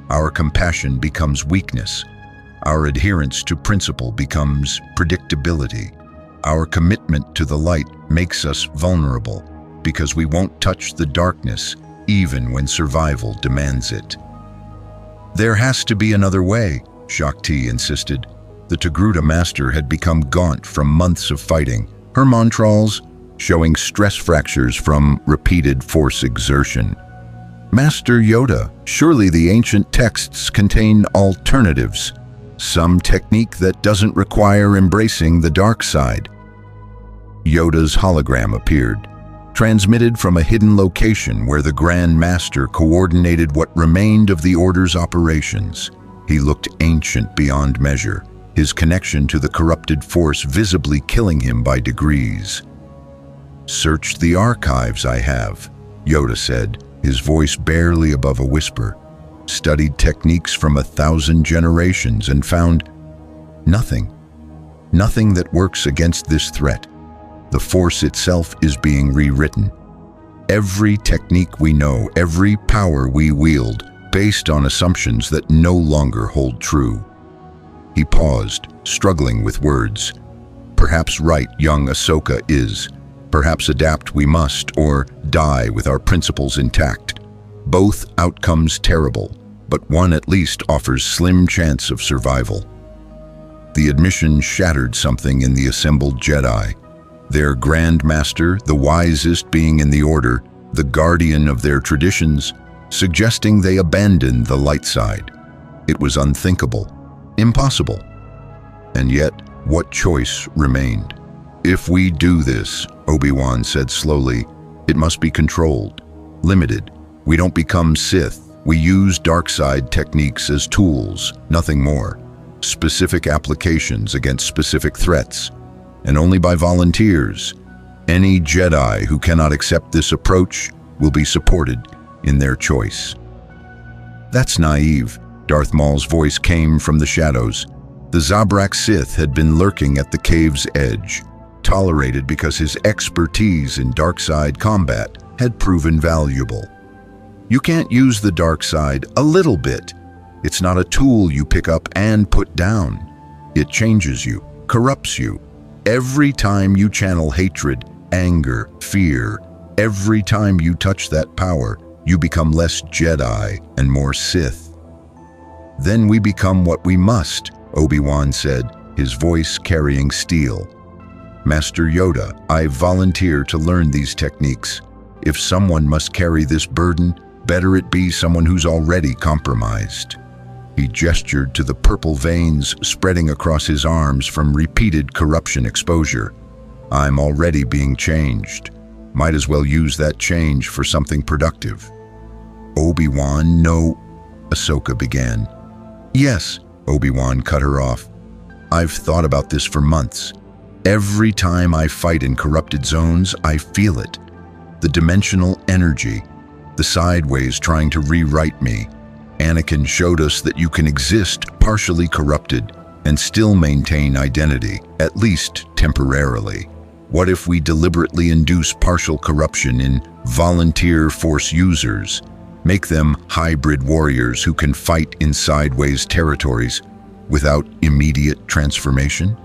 Our compassion becomes weakness. Our adherence to principle becomes predictability. Our commitment to the light makes us vulnerable because we won't touch the darkness even when survival demands it. There has to be another way, Shakti insisted. The Togruta master had become gaunt from months of fighting, her montrals showing stress fractures from repeated force exertion. Master Yoda, surely the ancient texts contain alternatives, some technique that doesn't require embracing the dark side. Yoda's hologram appeared, transmitted from a hidden location where the Grand Master coordinated what remained of the Order's operations. He looked ancient beyond measure, his connection to the corrupted force visibly killing him by degrees. "Searched the archives I have," Yoda said, his voice barely above a whisper. "Studied techniques from 1,000 generations and found nothing. Nothing that works against this threat. The Force itself is being rewritten. Every technique we know, every power we wield, based on assumptions that no longer hold true." He paused, struggling with words. Perhaps right young Ahsoka is. Perhaps adapt we must, or die with our principles intact. Both outcomes terrible, but one at least offers slim chance of survival. The admission shattered something in the assembled Jedi. Their Grand Master, the wisest being in the Order, the guardian of their traditions, suggesting they abandon the light side. It was unthinkable, impossible. And yet, what choice remained? "If we do this," Obi-Wan said slowly, "it must be controlled, limited. We don't become Sith. We use dark side techniques as tools, nothing more. Specific applications against specific threats, and only by volunteers. Any Jedi who cannot accept this approach will be supported in their choice." "That's naive," Darth Maul's voice came from the shadows. The Zabrak Sith had been lurking at the cave's edge, tolerated because his expertise in dark side combat had proven valuable. "You can't use the dark side a little bit. It's not a tool you pick up and put down. It changes you, corrupts you. Every time you channel hatred, anger, fear, every time you touch that power, you become less Jedi and more Sith." "Then we become what we must," Obi-Wan said, his voice carrying steel. "Master Yoda, I volunteer to learn these techniques. If someone must carry this burden, better it be someone who's already compromised." He gestured to the purple veins spreading across his arms from repeated corruption exposure. "I'm already being changed. Might as well use that change for something productive." "Obi-Wan, no," Ahsoka began. "Yes," Obi-Wan cut her off. "I've thought about this for months. Every time I fight in corrupted zones, I feel it. The dimensional energy, the sideways trying to rewrite me. Anakin showed us that you can exist partially corrupted and still maintain identity, at least temporarily. What if we deliberately induce partial corruption in volunteer Force users, make them hybrid warriors who can fight in sideways territories without immediate transformation?"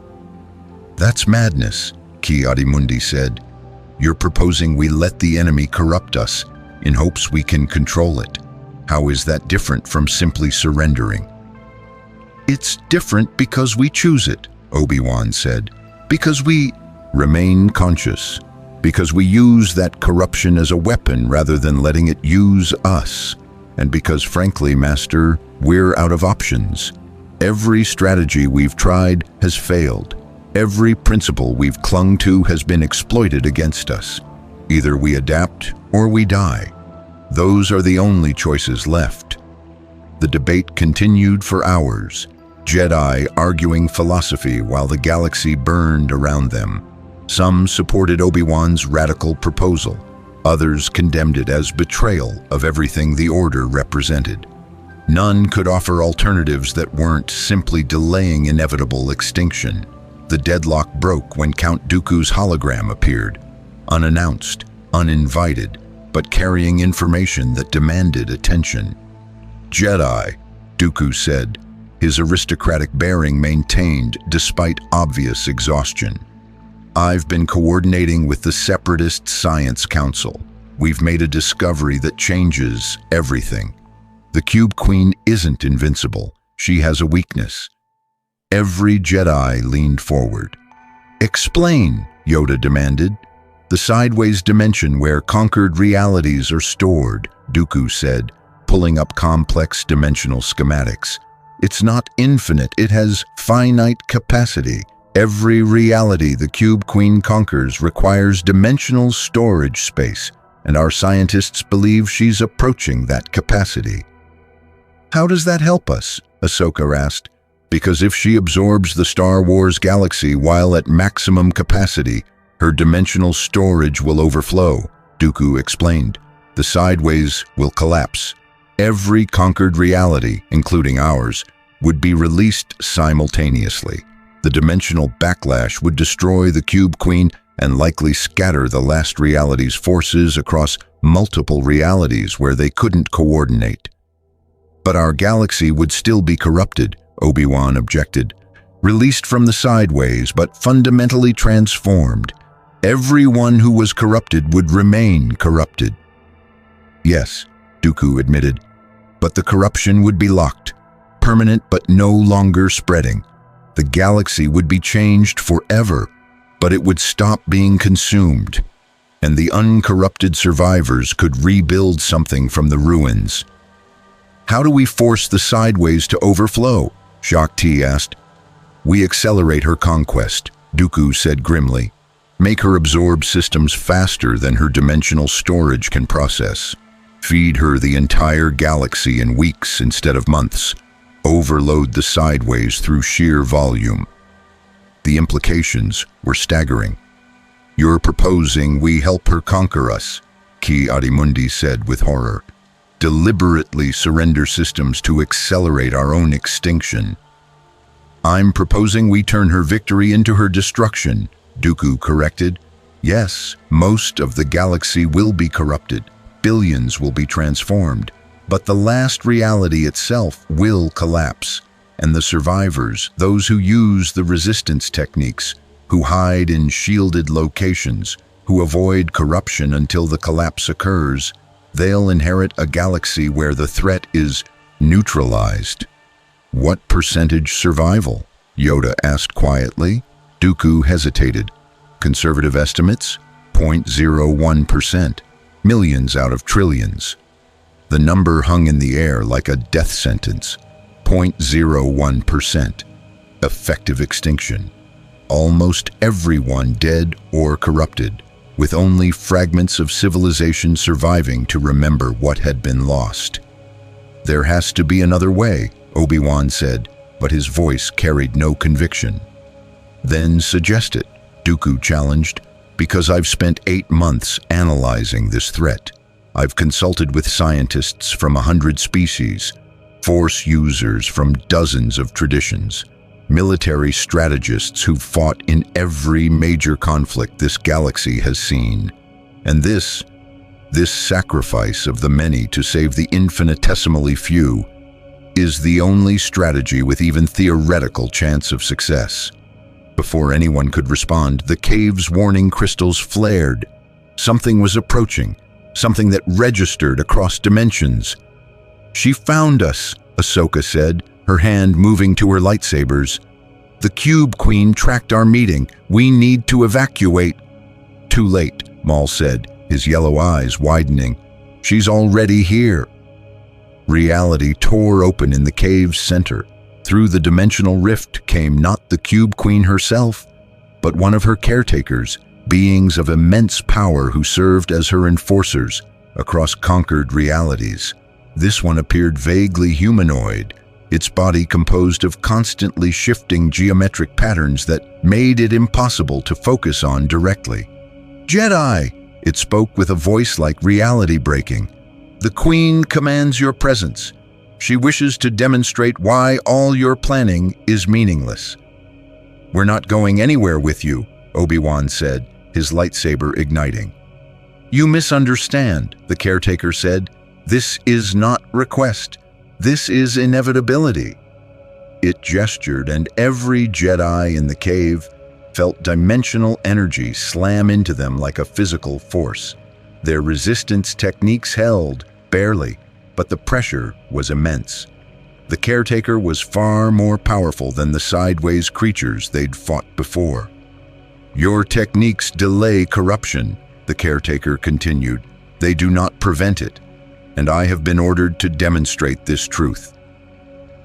"That's madness," Ki-Adi-Mundi said. "You're proposing we let the enemy corrupt us in hopes we can control it. How is that different from simply surrendering?" It's different because we choose it, Obi-Wan said. Because we remain conscious. Because we use that corruption as a weapon rather than letting it use us. And because, frankly, Master, we're out of options. Every strategy we've tried has failed. Every principle we've clung to has been exploited against us. Either we adapt or we die. Those are the only choices left. The debate continued for hours, Jedi arguing philosophy while the galaxy burned around them. Some supported Obi-Wan's radical proposal. Others condemned it as betrayal of everything the Order represented. None could offer alternatives that weren't simply delaying inevitable extinction. The deadlock broke when Count Dooku's hologram appeared, unannounced, uninvited, but carrying information that demanded attention. Jedi, Dooku said, his aristocratic bearing maintained despite obvious exhaustion. I've been coordinating with the Separatist Science Council. We've made a discovery that changes everything. The Cube Queen isn't invincible. She has a weakness. Every Jedi leaned forward. Explain, Yoda demanded. The sideways dimension where conquered realities are stored, Dooku said, pulling up complex dimensional schematics. It's not infinite, it has finite capacity. Every reality the Cube Queen conquers requires dimensional storage space, and our scientists believe she's approaching that capacity. How does that help us? Ahsoka asked. Because if she absorbs the Star Wars galaxy while at maximum capacity, her dimensional storage will overflow, Dooku explained. The sideways will collapse. Every conquered reality, including ours, would be released simultaneously. The dimensional backlash would destroy the Cube Queen and likely scatter the last reality's forces across multiple realities where they couldn't coordinate. But our galaxy would still be corrupted, Obi-Wan objected. Released from the sideways, but fundamentally transformed. Everyone who was corrupted would remain corrupted. Yes, Dooku admitted, but the corruption would be locked, permanent but no longer spreading. The galaxy would be changed forever, but it would stop being consumed, and the uncorrupted survivors could rebuild something from the ruins. How do we force the sideways to overflow? Shaak Ti asked. We accelerate her conquest, Dooku said grimly. Make her absorb systems faster than her dimensional storage can process. Feed her the entire galaxy in weeks instead of months. Overload the sideways through sheer volume. The implications were staggering. You're proposing we help her conquer us, Ki-Adi-Mundi said with horror. Deliberately surrender systems to accelerate our own extinction. I'm proposing we turn her victory into her destruction, Dooku corrected. Yes, most of the galaxy will be corrupted. Billions will be transformed. But the last reality itself will collapse, and the survivors, those who use the resistance techniques, who hide in shielded locations, who avoid corruption until the collapse occurs, they'll inherit a galaxy where the threat is neutralized. What percentage survival? Yoda asked quietly. Dooku hesitated. Conservative estimates? 0.01%. Millions out of trillions. The number hung in the air like a death sentence. 0.01%. Effective extinction. Almost everyone dead or corrupted, with only fragments of civilization surviving to remember what had been lost. There has to be another way, Obi-Wan said, but his voice carried no conviction. Then suggest it, Dooku challenged, because I've spent 8 months analyzing this threat. I've consulted with scientists from 100 species, Force users from dozens of traditions, military strategists who've fought in every major conflict this galaxy has seen. And this sacrifice of the many to save the infinitesimally few is the only strategy with even theoretical chance of success. Before anyone could respond, the cave's warning crystals flared. Something was approaching, something that registered across dimensions. She found us, Ahsoka said, her her hand moving to her lightsabers. "The Cube Queen tracked our meeting. We need to evacuate." "Too late," Maul said, his yellow eyes widening. "She's already here." Reality tore open in the cave's center. Through the dimensional rift came not the Cube Queen herself, but one of her caretakers, beings of immense power who served as her enforcers across conquered realities. This one appeared vaguely humanoid, its body composed of constantly shifting geometric patterns that made it impossible to focus on directly. "Jedi!" It spoke with a voice like reality breaking. "The Queen commands your presence. She wishes to demonstrate why all your planning is meaningless." "We're not going anywhere with you," Obi-Wan said, his lightsaber igniting. "You misunderstand," the caretaker said. "This is not request. This is inevitability." It gestured, and every Jedi in the cave felt dimensional energy slam into them like a physical force. Their resistance techniques held, barely, but the pressure was immense. The caretaker was far more powerful than the sideways creatures they'd fought before. "Your techniques delay corruption," the caretaker continued. "They do not prevent it, and I have been ordered to demonstrate this truth."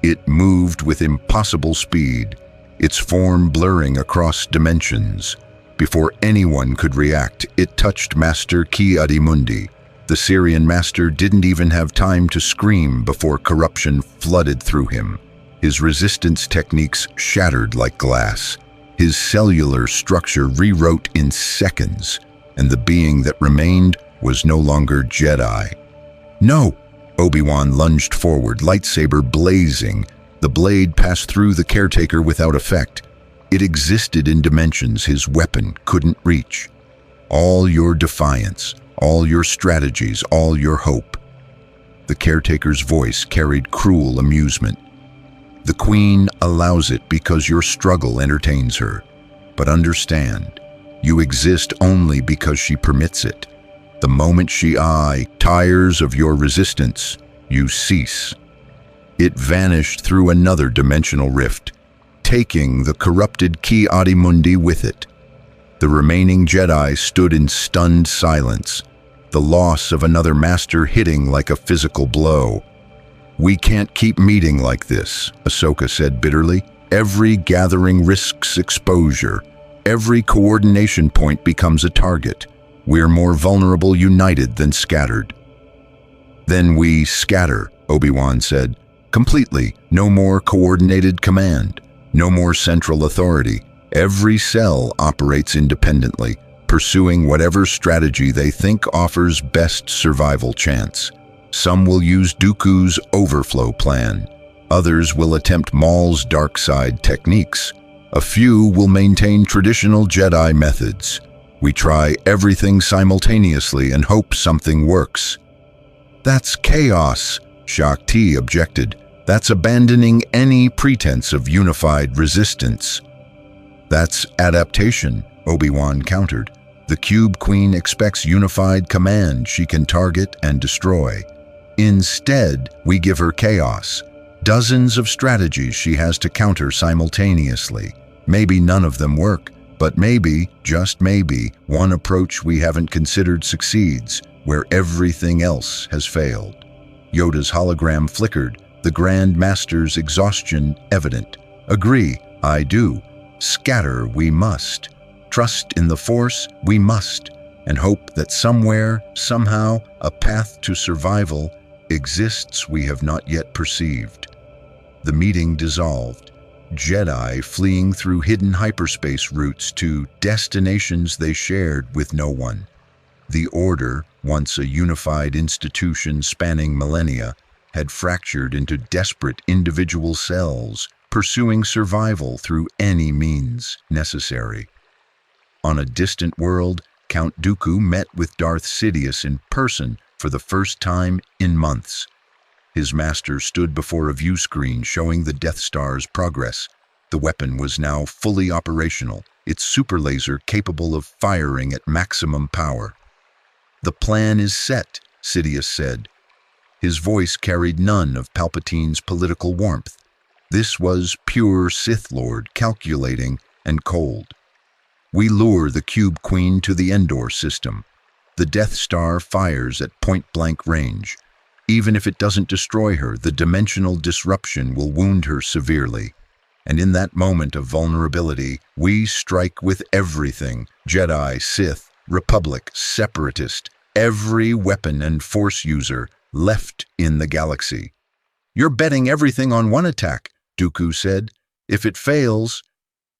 It moved with impossible speed, its form blurring across dimensions. Before anyone could react, it touched Master Ki-Adi-Mundi. The Syrian master didn't even have time to scream before corruption flooded through him. His resistance techniques shattered like glass. His cellular structure rewrote in seconds, and the being that remained was no longer Jedi. "No!" Obi-Wan lunged forward, lightsaber blazing. The blade passed through the caretaker without effect. It existed in dimensions his weapon couldn't reach. "All your defiance, all your strategies, all your hope." The caretaker's voice carried cruel amusement. "The Queen allows it because your struggle entertains her. But understand, you exist only because she permits it. The moment she tires of your resistance, you cease." It vanished through another dimensional rift, taking the corrupted Ki-Adi-Mundi with it. The remaining Jedi stood in stunned silence, the loss of another master hitting like a physical blow. "We can't keep meeting like this," Ahsoka said bitterly. "Every gathering risks exposure. Every coordination point becomes a target. We're more vulnerable united than scattered." "Then we scatter," Obi-Wan said. "Completely. No more coordinated command. No more central authority. Every cell operates independently, pursuing whatever strategy they think offers best survival chance. Some will use Dooku's overflow plan. Others will attempt Maul's dark side techniques. A few will maintain traditional Jedi methods. We try everything simultaneously and hope something works." "That's chaos," Shakti objected. "That's abandoning any pretense of unified resistance." "That's adaptation," Obi-Wan countered. "The Cube Queen expects unified command she can target and destroy. Instead, we give her chaos. Dozens of strategies she has to counter simultaneously. Maybe none of them work, but maybe, just maybe, one approach we haven't considered succeeds, where everything else has failed." Yoda's hologram flickered, the Grand Master's exhaustion evident. "Agree, I do. Scatter we must. Trust in the Force we must. And hope that somewhere, somehow, a path to survival exists we have not yet perceived." The meeting dissolved. Jedi fleeing through hidden hyperspace routes to destinations they shared with no one. The Order, once a unified institution spanning millennia, had fractured into desperate individual cells, pursuing survival through any means necessary. On a distant world, Count Dooku met with Darth Sidious in person for the first time in months. His master stood before a view screen showing the Death Star's progress. The weapon was now fully operational, its super laser capable of firing at maximum power. "The plan is set," Sidious said. His voice carried none of Palpatine's political warmth. This was pure Sith Lord, calculating and cold. We lure the Cube Queen to the Endor system. The Death Star fires at point-blank range. Even if it doesn't destroy her, the dimensional disruption will wound her severely. And in that moment of vulnerability, we strike with everything: Jedi, Sith, Republic, Separatist, every weapon and Force user left in the galaxy. "You're betting everything on one attack," Dooku said. "If it fails—"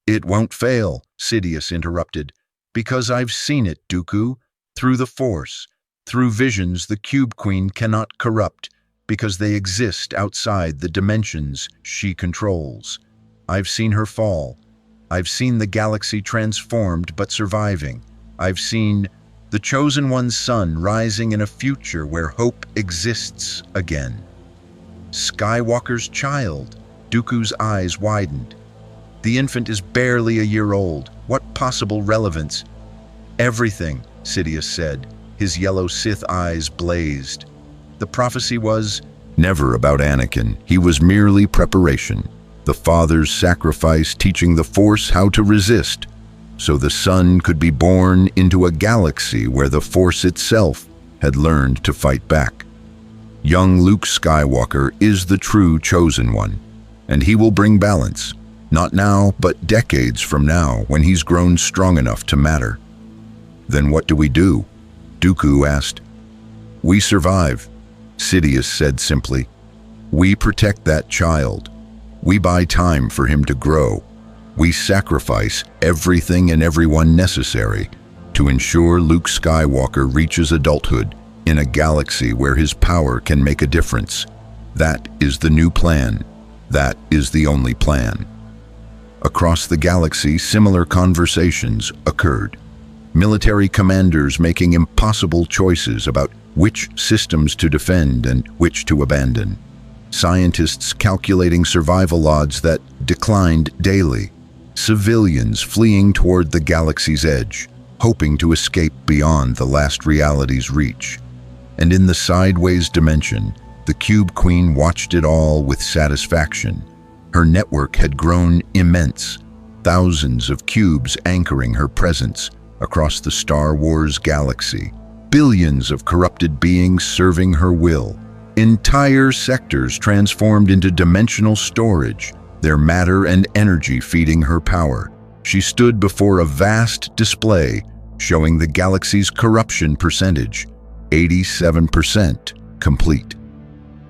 "It won't fail," Sidious interrupted. "Because I've seen it, Dooku. Through the Force, through visions the Cube Queen cannot corrupt, because they exist outside the dimensions she controls. I've seen her fall. I've seen the galaxy transformed but surviving. I've seen the Chosen One's sun rising in a future where hope exists again." "Skywalker's child," Dooku's eyes widened. "The infant is barely a year old. What possible relevance?" "Everything," Sidious said. His yellow Sith eyes blazed. "The prophecy was never about Anakin. He was merely preparation. The Father's sacrifice teaching the Force how to resist, so the Son could be born into a galaxy where the Force itself had learned to fight back. Young Luke Skywalker is the true Chosen One, and he will bring balance. Not now, but decades from now, when he's grown strong enough to matter." "Then what do we do?" Dooku asked. "We survive," Sidious said simply. "We protect that child. We buy time for him to grow. We sacrifice everything and everyone necessary to ensure Luke Skywalker reaches adulthood in a galaxy where his power can make a difference. That is the new plan. That is the only plan." Across the galaxy, similar conversations occurred. Military commanders making impossible choices about which systems to defend and which to abandon. Scientists calculating survival odds that declined daily. Civilians fleeing toward the galaxy's edge, hoping to escape beyond the last reality's reach. And in the sideways dimension, the Cube Queen watched it all with satisfaction. Her network had grown immense, thousands of cubes anchoring her presence across the Star Wars galaxy, billions of corrupted beings serving her will, entire sectors transformed into dimensional storage, their matter and energy feeding her power. She stood before a vast display showing the galaxy's corruption percentage, 87% complete.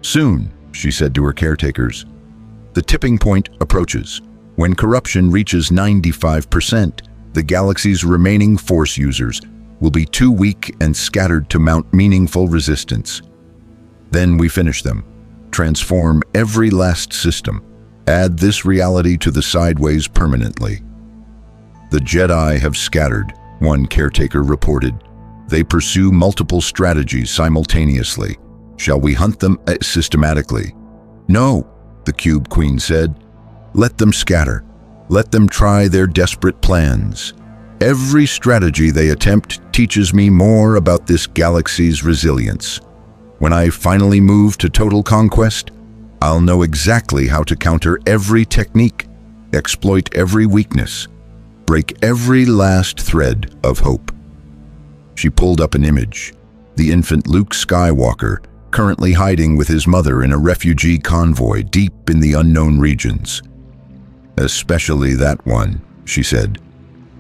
"Soon," she said to her caretakers, "the tipping point approaches. When corruption reaches 95%, the galaxy's remaining Force users will be too weak and scattered to mount meaningful resistance. Then we finish them, transform every last system, add this reality to the sideways permanently." "The Jedi have scattered," one caretaker reported. "They pursue multiple strategies simultaneously. Shall we hunt them systematically?" "No," the Cube Queen said. "Let them scatter. Let them try their desperate plans. Every strategy they attempt teaches me more about this galaxy's resilience. When I finally move to total conquest, I'll know exactly how to counter every technique, exploit every weakness, break every last thread of hope." She pulled up an image. The infant Luke Skywalker, currently hiding with his mother in a refugee convoy deep in the unknown regions. "Especially that one," she said.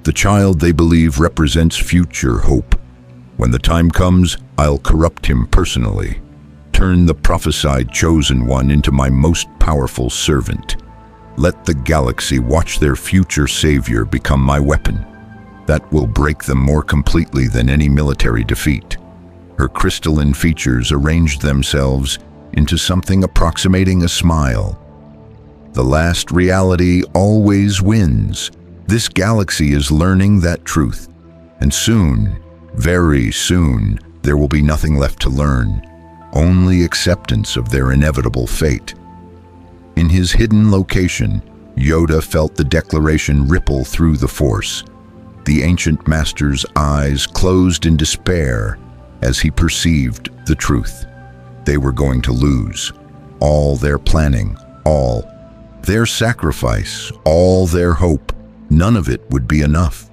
"The child they believe represents future hope. When the time comes, I'll corrupt him personally, turn the prophesied Chosen One into my most powerful servant. Let the galaxy watch their future savior become my weapon. That will break them more completely than any military defeat." Her crystalline features arranged themselves into something approximating a smile. "The last reality always wins. This galaxy is learning that truth. And soon, very soon, there will be nothing left to learn, only acceptance of their inevitable fate." In his hidden location, Yoda felt the declaration ripple through the Force. The ancient master's eyes closed in despair as he perceived the truth. They were going to lose. All their planning, all. Their sacrifice, all their hope, none of it would be enough.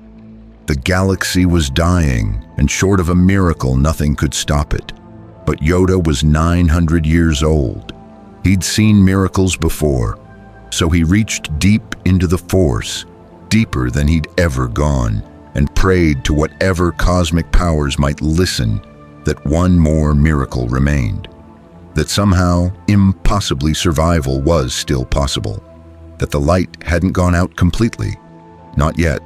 The galaxy was dying, and short of a miracle, nothing could stop it. But Yoda was 900 years old. He'd seen miracles before, so he reached deep into the Force, deeper than he'd ever gone, and prayed to whatever cosmic powers might listen that one more miracle remained. That somehow, impossibly, survival was still possible. That the light hadn't gone out completely. Not yet.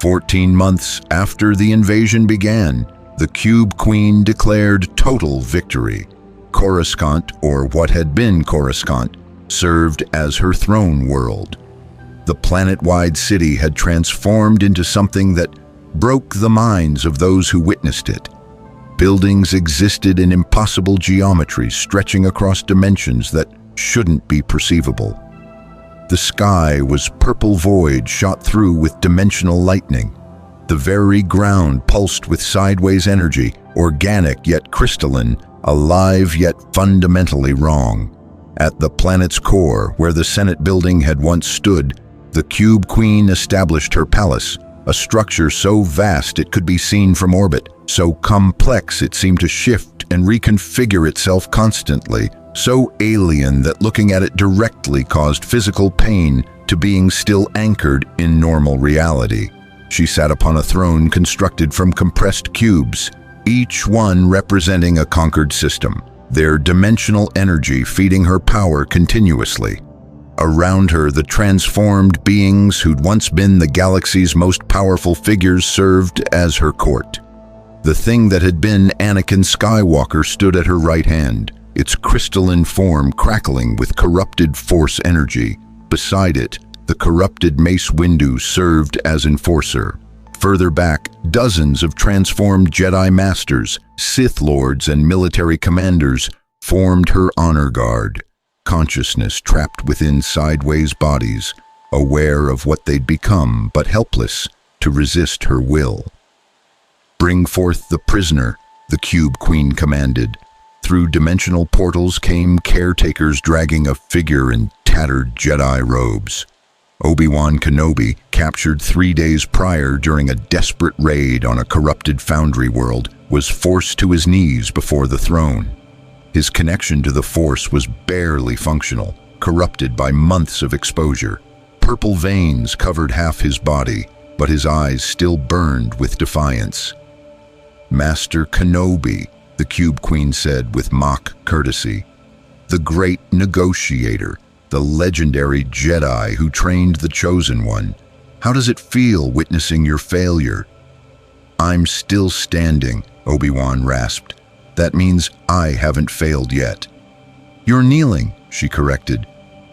14 months after the invasion began, the Cube Queen declared total victory. Coruscant, or what had been Coruscant, served as her throne world. The planet-wide city had transformed into something that broke the minds of those who witnessed it. Buildings existed in impossible geometries stretching across dimensions that shouldn't be perceivable. The sky was purple void shot through with dimensional lightning. The very ground pulsed with sideways energy, organic yet crystalline, alive yet fundamentally wrong. At the planet's core, where the Senate building had once stood, the Cube Queen established her palace, a structure so vast it could be seen from orbit, so complex it seemed to shift and reconfigure itself constantly, so alien that looking at it directly caused physical pain to being still anchored in normal reality. She sat upon a throne constructed from compressed cubes, each one representing a conquered system, their dimensional energy feeding her power continuously. Around her, the transformed beings who'd once been the galaxy's most powerful figures served as her court. The thing that had been Anakin Skywalker stood at her right hand, its crystalline form crackling with corrupted Force energy. Beside it, the corrupted Mace Windu served as enforcer. Further back, dozens of transformed Jedi Masters, Sith Lords, and military commanders formed her honor guard. Consciousness trapped within sideways bodies, aware of what they'd become, but helpless to resist her will. "Bring forth the prisoner," the Cube Queen commanded. Through dimensional portals came caretakers dragging a figure in tattered Jedi robes. Obi-Wan Kenobi, captured 3 days prior during a desperate raid on a corrupted foundry world, was forced to his knees before the throne. His connection to the Force was barely functional, corrupted by months of exposure. Purple veins covered half his body, but his eyes still burned with defiance. "Master Kenobi," the Cube Queen said with mock courtesy. "The great negotiator, the legendary Jedi who trained the Chosen One. How does it feel witnessing your failure?" "I'm still standing," Obi-Wan rasped. "That means I haven't failed yet." "You're kneeling," she corrected,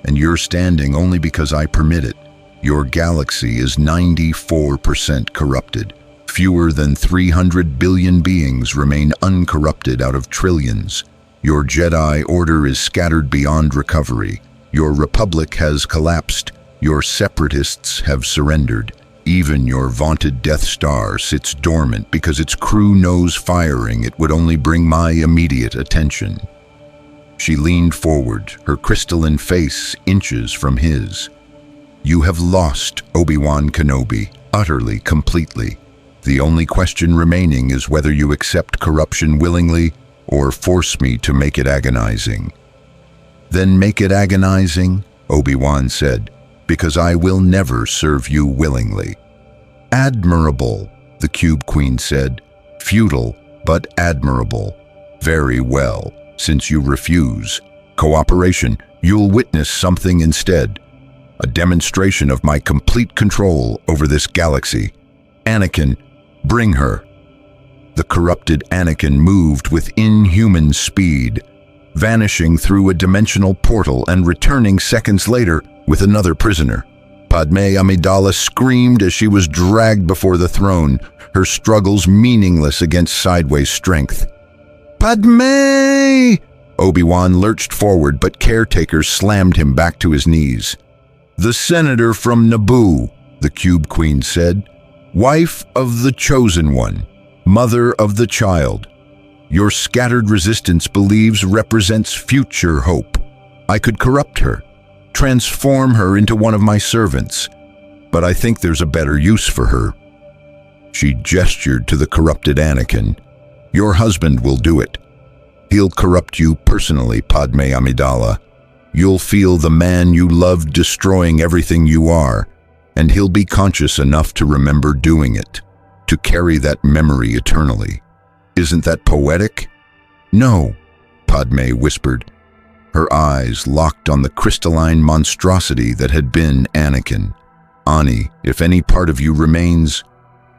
"and you're standing only because I permit it. Your galaxy is 94% corrupted. Fewer than 300 billion beings remain uncorrupted out of trillions. Your Jedi Order is scattered beyond recovery. Your Republic has collapsed. Your Separatists have surrendered. Even your vaunted Death Star sits dormant because its crew knows firing it would only bring my immediate attention." She leaned forward, her crystalline face inches from his. "You have lost, Obi-Wan Kenobi, utterly, completely. The only question remaining is whether you accept corruption willingly or force me to make it agonizing." "Then make it agonizing," Obi-Wan said, "because I will never serve you willingly." "Admirable," the Cube Queen said. "Futile, but admirable. Very well, since you refuse. Cooperation, you'll witness something instead. A demonstration of my complete control over this galaxy. Anakin, bring her." The corrupted Anakin moved with inhuman speed, vanishing through a dimensional portal and returning seconds later with another prisoner. Padme Amidala screamed as she was dragged before the throne, her struggles meaningless against sideways strength. "Padme!" Obi-Wan lurched forward, but caretakers slammed him back to his knees. "The senator from Naboo," the Cube Queen said. "Wife of the Chosen One, mother of the child. Your scattered resistance believes represents future hope. I could corrupt her. Transform her into one of my servants. But I think there's a better use for her." She gestured to the corrupted Anakin. "Your husband will do it. He'll corrupt you personally, Padme Amidala. You'll feel the man you love destroying everything you are, and he'll be conscious enough to remember doing it, to carry that memory eternally. Isn't that poetic?" "No," Padme whispered, her eyes locked on the crystalline monstrosity that had been Anakin. "Ani, if any part of you remains,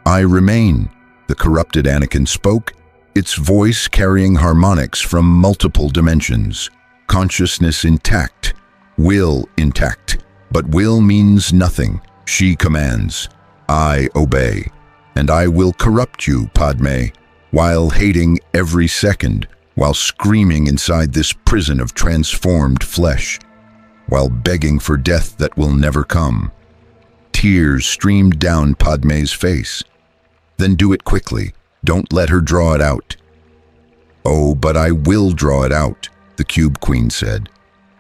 I remain," the corrupted Anakin spoke, its voice carrying harmonics from multiple dimensions. Consciousness intact, will intact, but will means nothing. She commands, I obey, and I will corrupt you, Padme, while hating every second, while screaming inside this prison of transformed flesh, while begging for death that will never come. Tears streamed down Padme's face. "Then do it quickly. Don't let her draw it out." "Oh, but I will draw it out," the Cube Queen said.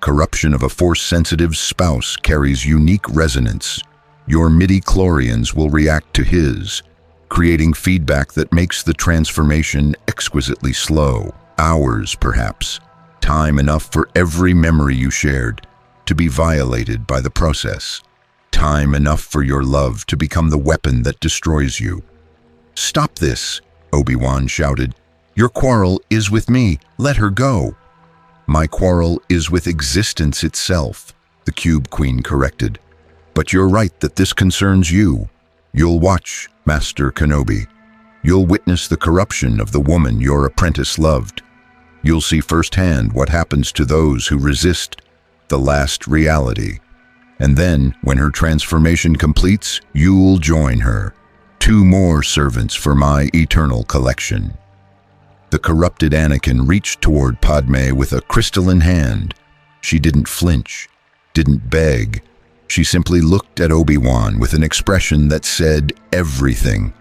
"Corruption of a Force-sensitive spouse carries unique resonance. Your midi-chlorians will react to his, creating feedback that makes the transformation exquisitely slow. Hours, perhaps. Time enough for every memory you shared to be violated by the process. Time enough for your love to become the weapon that destroys you." "Stop this," Obi-Wan shouted. "Your quarrel is with me. Let her go." "My quarrel is with existence itself," the Cube Queen corrected. "But you're right that this concerns you. You'll watch, Master Kenobi. You'll witness the corruption of the woman your apprentice loved. You'll see firsthand what happens to those who resist the last reality. And then, when her transformation completes, you'll join her. 2 more servants for my eternal collection." The corrupted Anakin reached toward Padme with a crystalline hand. She didn't flinch, didn't beg. She simply looked at Obi-Wan with an expression that said everything.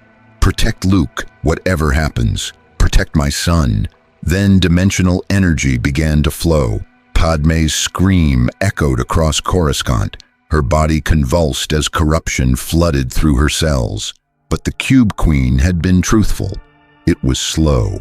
"Protect Luke, whatever happens. Protect my son." Then dimensional energy began to flow. Padme's scream echoed across Coruscant. Her body convulsed as corruption flooded through her cells. But the Cube Queen had been truthful. It was slow,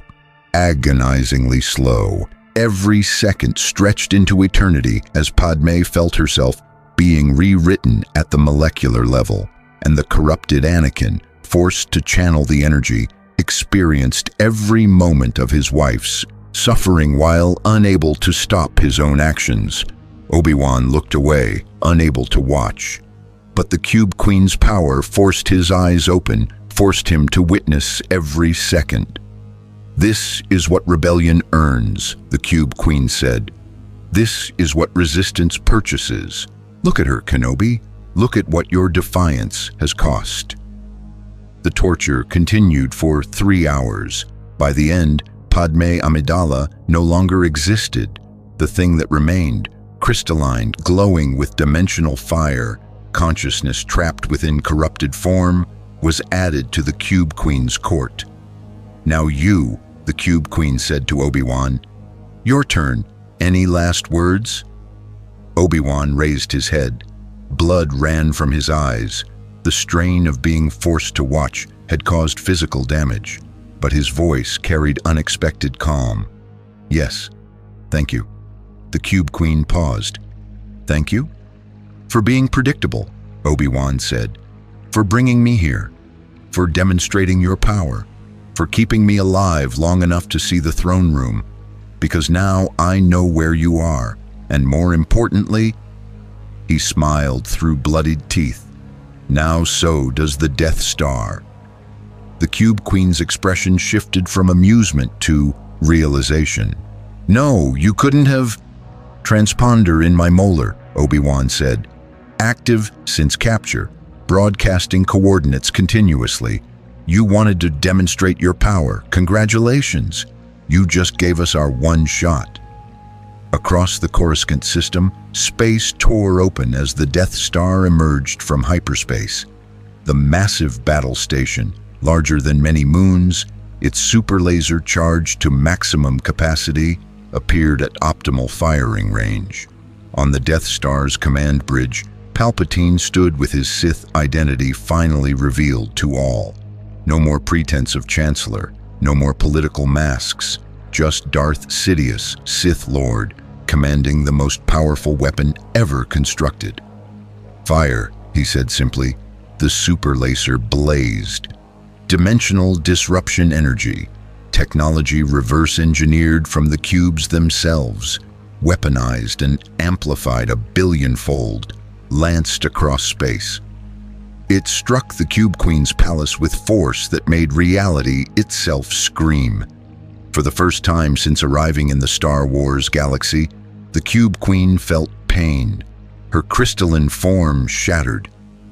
agonizingly slow. Every second stretched into eternity as Padme felt herself being rewritten at the molecular level, and the corrupted Anakin, forced to channel the energy, experienced every moment of his wife's suffering while unable to stop his own actions. Obi-Wan looked away, unable to watch. But the Cube Queen's power forced his eyes open, forced him to witness every second. "This is what rebellion earns," the Cube Queen said. "This is what resistance purchases. Look at her, Kenobi. Look at what your defiance has cost." The torture continued for 3 hours. By the end, Padme Amidala no longer existed. The thing that remained, crystalline, glowing with dimensional fire, consciousness trapped within corrupted form, was added to the Cube Queen's court. "Now you," the Cube Queen said to Obi-Wan. "Your turn. Any last words?" Obi-Wan raised his head. Blood ran from his eyes. The strain of being forced to watch had caused physical damage, but his voice carried unexpected calm. "Yes, thank you." The Cube Queen paused. "Thank you?" "For being predictable," Obi-Wan said. "For bringing me here. For demonstrating your power. For keeping me alive long enough to see the throne room. Because now I know where you are, and more importantly," he smiled through bloodied teeth, "now so does the Death Star." The Cube Queen's expression shifted from amusement to realization. "No, you couldn't have—" "Transponder in my molar," Obi-Wan said. "Active since capture, broadcasting coordinates continuously. You wanted to demonstrate your power. Congratulations. You just gave us our one shot." Across the Coruscant system, space tore open as the Death Star emerged from hyperspace. The massive battle station, larger than many moons, its super laser charged to maximum capacity, appeared at optimal firing range. On the Death Star's command bridge, Palpatine stood with his Sith identity finally revealed to all. No more pretense of Chancellor, no more political masks, just Darth Sidious, Sith Lord, commanding the most powerful weapon ever constructed. "Fire," he said simply. The super laser blazed. Dimensional disruption energy, technology reverse-engineered from the cubes themselves, weaponized and amplified a billionfold, lanced across space. It struck the Cube Queen's palace with force that made reality itself scream. For the first time since arriving in the Star Wars galaxy, the Cube Queen felt pain. Her crystalline form shattered,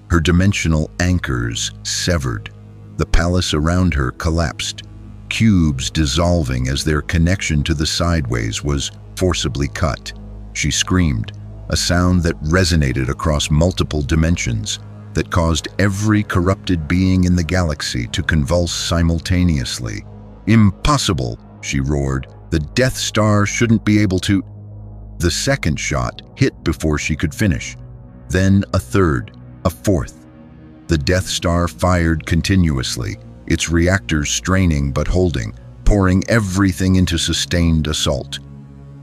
her dimensional anchors severed. The palace around her collapsed, cubes dissolving as their connection to the sideways was forcibly cut. She screamed, a sound that resonated across multiple dimensions, that caused every corrupted being in the galaxy to convulse simultaneously. "Impossible!" she roared. "The Death Star shouldn't be able to—" The second shot hit before she could finish. Then a third, a fourth. The Death Star fired continuously, its reactors straining but holding, pouring everything into sustained assault.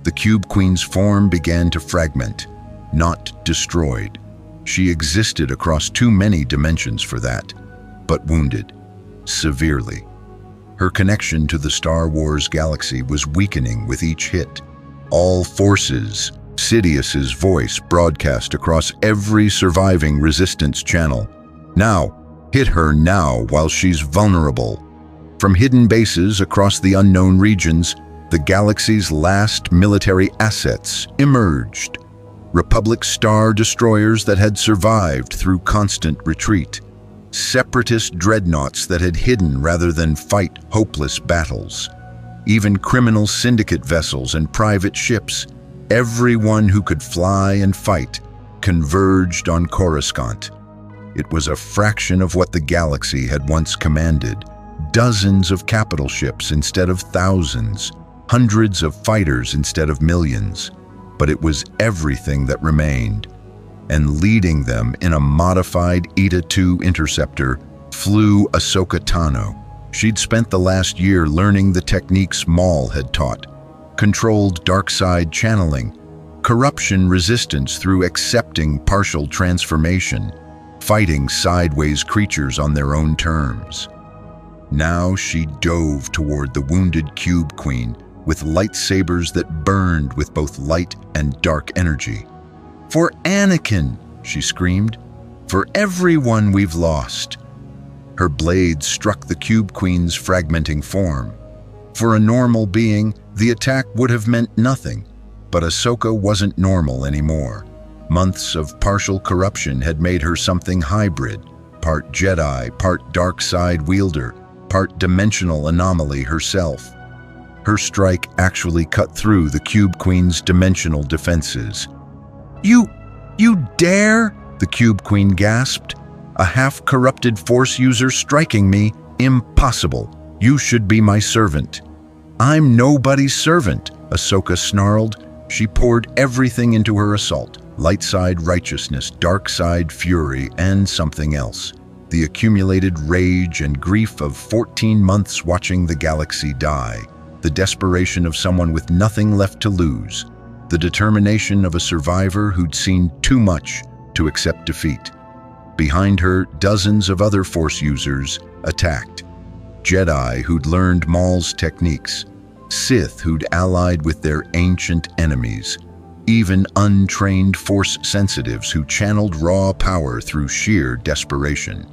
The Cube Queen's form began to fragment, not destroyed. She existed across too many dimensions for that, but wounded, severely. Her connection to the Star Wars galaxy was weakening with each hit. All forces, Sidious's voice broadcast across every surviving resistance channel. "Now, hit her now while she's vulnerable." From hidden bases across the unknown regions, the galaxy's last military assets emerged. Republic Star destroyers that had survived through constant retreat. Separatist dreadnoughts that had hidden rather than fight hopeless battles. Even criminal syndicate vessels and private ships, everyone who could fly and fight, converged on Coruscant. It was a fraction of what the galaxy had once commanded. Dozens of capital ships instead of thousands, hundreds of fighters instead of millions. But it was everything that remained. And leading them in a modified Eta II interceptor flew Ahsoka Tano. She'd spent the last year learning the techniques Maul had taught. Controlled dark side channeling, corruption resistance through accepting partial transformation, fighting sideways creatures on their own terms. Now she dove toward the wounded Cube Queen with lightsabers that burned with both light and dark energy. "For Anakin!" she screamed. "For everyone we've lost!" Her blade struck the Cube Queen's fragmenting form. For a normal being, the attack would have meant nothing, but Ahsoka wasn't normal anymore. Months of partial corruption had made her something hybrid, part Jedi, part dark side wielder, part dimensional anomaly herself. Her strike actually cut through the Cube Queen's dimensional defenses. You dare?" the Cube Queen gasped. "A half-corrupted Force user striking me? Impossible. You should be my servant." "I'm nobody's servant," Ahsoka snarled. She poured everything into her assault. Light side righteousness, dark side fury, and something else. The accumulated rage and grief of 14 months watching the galaxy die. The desperation of someone with nothing left to lose. The determination of a survivor who'd seen too much to accept defeat. Behind her, dozens of other Force users attacked. Jedi who'd learned Maul's techniques. Sith who'd allied with their ancient enemies. Even untrained Force sensitives who channeled raw power through sheer desperation.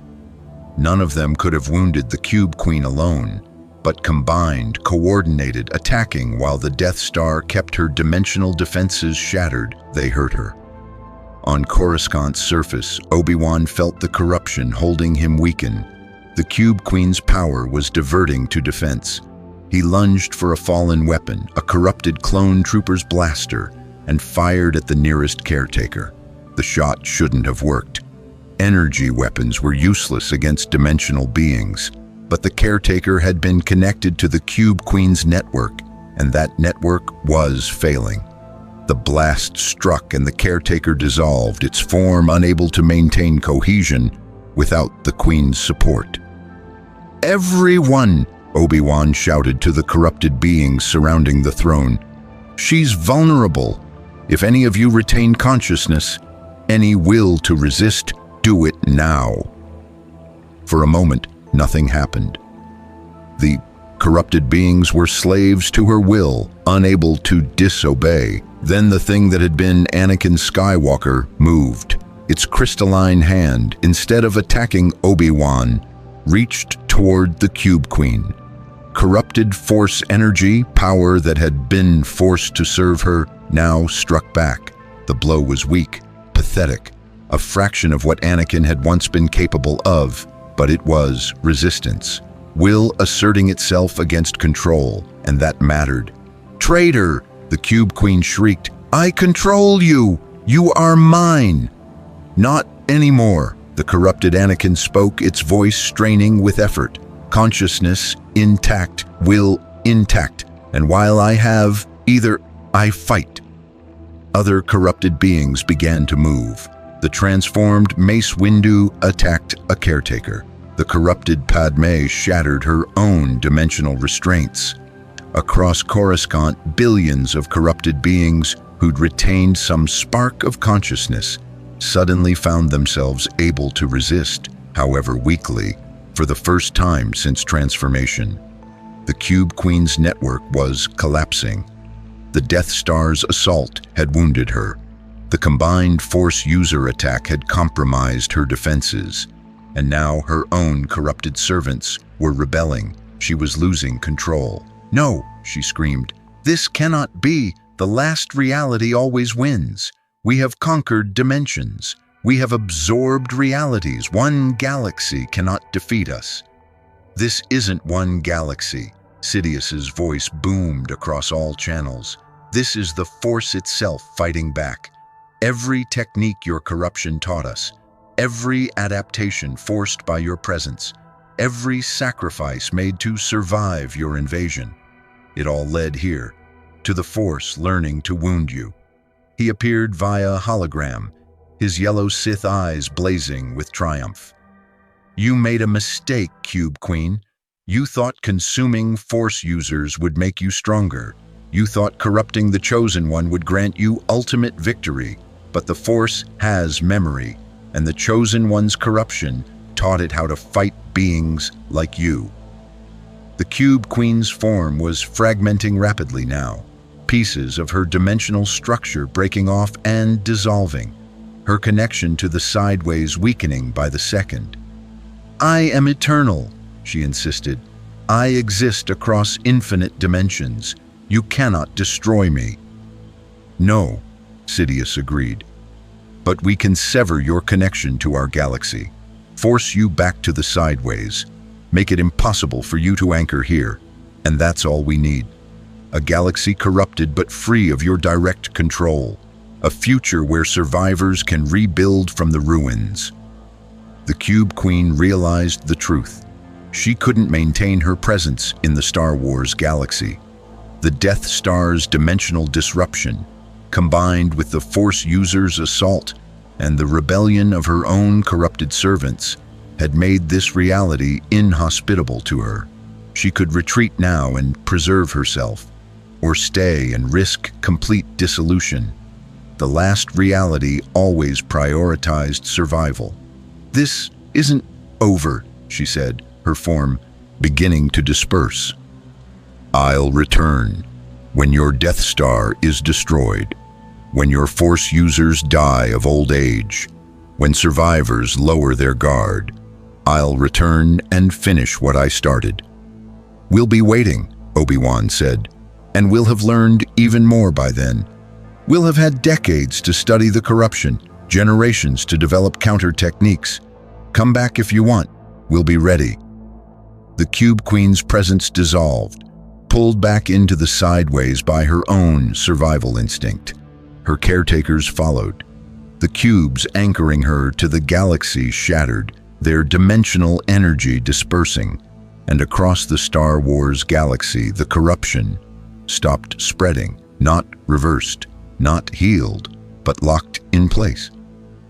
None of them could have wounded the Cube Queen alone, but combined, coordinated, attacking while the Death Star kept her dimensional defenses shattered, they hurt her. On Coruscant's surface, Obi-Wan felt the corruption holding him weaken. The Cube Queen's power was diverting to defense. He lunged for a fallen weapon, a corrupted clone trooper's blaster, and fired at the nearest caretaker. The shot shouldn't have worked. Energy weapons were useless against dimensional beings. But the caretaker had been connected to the Cube Queen's network, and that network was failing. The blast struck and the caretaker dissolved, its form unable to maintain cohesion without the Queen's support. "Everyone!" Obi-Wan shouted to the corrupted beings surrounding the throne. "She's vulnerable. If any of you retain consciousness, any will to resist, do it now." For a moment, nothing happened. The corrupted beings were slaves to her will, unable to disobey. Then the thing that had been Anakin Skywalker moved. Its crystalline hand, instead of attacking Obi-Wan, reached toward the Cube Queen. Corrupted Force energy, power that had been forced to serve her, now struck back. The blow was weak, pathetic, a fraction of what Anakin had once been capable of, but it was resistance. Will asserting itself against control, and that mattered. "Traitor!" the Cube Queen shrieked. "I control you! You are mine!" "Not anymore," the corrupted Anakin spoke, its voice straining with effort. "Consciousness intact, will intact, and while I have either, I fight." Other corrupted beings began to move. The transformed Mace Windu attacked a caretaker. The corrupted Padme shattered her own dimensional restraints. Across Coruscant, billions of corrupted beings who'd retained some spark of consciousness suddenly found themselves able to resist, however weakly, for the first time since transformation. The Cube Queen's network was collapsing. The Death Star's assault had wounded her. The combined Force user attack had compromised her defenses, and now her own corrupted servants were rebelling. She was losing control. "No," she screamed. "This cannot be. The last reality always wins. We have conquered dimensions. We have absorbed realities. One galaxy cannot defeat us." "This isn't one galaxy," Sidious's voice boomed across all channels. "This is the Force itself fighting back. Every technique your corruption taught us, every adaptation forced by your presence, every sacrifice made to survive your invasion, it all led here, to the Force learning to wound you." He appeared via hologram, his yellow Sith eyes blazing with triumph. "You made a mistake, Cube Queen. You thought consuming Force users would make you stronger. You thought corrupting the Chosen One would grant you ultimate victory. But the Force has memory, and the Chosen One's corruption taught it how to fight beings like you." The Cube Queen's form was fragmenting rapidly now, pieces of her dimensional structure breaking off and dissolving, her connection to the sideways weakening by the second. "I am eternal," she insisted. "I exist across infinite dimensions. You cannot destroy me." "No," Sidious agreed. "But we can sever your connection to our galaxy, force you back to the sideways, make it impossible for you to anchor here, and that's all we need. A galaxy corrupted but free of your direct control. A future where survivors can rebuild from the ruins." The Cube Queen realized the truth. She couldn't maintain her presence in the Star Wars galaxy. The Death Star's dimensional disruption, combined with the Force users' assault and the rebellion of her own corrupted servants, had made this reality inhospitable to her. She could retreat now and preserve herself, or stay and risk complete dissolution. The last reality always prioritized survival. "This isn't over," she said, her form beginning to disperse. "I'll return when your Death Star is destroyed, when your Force users die of old age, when survivors lower their guard. I'll return and finish what I started." "We'll be waiting," Obi-Wan said, "and we'll have learned even more by then. We'll have had decades to study the corruption, generations to develop counter techniques. Come back if you want. We'll be ready." The Cube Queen's presence dissolved, pulled back into the sideways by her own survival instinct. Her caretakers followed, the cubes anchoring her to the galaxy shattered, their dimensional energy dispersing, and across the Star Wars galaxy the corruption stopped spreading, not reversed. not healed, but locked in place.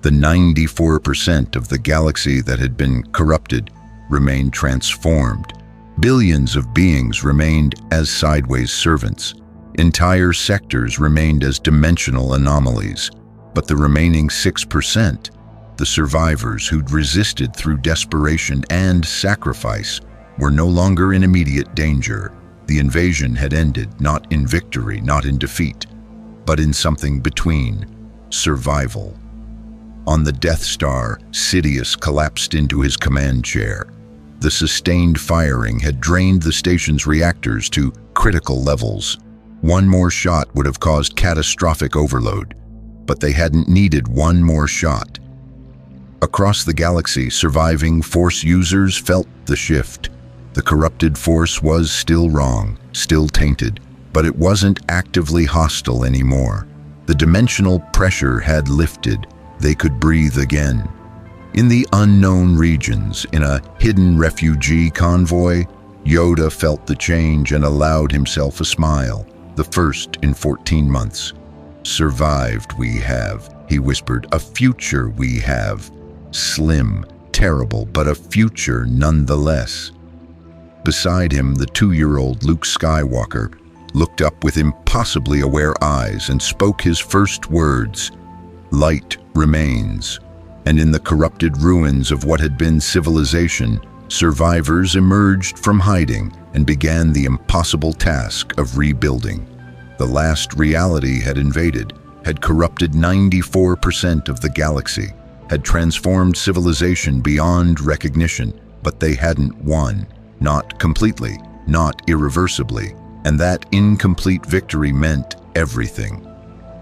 The 94% of the galaxy that had been corrupted remained transformed. Billions of beings remained as sideways servants. Entire sectors remained as dimensional anomalies. But the remaining 6%, the survivors who'd resisted through desperation and sacrifice, were no longer in immediate danger. The invasion had ended, not in victory, not in defeat, but in something between: survival. On the Death Star, Sidious collapsed into his command chair. The sustained firing had drained the station's reactors to critical levels. One more shot would have caused catastrophic overload, but they hadn't needed one more shot. Across the galaxy, surviving Force users felt the shift. The corrupted Force was still wrong, still tainted, but it wasn't actively hostile anymore. The dimensional pressure had lifted. They could breathe again. In the unknown regions, in a hidden refugee convoy, Yoda felt the change and allowed himself a smile, the first in 14 months. "Survived we have," he whispered. "A future we have. Slim, terrible, but a future nonetheless." Beside him, the 2-year-old Luke Skywalker looked up with impossibly aware eyes and spoke his first words. "Light remains." And in the corrupted ruins of what had been civilization, survivors emerged from hiding and began the impossible task of rebuilding. The last reality had invaded, had corrupted 94% of the galaxy, had transformed civilization beyond recognition, but they hadn't won. Not completely, not irreversibly, and that incomplete victory meant everything.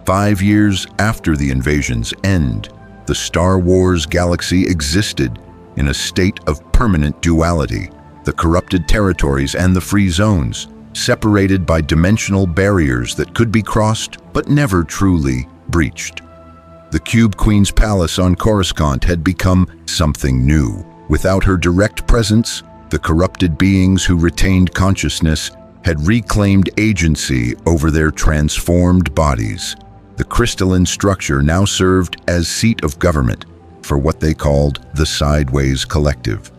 5 years after the invasion's end, the Star Wars galaxy existed in a state of permanent duality, the corrupted territories and the free zones, separated by dimensional barriers that could be crossed but never truly breached. The Cube Queen's palace on Coruscant had become something new. Without her direct presence, the corrupted beings who retained consciousness had reclaimed agency over their transformed bodies. The crystalline structure now served as seat of government for what they called the Sideways Collective.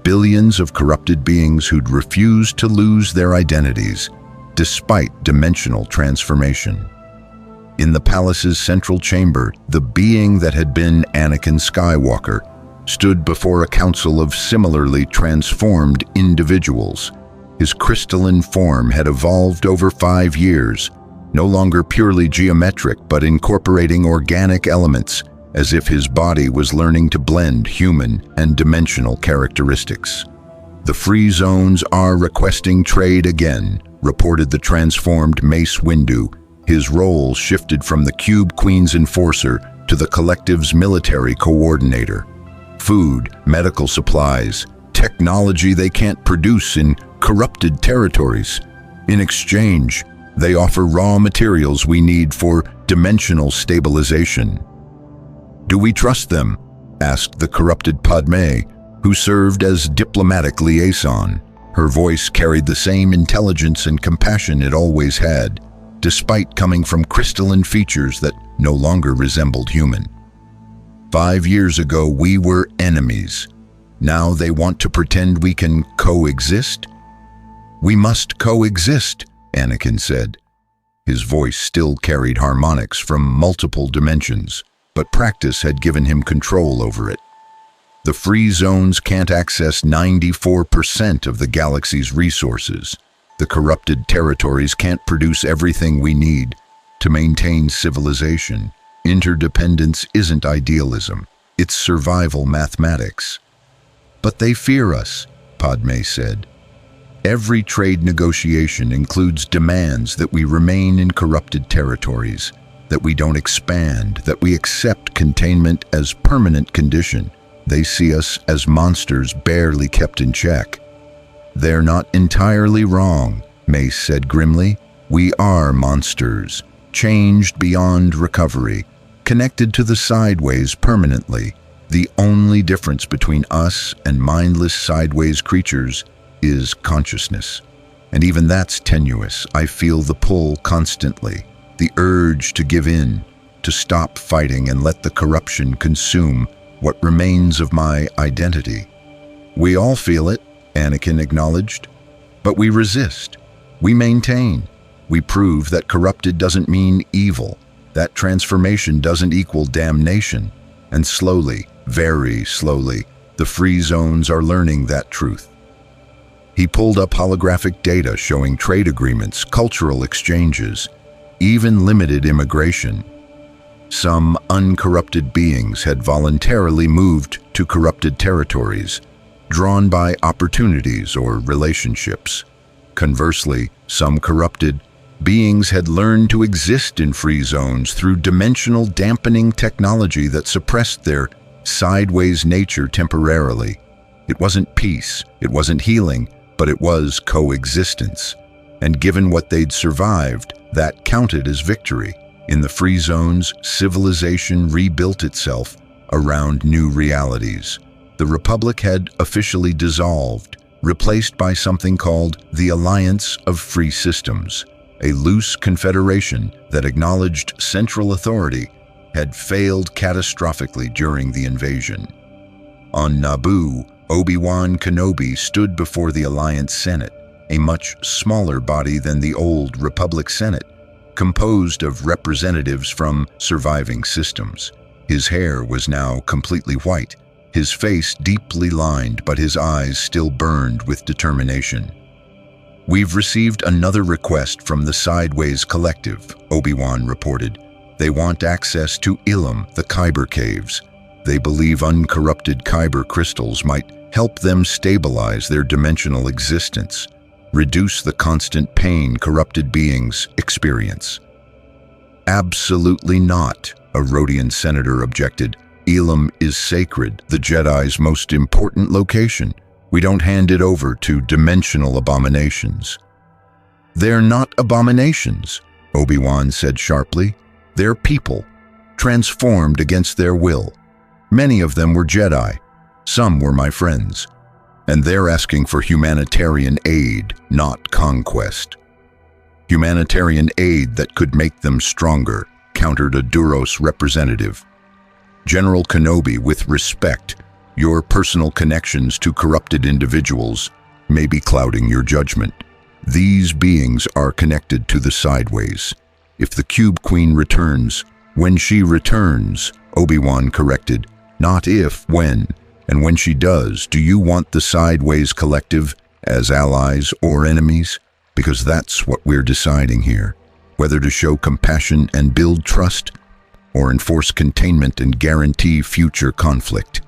Billions of corrupted beings who'd refused to lose their identities, despite dimensional transformation. In the palace's central chamber, the being that had been Anakin Skywalker stood before a council of similarly transformed individuals. His crystalline form had evolved over 5 years, no longer purely geometric but incorporating organic elements, as if his body was learning to blend human and dimensional characteristics. "The free zones are requesting trade again," reported the transformed Mace Windu. His role shifted from the Cube Queen's enforcer to the collective's military coordinator. Food, medical supplies, technology they can't produce in corrupted territories. In exchange, they offer raw materials we need for dimensional stabilization. "Do we trust them?" asked the corrupted Padme, who served as diplomatic liaison. Her voice carried the same intelligence and compassion it always had, despite coming from crystalline features that no longer resembled human. 5 years ago, we were enemies. Now they want to pretend we can coexist? "We must coexist," Anakin said. His voice still carried harmonics from multiple dimensions, but practice had given him control over it. "The free zones can't access 94% of the galaxy's resources. The corrupted territories can't produce everything we need to maintain civilization. Interdependence isn't idealism, it's survival mathematics." "But they fear us," Padme said. "Every trade negotiation includes demands that we remain in corrupted territories, that we don't expand, that we accept containment as permanent condition. They see us as monsters barely kept in check." "They're not entirely wrong," Mace said grimly. "We are monsters, changed beyond recovery, connected to the sideways permanently. The only difference between us and mindless sideways creatures is consciousness. And even that's tenuous. I feel the pull constantly, the urge to give in, to stop fighting and let the corruption consume what remains of my identity. We all feel it, Anakin acknowledged, but we resist. We maintain. We prove that corrupted doesn't mean evil, that transformation doesn't equal damnation. And slowly, very slowly, the free zones are learning that truth. He pulled up holographic data showing trade agreements, cultural exchanges, even limited immigration. Some uncorrupted beings had voluntarily moved to corrupted territories, drawn by opportunities or relationships. Conversely, some corrupted beings had learned to exist in free zones through dimensional dampening technology that suppressed their sideways nature temporarily. It wasn't peace, it wasn't healing, but it was coexistence. And given what they'd survived, that counted as victory. In the free zones, civilization rebuilt itself around new realities. The Republic had officially dissolved, replaced by something called the Alliance of Free Systems, a loose confederation that acknowledged central authority had failed catastrophically during the invasion. On Naboo, Obi-Wan Kenobi stood before the Alliance Senate, a much smaller body than the old Republic Senate, composed of representatives from surviving systems. His hair was now completely white, his face deeply lined, but his eyes still burned with determination. "We've received another request from the Sideways Collective," Obi-Wan reported. "They want access to Ilum, the Kyber Caves. They believe uncorrupted Kyber crystals might help them stabilize their dimensional existence, reduce the constant pain corrupted beings experience." "Absolutely not," a Rhodian senator objected. "Ilum is sacred, the Jedi's most important location. We don't hand it over to dimensional abominations." "They're not abominations," Obi-Wan said sharply. "They're people, transformed against their will. Many of them were Jedi. Some were my friends. And they're asking for humanitarian aid, not conquest." "Humanitarian aid that could make them stronger," countered a Duros representative. "General Kenobi, with respect, your personal connections to corrupted individuals may be clouding your judgment. These beings are connected to the Sideways. If the Cube Queen returns, when she returns," Obi-Wan corrected, "not if, when. And when she does, do you want the Sideways Collective as allies or enemies? Because that's what we're deciding here. Whether to show compassion and build trust, or enforce containment and guarantee future conflict."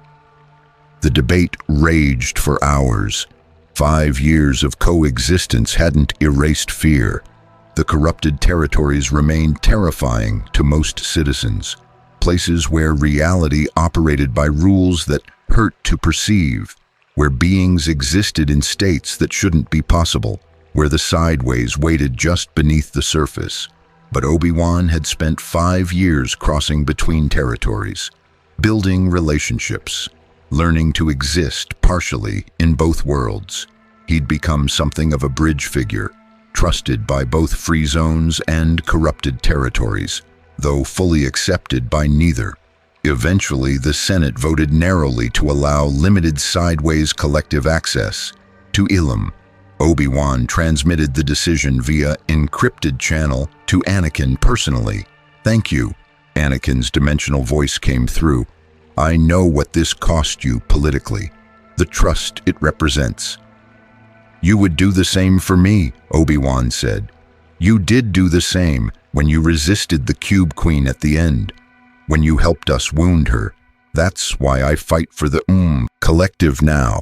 The debate raged for hours. 5 years of coexistence hadn't erased fear. The corrupted territories remained terrifying to most citizens, places where reality operated by rules that hurt to perceive, where beings existed in states that shouldn't be possible, where the Sideways waited just beneath the surface. But Obi-Wan had spent 5 years crossing between territories, building relationships, learning to exist partially in both worlds. He'd become something of a bridge figure, trusted by both free zones and corrupted territories, though fully accepted by neither. Eventually, the Senate voted narrowly to allow limited Sideways Collective access to Ilum. Obi-Wan transmitted the decision via encrypted channel to Anakin personally. "Thank you," Anakin's dimensional voice came through. "I know what this cost you politically, the trust it represents." "You would do the same for me," Obi-Wan said. "You did do the same when you resisted the Cube Queen at the end, when you helped us wound her. That's why I fight for the Collective now.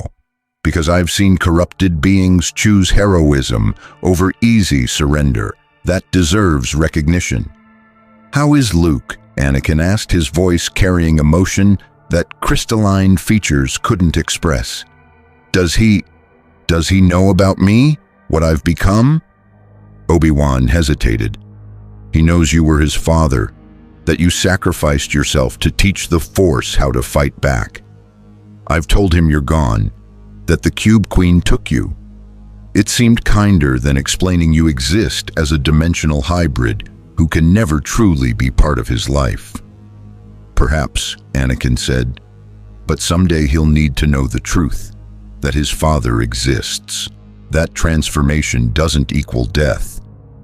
Because I've seen corrupted beings choose heroism over easy surrender. That deserves recognition." "How is Luke?" Anakin asked, his voice carrying emotion that crystalline features couldn't express. Does he know about me? What I've become?" Obi-Wan hesitated. "He knows you were his father, that you sacrificed yourself to teach the Force how to fight back. I've told him you're gone, that the Cube Queen took you. It seemed kinder than explaining you exist as a dimensional hybrid, who can never truly be part of his life. Perhaps, Anakin said, but someday he'll need to know the truth, that his father exists. That transformation doesn't equal death,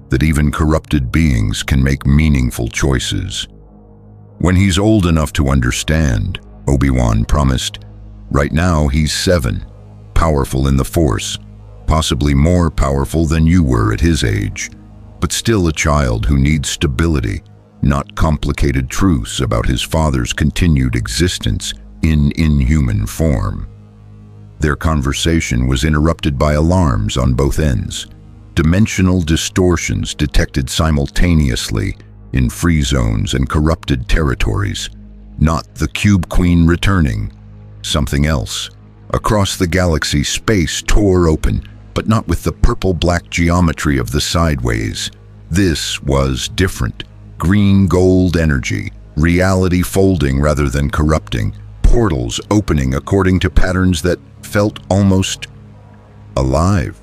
that even corrupted beings can make meaningful choices. When he's old enough to understand, Obi-Wan promised. Right now he's 7, powerful in the Force, possibly more powerful than you were at his age, but still a child who needs stability, not complicated truths about his father's continued existence in inhuman form. Their conversation was interrupted by alarms on both ends. Dimensional distortions detected simultaneously in free zones and corrupted territories. Not the Cube Queen returning, something else. Across the galaxy, space tore open, but not with the purple-black geometry of the sideways. This was different. Green-gold energy, reality folding rather than corrupting, portals opening according to patterns that felt almost alive.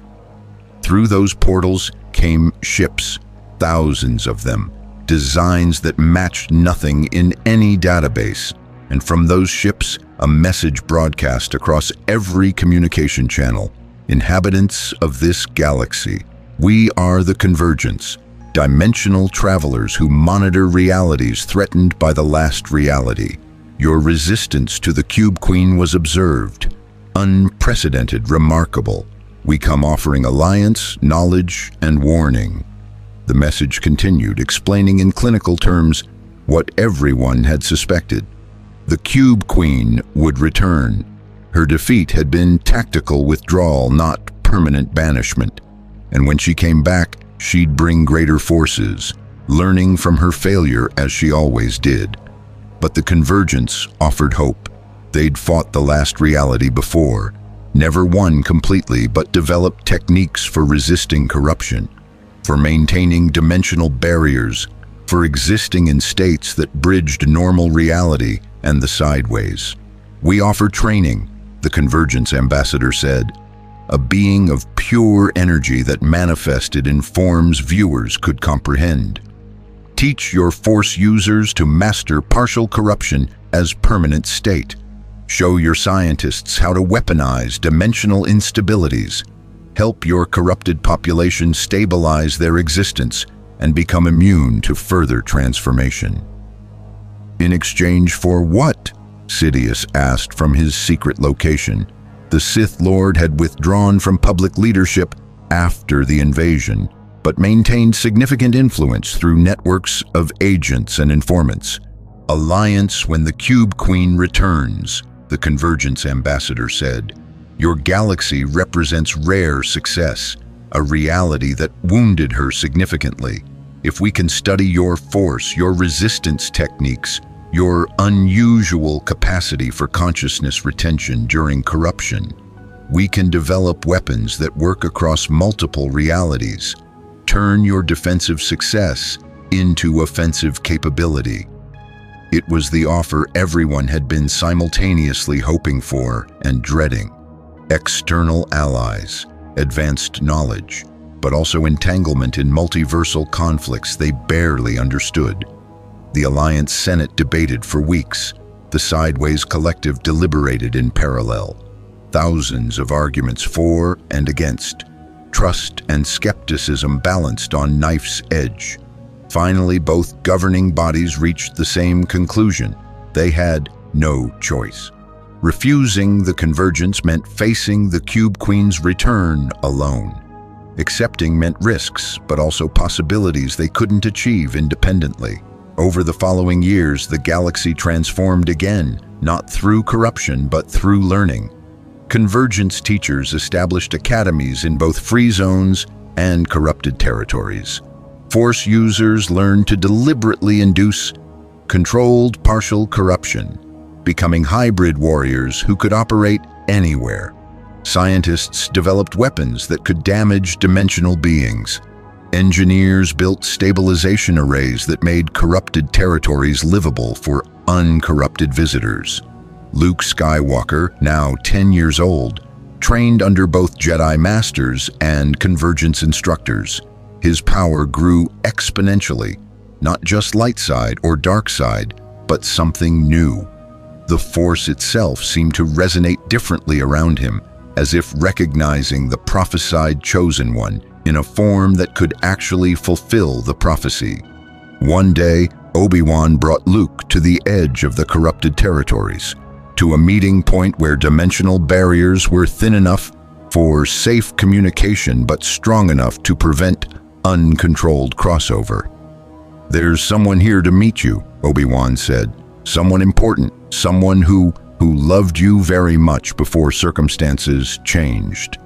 Through those portals came ships, thousands of them, designs that matched nothing in any database, and from those ships, a message broadcast across every communication channel. Inhabitants of this galaxy, we are the Convergence, dimensional travelers who monitor realities threatened by the last reality. Your resistance to the Cube Queen was observed. Unprecedented, remarkable. We come offering alliance, knowledge, and warning. The message continued, explaining in clinical terms what everyone had suspected. The Cube Queen would return. Her defeat had been tactical withdrawal, not permanent banishment. And when she came back, she'd bring greater forces, learning from her failure as she always did. But the Convergence offered hope. They'd fought the last reality before, never won completely, but developed techniques for resisting corruption, for maintaining dimensional barriers, for existing in states that bridged normal reality and the sideways. We offer training, the Convergence ambassador said, a being of pure energy that manifested in forms viewers could comprehend. Teach your Force users to master partial corruption as permanent state. Show your scientists how to weaponize dimensional instabilities. Help your corrupted population stabilize their existence and become immune to further transformation. In exchange for what? Sidious asked from his secret location. The Sith Lord had withdrawn from public leadership after the invasion, but maintained significant influence through networks of agents and informants. Alliance when the Cube Queen returns, the Convergence ambassador said. Your galaxy represents rare success, a reality that wounded her significantly. If we can study your force, your resistance techniques, your unusual capacity for consciousness retention during corruption, we can develop weapons that work across multiple realities. Turn your defensive success into offensive capability. It was the offer everyone had been simultaneously hoping for and dreading. External allies, advanced knowledge, but also entanglement in multiversal conflicts they barely understood. The Alliance Senate debated for weeks. The Sideways Collective deliberated in parallel. Thousands of arguments for and against. Trust and skepticism balanced on knife's edge. Finally, both governing bodies reached the same conclusion. They had no choice. Refusing the Convergence meant facing the Cube Queen's return alone. Accepting meant risks, but also possibilities they couldn't achieve independently. Over the following years, the galaxy transformed again, not through corruption, but through learning. Convergence teachers established academies in both free zones and corrupted territories. Force users learned to deliberately induce controlled partial corruption, becoming hybrid warriors who could operate anywhere. Scientists developed weapons that could damage dimensional beings. Engineers built stabilization arrays that made corrupted territories livable for uncorrupted visitors. Luke Skywalker, now 10 years old, trained under both Jedi Masters and Convergence instructors. His power grew exponentially, not just light side or dark side, but something new. The Force itself seemed to resonate differently around him, as if recognizing the prophesied chosen one in a form that could actually fulfill the prophecy. One day, Obi-Wan brought Luke to the edge of the corrupted territories, to a meeting point where dimensional barriers were thin enough for safe communication but strong enough to prevent uncontrolled crossover. "There's someone here to meet you," Obi-Wan said. "Someone important, someone who loved you very much before circumstances changed."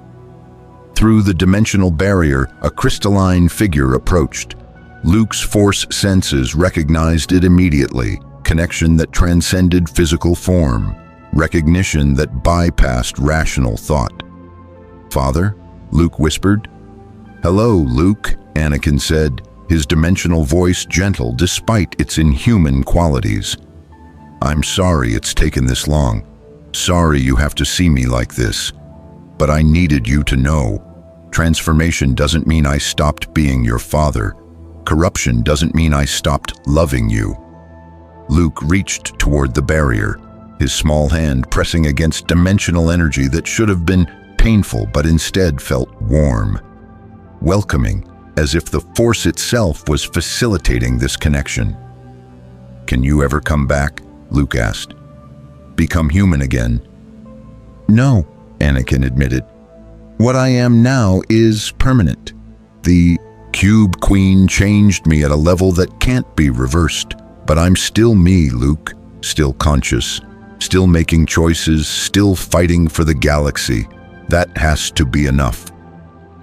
Through the dimensional barrier, a crystalline figure approached. Luke's Force senses recognized it immediately, connection that transcended physical form, recognition that bypassed rational thought. "Father?" Luke whispered. "Hello, Luke," Anakin said, his dimensional voice gentle despite its inhuman qualities. "I'm sorry it's taken this long. Sorry you have to see me like this. But I needed you to know. Transformation doesn't mean I stopped being your father. Corruption doesn't mean I stopped loving you." Luke reached toward the barrier, his small hand pressing against dimensional energy that should have been painful but instead felt warm, welcoming, as if the Force itself was facilitating this connection. "Can you ever come back?" Luke asked. "Become human again?" "No," Anakin admitted. "What I am now is permanent. The Cube Queen changed me at a level that can't be reversed, but I'm still me, Luke, still conscious, still making choices, still fighting for the galaxy. That has to be enough."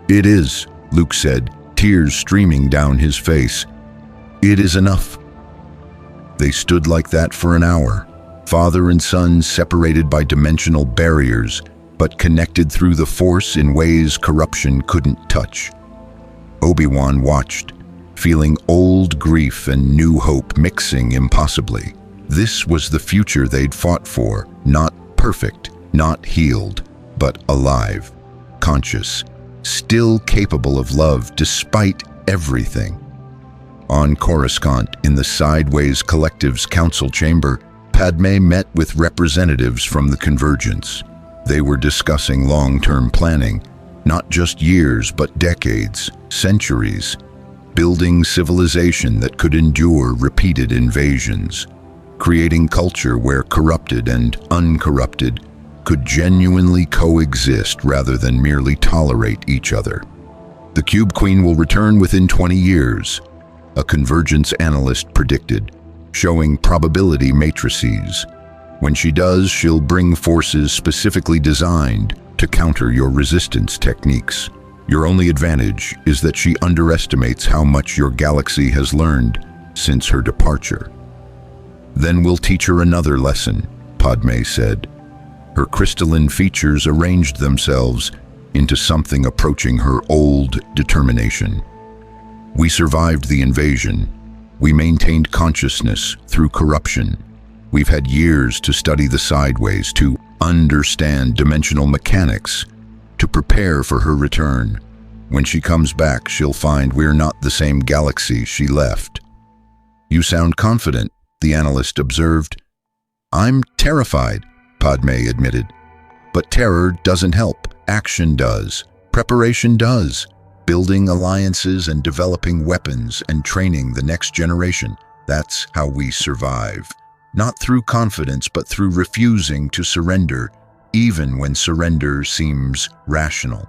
"It is," Luke said, tears streaming down his face. "It is enough." They stood like that for an hour, father and son separated by dimensional barriers, but connected through the Force in ways corruption couldn't touch. Obi-Wan watched, feeling old grief and new hope mixing impossibly. This was the future they'd fought for, not perfect, not healed, but alive, conscious, still capable of love despite everything. On Coruscant, in the Sideways Collective's council chamber, Padme met with representatives from the Convergence. They were discussing long-term planning, not just years but decades, centuries, building civilization that could endure repeated invasions, creating culture where corrupted and uncorrupted could genuinely coexist rather than merely tolerate each other. "The Cube Queen will return within 20 years, a Convergence analyst predicted, showing probability matrices. "When she does, she'll bring forces specifically designed to counter your resistance techniques. Your only advantage is that she underestimates how much your galaxy has learned since her departure." "Then we'll teach her another lesson," Padme said. Her crystalline features arranged themselves into something approaching her old determination. "We survived the invasion. We maintained consciousness through corruption. We've had years to study the Sideways, to understand dimensional mechanics, to prepare for her return. When she comes back, she'll find we're not the same galaxy she left." "You sound confident," the analyst observed. "I'm terrified," Padme admitted. "But terror doesn't help. Action does. Preparation does. Building alliances and developing weapons and training the next generation. That's how we survive. Not through confidence, but through refusing to surrender, even when surrender seems rational."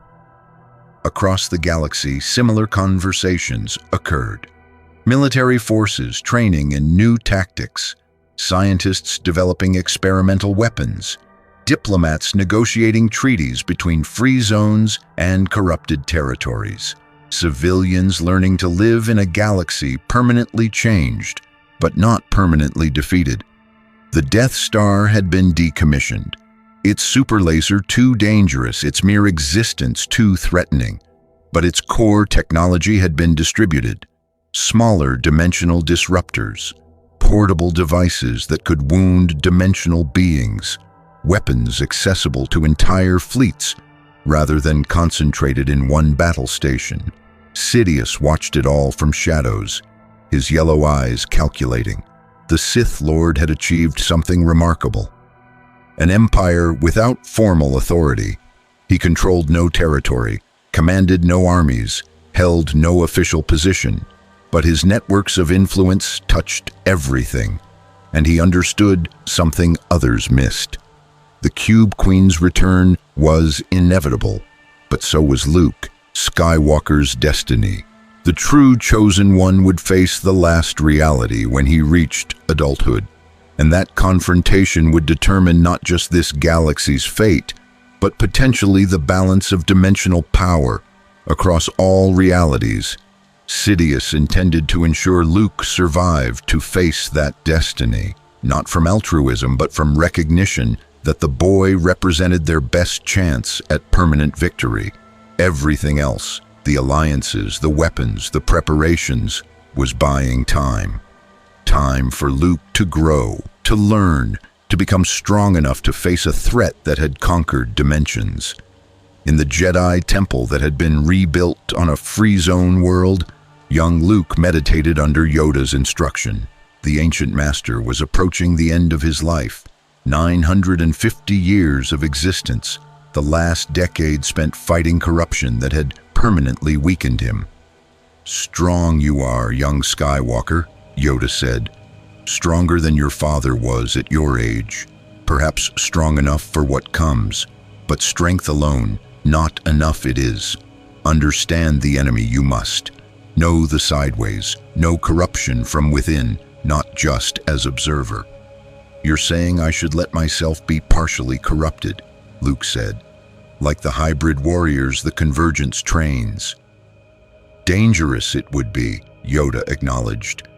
Across the galaxy, similar conversations occurred. Military forces training in new tactics, scientists developing experimental weapons, diplomats negotiating treaties between free zones and corrupted territories, civilians learning to live in a galaxy permanently changed, but not permanently defeated. The Death Star had been decommissioned, its super laser too dangerous, its mere existence too threatening. But its core technology had been distributed. Smaller dimensional disruptors, portable devices that could wound dimensional beings, weapons accessible to entire fleets rather than concentrated in one battle station. Sidious watched it all from shadows, his yellow eyes calculating. The Sith Lord had achieved something remarkable. An empire without formal authority. He controlled no territory, commanded no armies, held no official position, but his networks of influence touched everything, and he understood something others missed. The Cube Queen's return was inevitable, but so was Luke, Skywalker's destiny. The true chosen one would face the last reality when he reached adulthood, and that confrontation would determine not just this galaxy's fate, but potentially the balance of dimensional power across all realities. Sidious intended to ensure Luke survived to face that destiny, not from altruism but from recognition that the boy represented their best chance at permanent victory. Everything else, the alliances, the weapons, the preparations, was buying time. Time for Luke to grow, to learn, to become strong enough to face a threat that had conquered dimensions. In the Jedi temple that had been rebuilt on a free zone world, young Luke meditated under Yoda's instruction. The ancient master was approaching the end of his life. 950 years of existence, the last decade spent fighting corruption that had permanently weakened him. "Strong you are, young Skywalker," Yoda said. "Stronger than your father was at your age. Perhaps strong enough for what comes, but strength alone, not enough it is. Understand the enemy you must. Know the sideways, know corruption from within, not just as observer." "You're saying I should let myself be partially corrupted," Luke said. "Like the hybrid warriors the Convergence trains." "Dangerous it would be," Yoda acknowledged.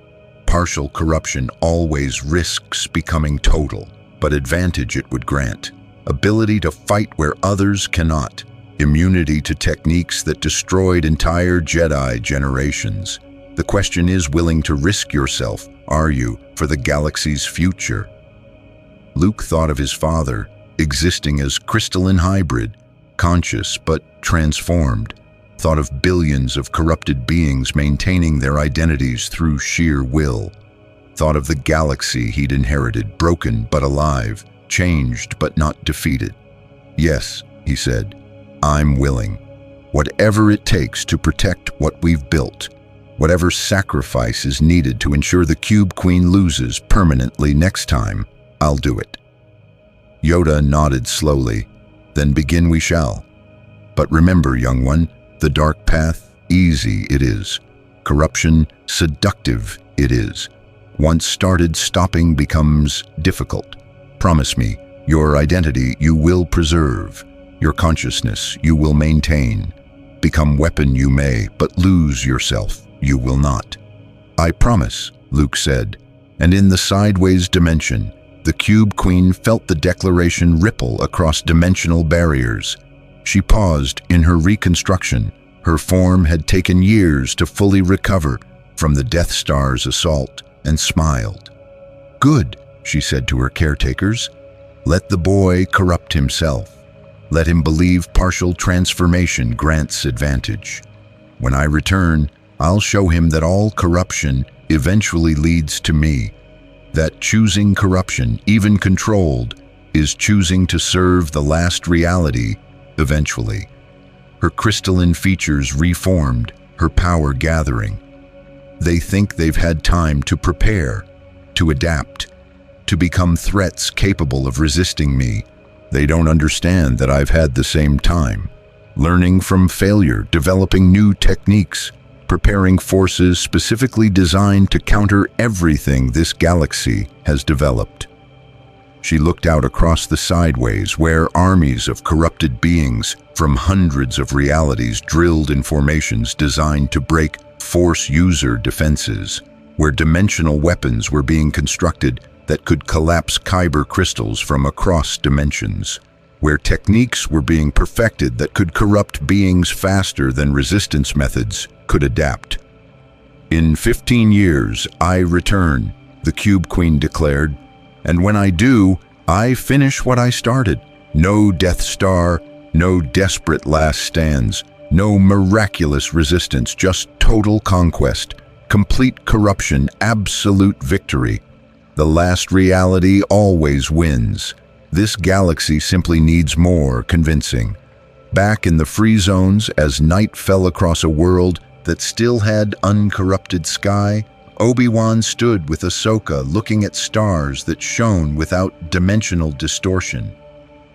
"Partial corruption always risks becoming total, but advantage it would grant. Ability to fight where others cannot. Immunity to techniques that destroyed entire Jedi generations. The question is, willing to risk yourself, are you, for the galaxy's future?" Luke thought of his father, existing as crystalline hybrid, conscious but transformed. Thought of billions of corrupted beings maintaining their identities through sheer will. Thought of the galaxy he'd inherited, broken but alive, changed but not defeated. "Yes," he said, "I'm willing. Whatever it takes to protect what we've built, whatever sacrifice is needed to ensure the Cube Queen loses permanently next time, I'll do it." Yoda nodded slowly. "Then begin we shall. But remember, young one, the dark path, easy it is. Corruption, seductive it is. Once started, stopping becomes difficult. Promise me, your identity you will preserve. Your consciousness you will maintain. Become weapon you may, but lose yourself you will not." "I promise," Luke said, and in the sideways dimension, the Cube Queen felt the declaration ripple across dimensional barriers. She paused in her reconstruction. Her form had taken years to fully recover from the Death Star's assault, and smiled. "Good," she said to her caretakers. "Let the boy corrupt himself. Let him believe partial transformation grants advantage. When I return, I'll show him that all corruption eventually leads to me. That choosing corruption, even controlled, is choosing to serve the last reality eventually." Her crystalline features reformed, her power gathering. "They think they've had time to prepare, to adapt, to become threats capable of resisting me. They don't understand that I've had the same time, learning from failure, developing new techniques, preparing forces specifically designed to counter everything this galaxy has developed." She looked out across the sideways where armies of corrupted beings from hundreds of realities drilled in formations designed to break Force user defenses, where dimensional weapons were being constructed that could collapse kyber crystals from across dimensions, where techniques were being perfected that could corrupt beings faster than resistance methods could adapt. "In 15 years, I return," the Cube Queen declared, "and when I do, I finish what I started. No Death Star, no desperate last stands, no miraculous resistance, just total conquest, Complete corruption, absolute victory. The last reality always wins. This galaxy simply needs more convincing. Back in the free zones, as night fell across a world that still had uncorrupted sky, Obi-Wan stood with Ahsoka looking at stars that shone without dimensional distortion.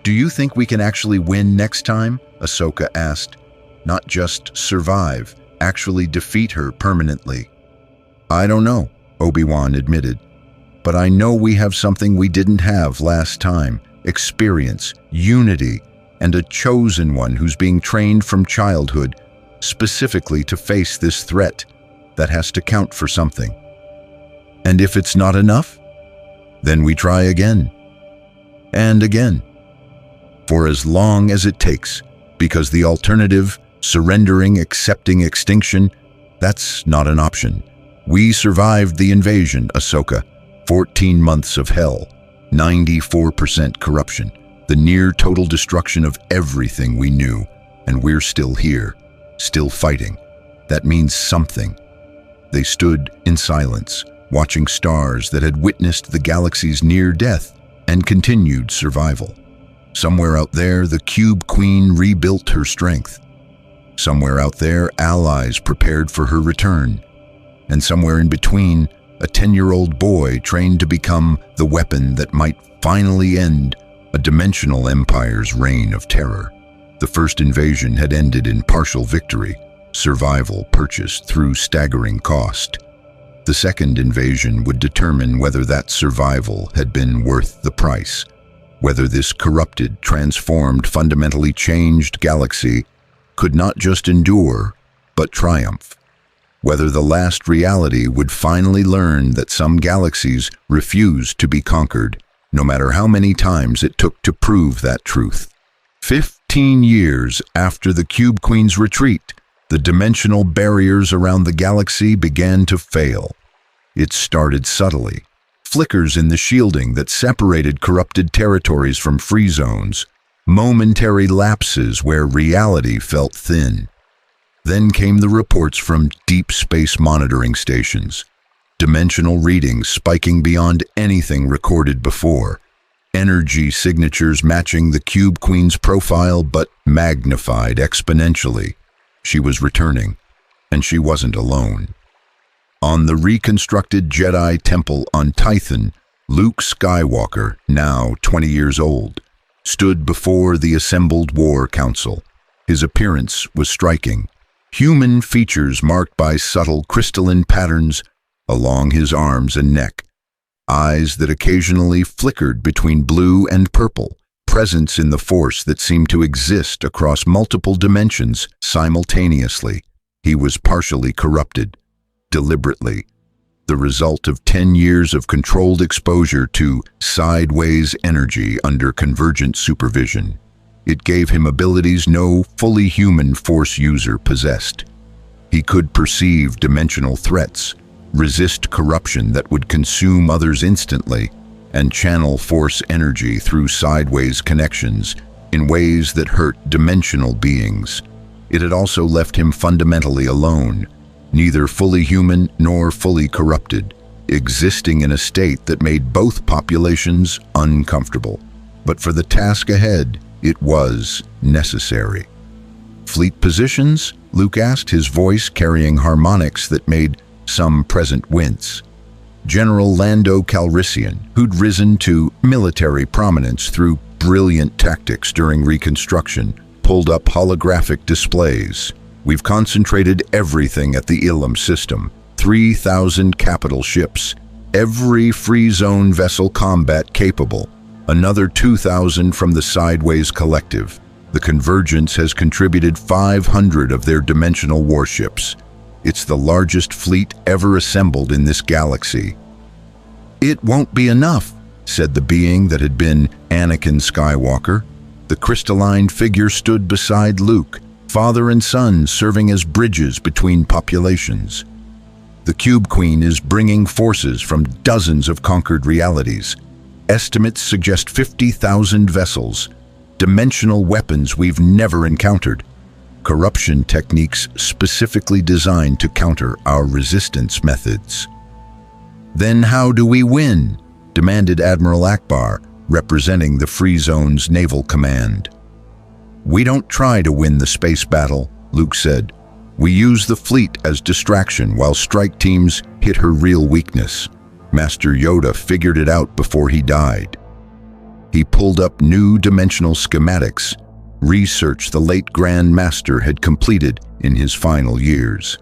"Do you think we can actually win next time?" Ahsoka asked. "Not just survive, actually defeat her permanently." "I don't know," Obi-Wan admitted. "But I know we have something we didn't have last time: experience, unity, and a chosen one who's being trained from childhood specifically to face this threat that has to count for something. And if it's not enough, then we try again. And again. For as long as it takes, because the alternative, surrendering, accepting extinction, that's not an option. We survived the invasion, Ahsoka. 14 months of hell, 94% corruption, the near total destruction of everything we knew, and we're still here, still fighting. That means something." They stood in silence, watching stars that had witnessed the galaxy's near death and continued survival. Somewhere out there, the Cube Queen rebuilt her strength. Somewhere out there, allies prepared for her return. And somewhere in between, a 10-year-old boy trained to become the weapon that might finally end a dimensional empire's reign of terror. The first invasion had ended in partial victory, survival purchased through staggering cost. The second invasion would determine whether that survival had been worth the price, whether this corrupted, transformed, fundamentally changed galaxy could not just endure, but triumph. Whether the last reality would finally learn that some galaxies refuse to be conquered, no matter how many times it took to prove that truth. 15 years after the Cube Queen's retreat, the dimensional barriers around the galaxy began to fail. It started subtly. Flickers in the shielding that separated corrupted territories from free zones, momentary lapses where reality felt thin. Then came the reports from deep space monitoring stations, dimensional readings spiking beyond anything recorded before, energy signatures matching the Cube Queen's profile but magnified exponentially. She was returning, and she wasn't alone. On the reconstructed Jedi temple on Tython, Luke Skywalker, now 20 years old, stood before the assembled War Council. His appearance was striking. Human features marked by subtle crystalline patterns along his arms and neck, eyes that occasionally flickered between blue and purple, presence in the Force that seemed to exist across multiple dimensions simultaneously. He was partially corrupted, deliberately, the result of 10 years of controlled exposure to sideways energy under convergent supervision. It gave him abilities no fully human Force user possessed. He could perceive dimensional threats, resist corruption that would consume others instantly, and channel Force energy through sideways connections in ways that hurt dimensional beings. It had also left him fundamentally alone, neither fully human nor fully corrupted, existing in a state that made both populations uncomfortable. But for the task ahead, it was necessary. "Fleet positions?" Luke asked, his voice carrying harmonics that made some present wince. General Lando Calrissian, who'd risen to military prominence through brilliant tactics during Reconstruction, pulled up holographic displays. "We've concentrated everything at the Ilum system, 3,000 capital ships, every free zone vessel combat capable, another 2,000 from the Sideways Collective. The Convergence has contributed 500 of their dimensional warships. It's the largest fleet ever assembled in this galaxy." "It won't be enough," said the being that had been Anakin Skywalker. The crystalline figure stood beside Luke, father and son serving as bridges between populations. "The Cube Queen is bringing forces from dozens of conquered realities. Estimates suggest 50,000 vessels, dimensional weapons we've never encountered. corruption techniques specifically designed to counter our resistance methods. "Then how do we win?" demanded Admiral Akbar, representing the Free Zone's naval command. "We don't try to win the space battle," Luke said. "We use the fleet as distraction while strike teams hit her real weakness." Master Yoda figured it out before he died. He pulled up new dimensional schematics, research the late Grand Master had completed in his final years.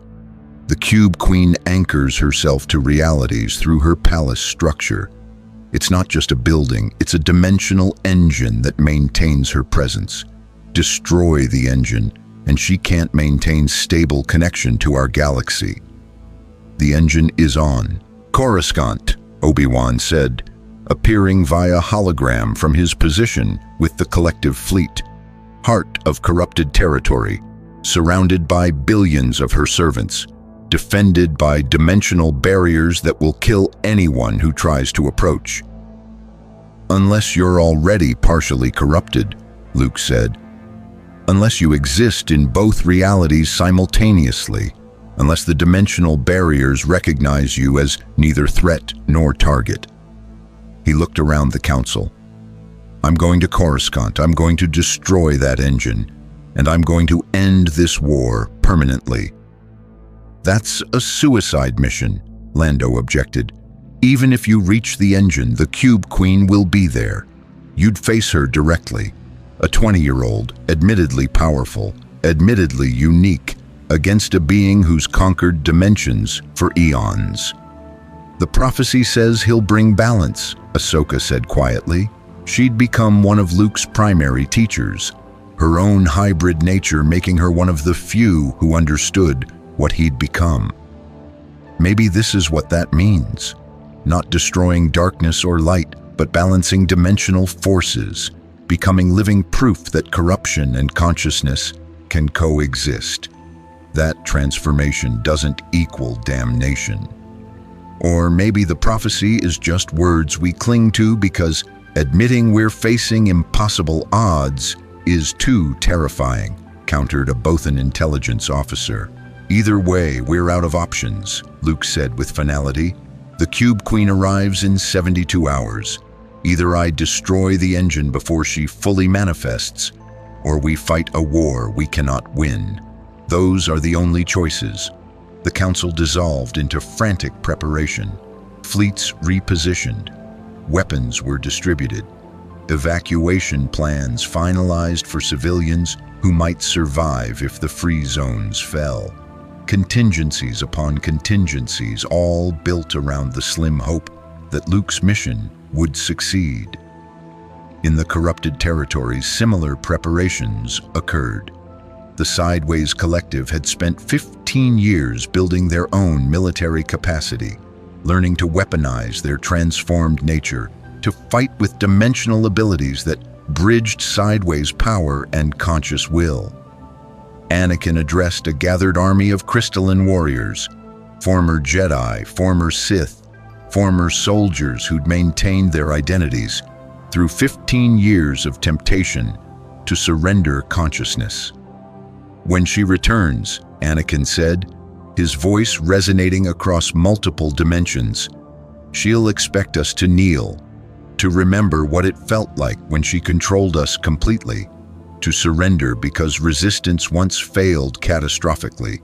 The Cube Queen anchors herself to realities through her palace structure. It's not just a building, it's a dimensional engine that maintains her presence. Destroy the engine, and she can't maintain stable connection to our galaxy. The engine is on. "Coruscant," Obi-Wan said, appearing via hologram from his position with the collective fleet. Heart of corrupted territory, surrounded by billions of her servants, defended by dimensional barriers that will kill anyone who tries to approach. "Unless you're already partially corrupted," Luke said. "Unless you exist in both realities simultaneously, unless the dimensional barriers recognize you as neither threat nor target." He looked around the council. "I'm going to Coruscant. I'm going to destroy that engine, and I'm going to end this war permanently." "That's a suicide mission," Lando objected. "Even if you reach the engine, the Cube Queen will be there. You'd face her directly. A 20-year-old, admittedly powerful, admittedly unique, against a being who's conquered dimensions for eons." "The prophecy says he'll bring balance," Ahsoka said quietly. She'd become one of Luke's primary teachers, her own hybrid nature making her one of the few who understood what he'd become. Maybe this is what that means. Not destroying darkness or light, but balancing dimensional forces, becoming living proof that corruption and consciousness can coexist. That transformation doesn't equal damnation. Or maybe the prophecy is just words we cling to because admitting we're facing impossible odds is too terrifying, countered a Bothan intelligence officer. "Either way, we're out of options," Luke said with finality. "The Cube Queen arrives in 72 hours. Either I destroy the engine before she fully manifests, or we fight a war we cannot win. Those are the only choices." The council dissolved into frantic preparation. Fleets repositioned. Weapons were distributed. Evacuation plans finalized for civilians who might survive if the free zones fell. Contingencies upon contingencies, all built around the slim hope that Luke's mission would succeed. In the corrupted territories, similar preparations occurred. The Sideways Collective had spent 15 years building their own military capacity, learning to weaponize their transformed nature, to fight with dimensional abilities that bridged Sideways power and conscious will. Anakin addressed a gathered army of crystalline warriors, former Jedi, former Sith, former soldiers who'd maintained their identities through 15 years of temptation to surrender consciousness. "When she returns," Anakin said, his voice resonating across multiple dimensions, "she'll expect us to kneel, to remember what it felt like when she controlled us completely, to surrender because resistance once failed catastrophically.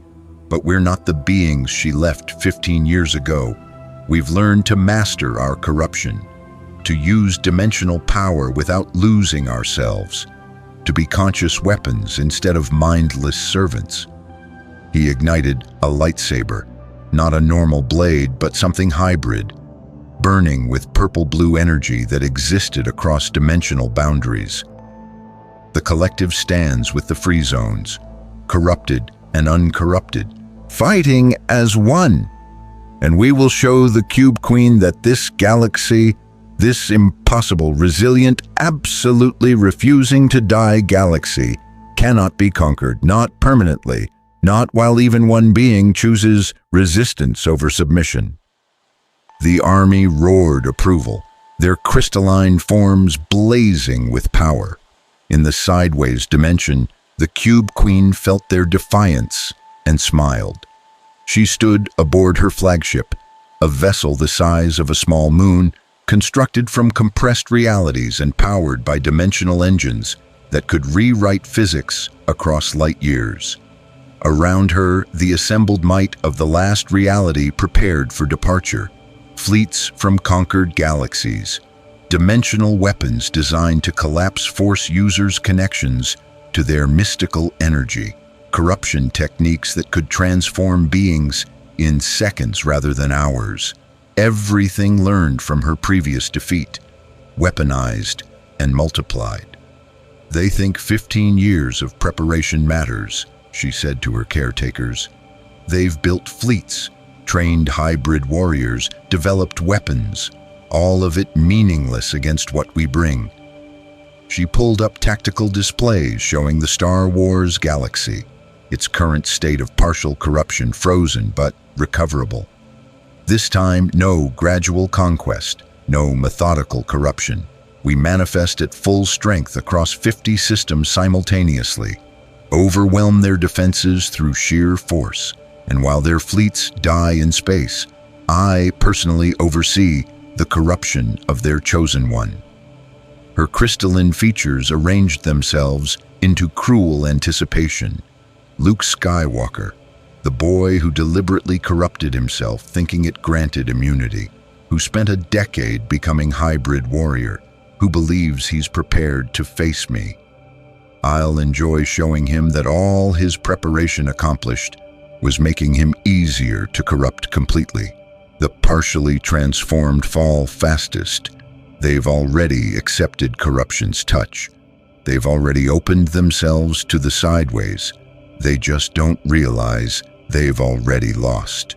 But we're not the beings she left 15 years ago. We've learned to master our corruption, to use dimensional power without losing ourselves, to be conscious weapons instead of mindless servants." He ignited a lightsaber, not a normal blade, but something hybrid, burning with purple-blue energy that existed across dimensional boundaries. The collective stands with the free zones, corrupted and uncorrupted, fighting as one. And we will show the Cube Queen that this galaxy, this impossible, resilient, absolutely refusing to die galaxy, cannot be conquered, not permanently, not while even one being chooses resistance over submission. The army roared approval, their crystalline forms blazing with power. In the Sideways dimension, The Cube Queen felt their defiance and smiled. She stood aboard her flagship, a vessel the size of a small moon, constructed from compressed realities and powered by dimensional engines that could rewrite physics across light years. Around her, the assembled might of the last reality prepared for departure. Fleets from conquered galaxies, dimensional weapons designed to collapse Force users' connections to their mystical energy, corruption techniques that could transform beings in seconds rather than hours. Everything learned from her previous defeat, weaponized and multiplied. "They think 15 years of preparation matters," she said to her caretakers. "They've built fleets, trained hybrid warriors, developed weapons, all of it meaningless against what we bring." She pulled up tactical displays showing the Star Wars galaxy, its current state of partial corruption frozen but recoverable. This time, no gradual conquest, no methodical corruption. We manifest at full strength across 50 systems simultaneously, overwhelm their defenses through sheer force, and while their fleets die in space, I personally oversee the corruption of their chosen one. Her crystalline features arranged themselves into cruel anticipation. Luke Skywalker, the boy who deliberately corrupted himself thinking it granted immunity, who spent a decade becoming hybrid warrior, who believes he's prepared to face me. I'll enjoy showing him that all his preparation accomplished was making him easier to corrupt completely. The partially transformed fall fastest. They've already accepted corruption's touch. They've already opened themselves to the sideways. They just don't realize they've already lost.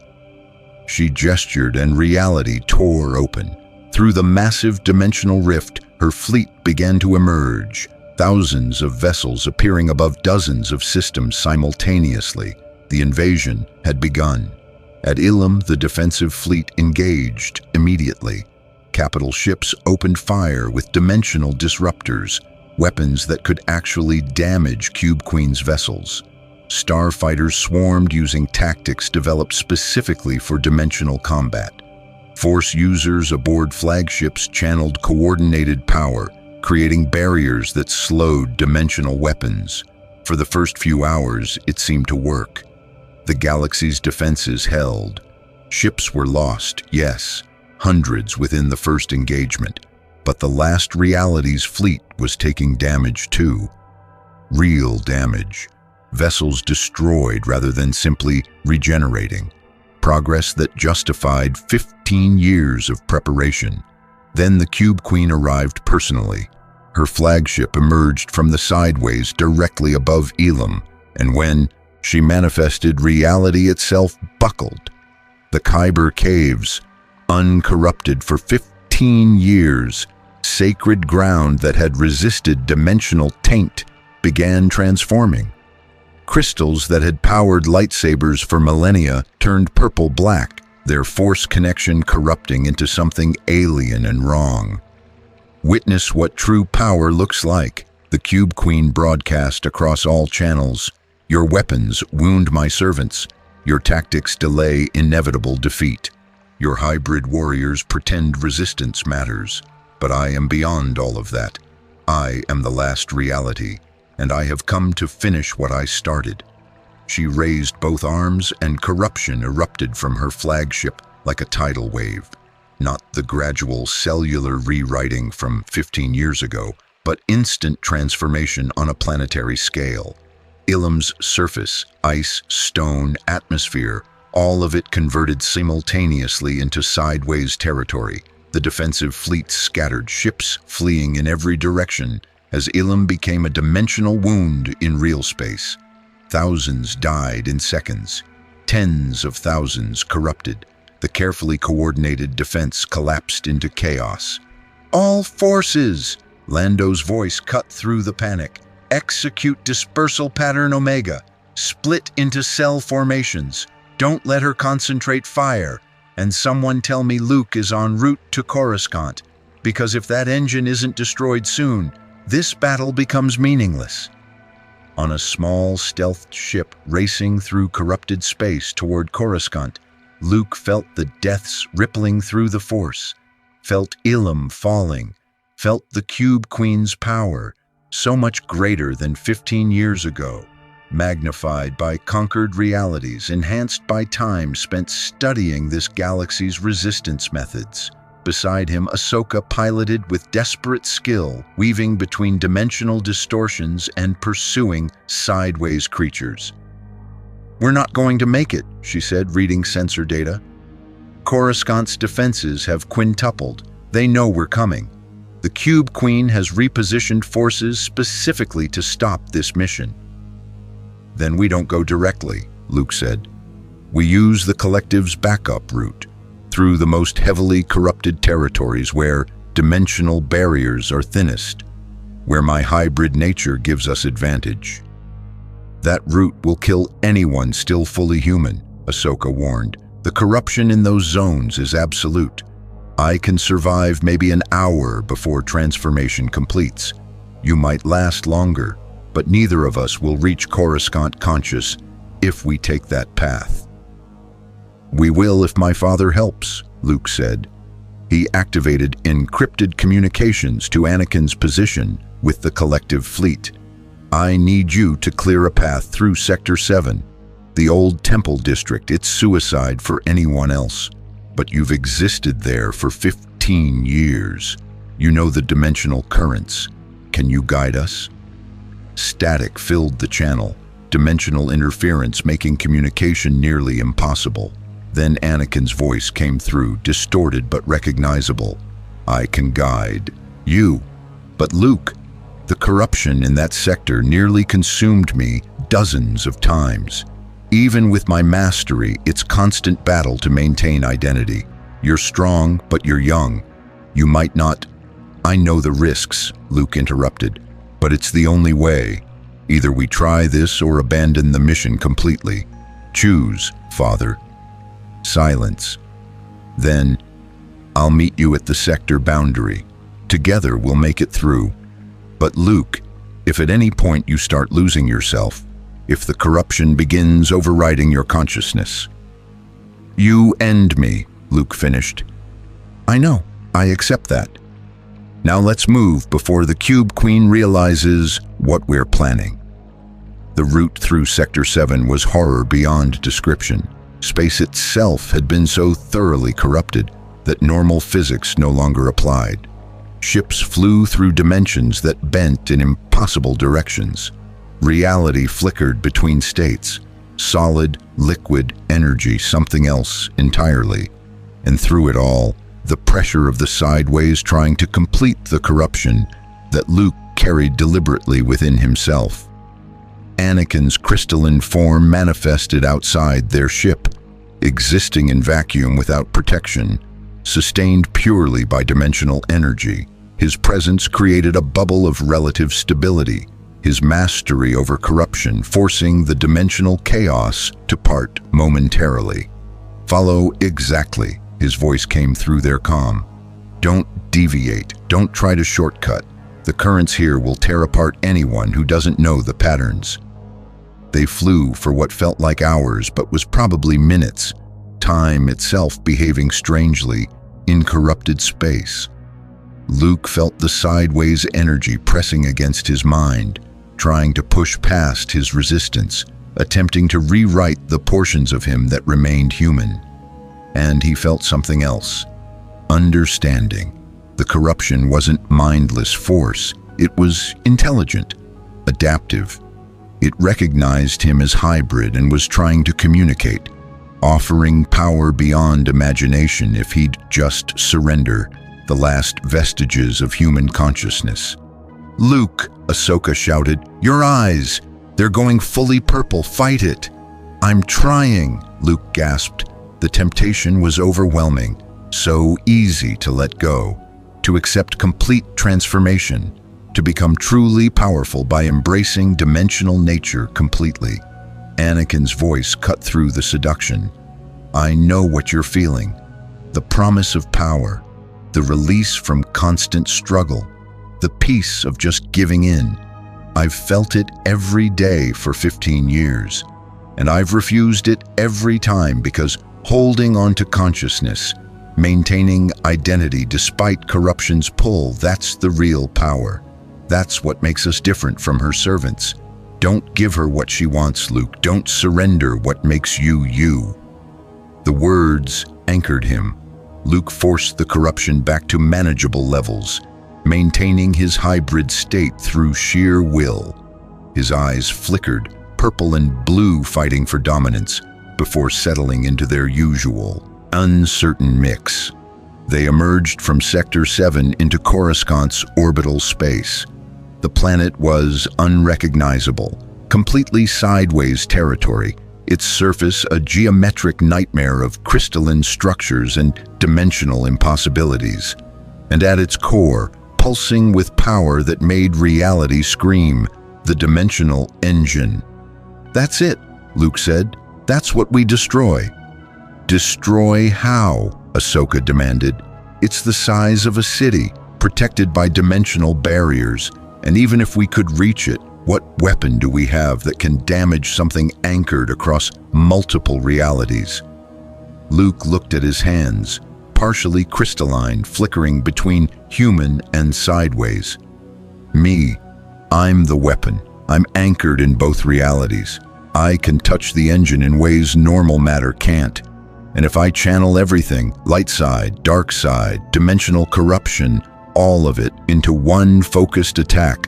She gestured and reality tore open. Through the massive dimensional rift, her fleet began to emerge, thousands of vessels appearing above dozens of systems simultaneously. The invasion had begun. At Ilum, the defensive fleet engaged immediately. Capital ships opened fire with dimensional disruptors, weapons that could actually damage Cube Queen's vessels. Starfighters swarmed using tactics developed specifically for dimensional combat. Force users aboard flagships channeled coordinated power, creating barriers that slowed dimensional weapons. For the first few hours, it seemed to work. The galaxy's defenses held. Ships were lost, yes, hundreds within the first engagement, but the last reality's fleet was taking damage too. Real damage. Vessels destroyed rather than simply regenerating. Progress that justified 15 years of preparation. Then the Cube Queen arrived personally. Her flagship emerged from the sideways directly above Elam, and when she manifested, reality itself buckled. The Kyber Caves, uncorrupted for 15 years, sacred ground that had resisted dimensional taint, began transforming. Crystals that had powered lightsabers for millennia turned purple-black, their force connection corrupting into something alien and wrong. Witness what true power looks like, the Cube Queen broadcast across all channels. Your weapons wound my servants. Your tactics delay inevitable defeat. Your hybrid warriors pretend resistance matters. But I am beyond all of that. I am the last reality, and I have come to finish what I started. She raised both arms, and corruption erupted from her flagship like a tidal wave. Not the gradual cellular rewriting from 15 years ago, but instant transformation on a planetary scale. Ilum's surface, ice, stone, atmosphere, all of it converted simultaneously into sideways territory. The defensive fleets scattered, ships fleeing in every direction, as Ilum became a dimensional wound in real space. Thousands died in seconds. Tens of thousands corrupted. The carefully coordinated defense collapsed into chaos. "All forces!" Lando's voice cut through the panic. "Execute dispersal pattern Omega. Split into cell formations. Don't let her concentrate fire. And someone tell me Luke is en route to Coruscant, because if that engine isn't destroyed soon, this battle becomes meaningless." on a small stealth ship racing through corrupted space toward Coruscant. Luke felt the deaths rippling through the Force, felt Ilum falling, felt the Cube Queen's power, so much greater than 15 years ago, magnified by conquered realities, enhanced by time spent studying this galaxy's resistance methods. Beside him, Ahsoka piloted with desperate skill, weaving between dimensional distortions and pursuing sideways creatures. "We're not going to make it," she said, reading sensor data. "Coruscant's defenses have quintupled. They know we're coming. The Cube Queen has repositioned forces specifically to stop this mission." "Then we don't go directly," Luke said. "We use the collective's backup route, through the most heavily corrupted territories where dimensional barriers are thinnest, where my hybrid nature gives us advantage." "That route will kill anyone still fully human," Ahsoka warned. "The corruption in those zones is absolute. I can survive maybe an hour before transformation completes. You might last longer, but neither of us will reach Coruscant conscious if we take that path." "We will if my father helps," Luke said. He activated encrypted communications to Anakin's position with the collective fleet. "I need you to clear a path through Sector 7. The old Temple District, it's suicide for anyone else. But you've existed there for 15 years. You know the dimensional currents. Can you guide us?" Static filled the channel, dimensional interference making communication nearly impossible. Then Anakin's voice came through, distorted but recognizable. "I can guide you. But Luke, the corruption in that sector nearly consumed me dozens of times. Even with my mastery, it's constant battle to maintain identity. You're strong, but you're young. You might not—" "I know the risks," Luke interrupted, "but it's the only way. Either we try this or abandon the mission completely. Choose, Father." Silence. Then, "I'll meet you at the sector boundary. Together we'll make it through. But Luke, if at any point you start losing yourself, if the corruption begins overriding your consciousness—" "You end me," Luke finished. "I know. I accept that. Now let's move before the Cube Queen realizes what we're planning." The route through Sector 7 was horror beyond description. Space itself had been so thoroughly corrupted that normal physics no longer applied. Ships flew through dimensions that bent in impossible directions. Reality flickered between states, solid, liquid, energy, something else entirely. And through it all, the pressure of the sideways trying to complete the corruption that Luke carried deliberately within himself. Anakin's crystalline form manifested outside their ship, existing in vacuum without protection, sustained purely by dimensional energy. His presence created a bubble of relative stability, his mastery over corruption forcing the dimensional chaos to part momentarily. "Follow exactly," his voice came through their comm. "Don't deviate, don't try to shortcut. The currents here will tear apart anyone who doesn't know the patterns." They flew for what felt like hours but was probably minutes, time itself behaving strangely in corrupted space. Luke felt the sideways energy pressing against his mind, trying to push past his resistance, attempting to rewrite the portions of him that remained human. And he felt something else. Understanding. The corruption wasn't mindless force, it was intelligent, adaptive. It recognized him as hybrid and was trying to communicate, offering power beyond imagination if he'd just surrender the last vestiges of human consciousness. "Luke," Ahsoka shouted, "your eyes! They're going fully purple, fight it!" "I'm trying," Luke gasped. The temptation was overwhelming, so easy to let go, to accept complete transformation, to become truly powerful by embracing dimensional nature completely. Anakin's voice cut through the seduction. "I know what you're feeling. The promise of power, the release from constant struggle, the peace of just giving in. I've felt it every day for 15 years, and I've refused it every time because holding on to consciousness, maintaining identity despite corruption's pull, that's the real power. That's what makes us different from her servants. Don't give her what she wants, Luke. Don't surrender what makes you you. The words anchored him. Luke forced the corruption back to manageable levels, maintaining his hybrid state through sheer will. His eyes flickered, purple and blue fighting for dominance, before settling into their usual, uncertain mix. They emerged from Sector 7 into Coruscant's orbital space. The planet was unrecognizable, completely sideways territory, its surface a geometric nightmare of crystalline structures and dimensional impossibilities. And at its core, pulsing with power that made reality scream, the dimensional engine. "That's it," Luke said. "That's what we destroy." "Destroy how?" Ahsoka demanded. "It's the size of a city, protected by dimensional barriers. And even if we could reach it, what weapon do we have that can damage something anchored across multiple realities?" Luke looked at his hands, partially crystalline, flickering between human and sideways. "Me. I'm the weapon. I'm anchored in both realities. I can touch the engine in ways normal matter can't. And if I channel everything, light side, dark side, dimensional corruption, all of it into one focused attack."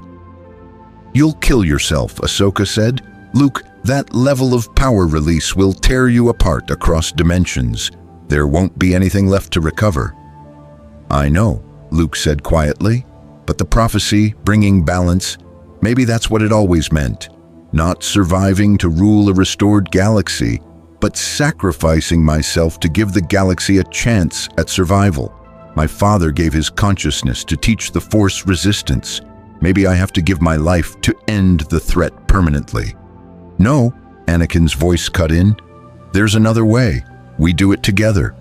"You'll kill yourself," Ahsoka said. "Luke, that level of power release will tear you apart across dimensions. There won't be anything left to recover." "I know," Luke said quietly, "but the prophecy, bringing balance, maybe that's what it always meant. Not surviving to rule a restored galaxy, but sacrificing myself to give the galaxy a chance at survival. My father gave his consciousness to teach the Force resistance. Maybe I have to give my life to end the threat permanently." "No," Anakin's voice cut in. "There's another way. We do it together.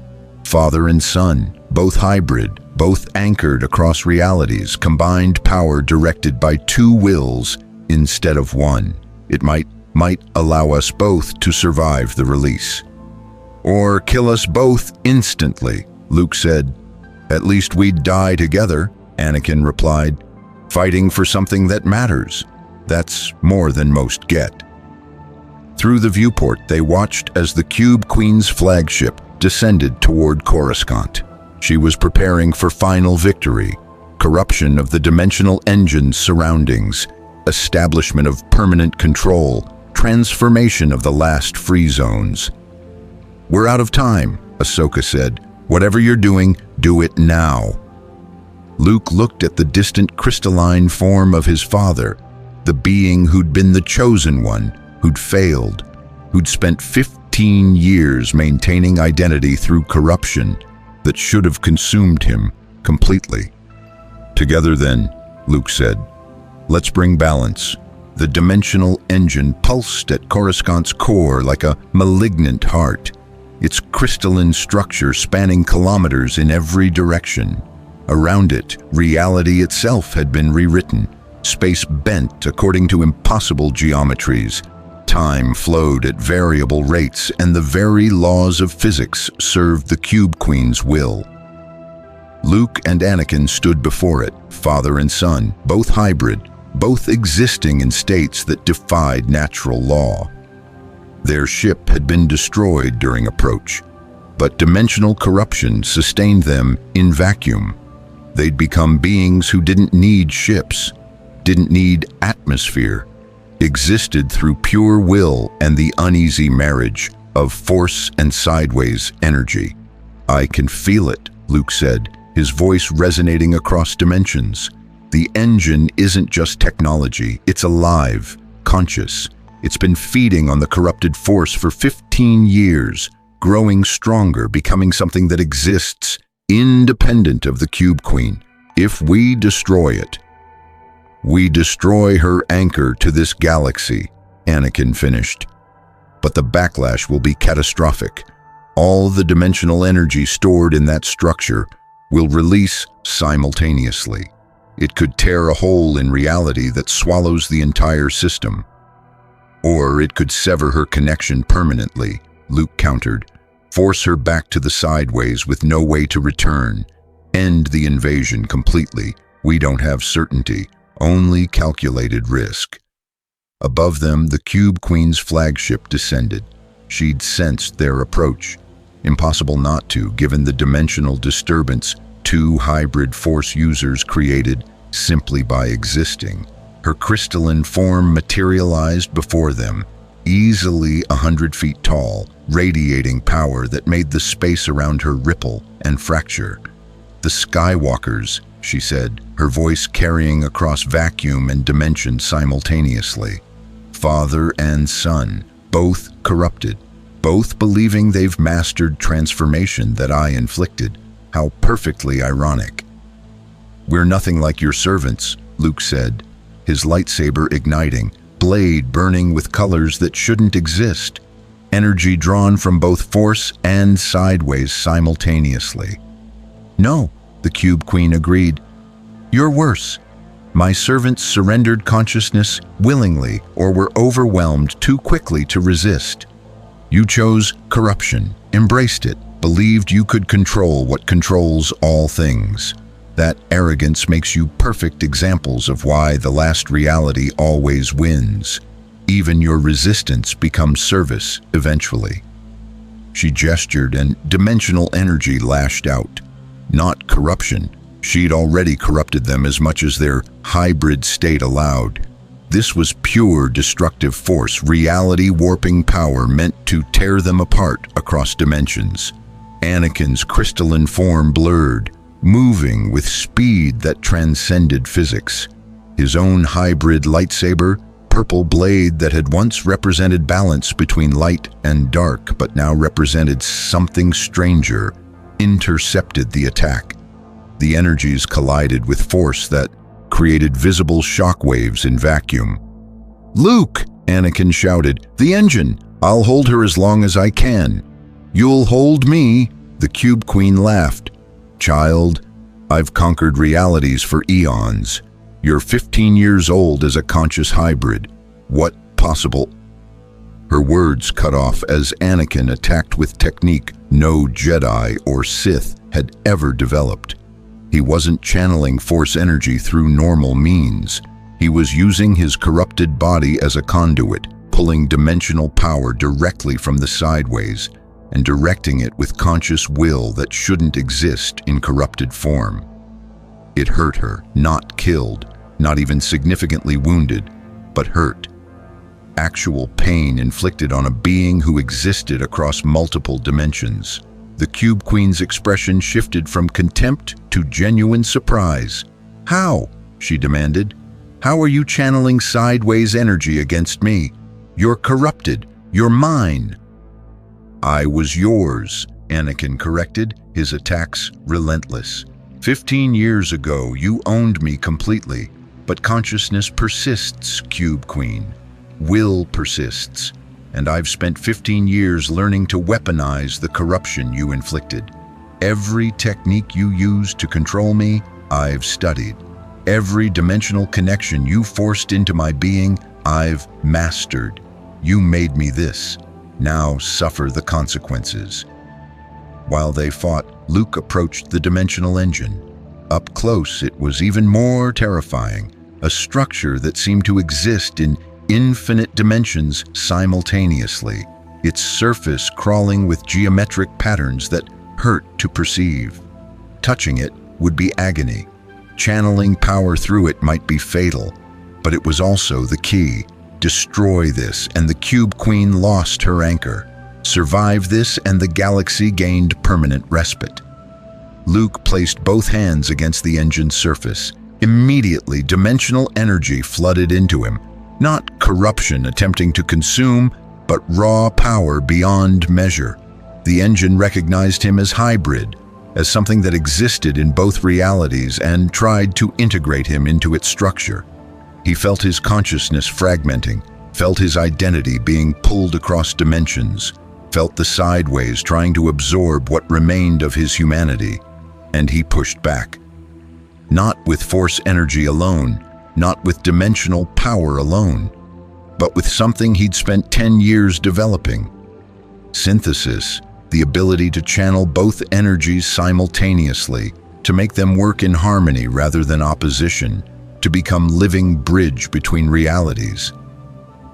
Father and son, both hybrid, both anchored across realities, combined power directed by two wills instead of one. It might allow us both to survive the release." "Or kill us both instantly," Luke said. "At least we'd die together," Anakin replied, "fighting for something that matters. That's more than most get." Through the viewport, they watched as the Cube Queen's flagship descended toward Coruscant. She was preparing for final victory, corruption of the dimensional engine's surroundings, establishment of permanent control, transformation of the last free zones. "We're out of time," Ahsoka said. "Whatever you're doing, do it now." Luke looked at the distant crystalline form of his father, the being who'd been the chosen one, who'd failed, who'd spent 15 years maintaining identity through corruption that should have consumed him completely. "Together then," Luke said. "Let's bring balance." The dimensional engine pulsed at Coruscant's core like a malignant heart, its crystalline structure spanning kilometers in every direction. Around it, reality itself had been rewritten, space bent according to impossible geometries. Time flowed at variable rates, and the very laws of physics served the Cube Queen's will. Luke and Anakin stood before it, father and son, both hybrid, both existing in states that defied natural law. Their ship had been destroyed during approach, but dimensional corruption sustained them in vacuum. They'd become beings who didn't need ships, didn't need atmosphere, existed through pure will and the uneasy marriage of force and sideways energy. "I can feel it," Luke said, his voice resonating across dimensions. "The engine isn't just technology, it's alive, conscious. It's been feeding on the corrupted force for 15 years, growing stronger, becoming something that exists independent of the Cube Queen. If we destroy it, we destroy her anchor to this galaxy," Anakin finished. "But the backlash will be catastrophic. All the dimensional energy stored in that structure will release simultaneously. It could tear a hole in reality that swallows the entire system. Or it could sever her connection permanently, Luke countered. Force her back to the sideways with no way to return. End the invasion completely. We don't have certainty, only calculated risk. Above them, the Cube Queen's flagship descended. She'd sensed their approach. Impossible not to, given the dimensional disturbance two hybrid force users created simply by existing. Her crystalline form materialized before them, easily 100 feet tall, radiating power that made the space around her ripple and fracture. "The Skywalkers," she said, her voice carrying across vacuum and dimension simultaneously. Father and son, both corrupted, both believing they've mastered transformation that I inflicted. How perfectly ironic. "We're nothing like your servants," Luke said, his lightsaber igniting, blade burning with colors that shouldn't exist, energy drawn from both force and sideways simultaneously. "No," the Cube Queen agreed. "You're worse. My servants surrendered consciousness willingly or were overwhelmed too quickly to resist. You chose corruption, embraced it, believed you could control what controls all things. That arrogance makes you perfect examples of why the last reality always wins. Even your resistance becomes service eventually." She gestured and dimensional energy lashed out. Not corruption. She'd already corrupted them as much as their hybrid state allowed. This was pure destructive force, reality warping power meant to tear them apart across dimensions. Anakin's crystalline form blurred, moving with speed that transcended physics. His own hybrid lightsaber, purple blade that had once represented balance between light and dark but now represented something stranger, intercepted the attack. The energies collided with force that created visible shockwaves in vacuum. "Luke!" Anakin shouted. "The engine! I'll hold her as long as I can." "You'll hold me," the Cube Queen laughed. "Child, I've conquered realities for eons. You're 15 years old as a conscious hybrid. What possible—" Her words cut off as Anakin attacked with technique no Jedi or Sith had ever developed. He wasn't channeling force energy through normal means. He was using his corrupted body as a conduit, pulling dimensional power directly from the sideways and directing it with conscious will that shouldn't exist in corrupted form. It hurt her, not killed, not even significantly wounded, but hurt. Actual pain inflicted on a being who existed across multiple dimensions. The Cube Queen's expression shifted from contempt to genuine surprise. "How?" she demanded. "How are you channeling sideways energy against me? You're corrupted. You're mine." "I was yours," Anakin corrected, his attacks relentless. 15 years ago, you owned me completely, but consciousness persists, Cube Queen. Will persists, and I've spent 15 years learning to weaponize the corruption you inflicted. Every technique you used to control me, I've studied. Every dimensional connection you forced into my being, I've mastered. You made me this. Now suffer the consequences." While they fought, Luke approached the dimensional engine. Up close, it was even more terrifying, a structure that seemed to exist in infinite dimensions simultaneously, its surface crawling with geometric patterns that hurt to perceive. Touching it would be agony. Channeling power through it might be fatal, but it was also the key. Destroy this, and the Cube Queen lost her anchor. Survive this, and the galaxy gained permanent respite. Luke placed both hands against the engine's surface. Immediately, dimensional energy flooded into him. Not corruption attempting to consume, but raw power beyond measure. The engine recognized him as hybrid, as something that existed in both realities and tried to integrate him into its structure. He felt his consciousness fragmenting, felt his identity being pulled across dimensions, felt the sideways trying to absorb what remained of his humanity, and he pushed back. Not with force energy alone, not with dimensional power alone, but with something he'd spent 10 years developing. Synthesis, the ability to channel both energies simultaneously, to make them work in harmony rather than opposition, to become living bridge between realities.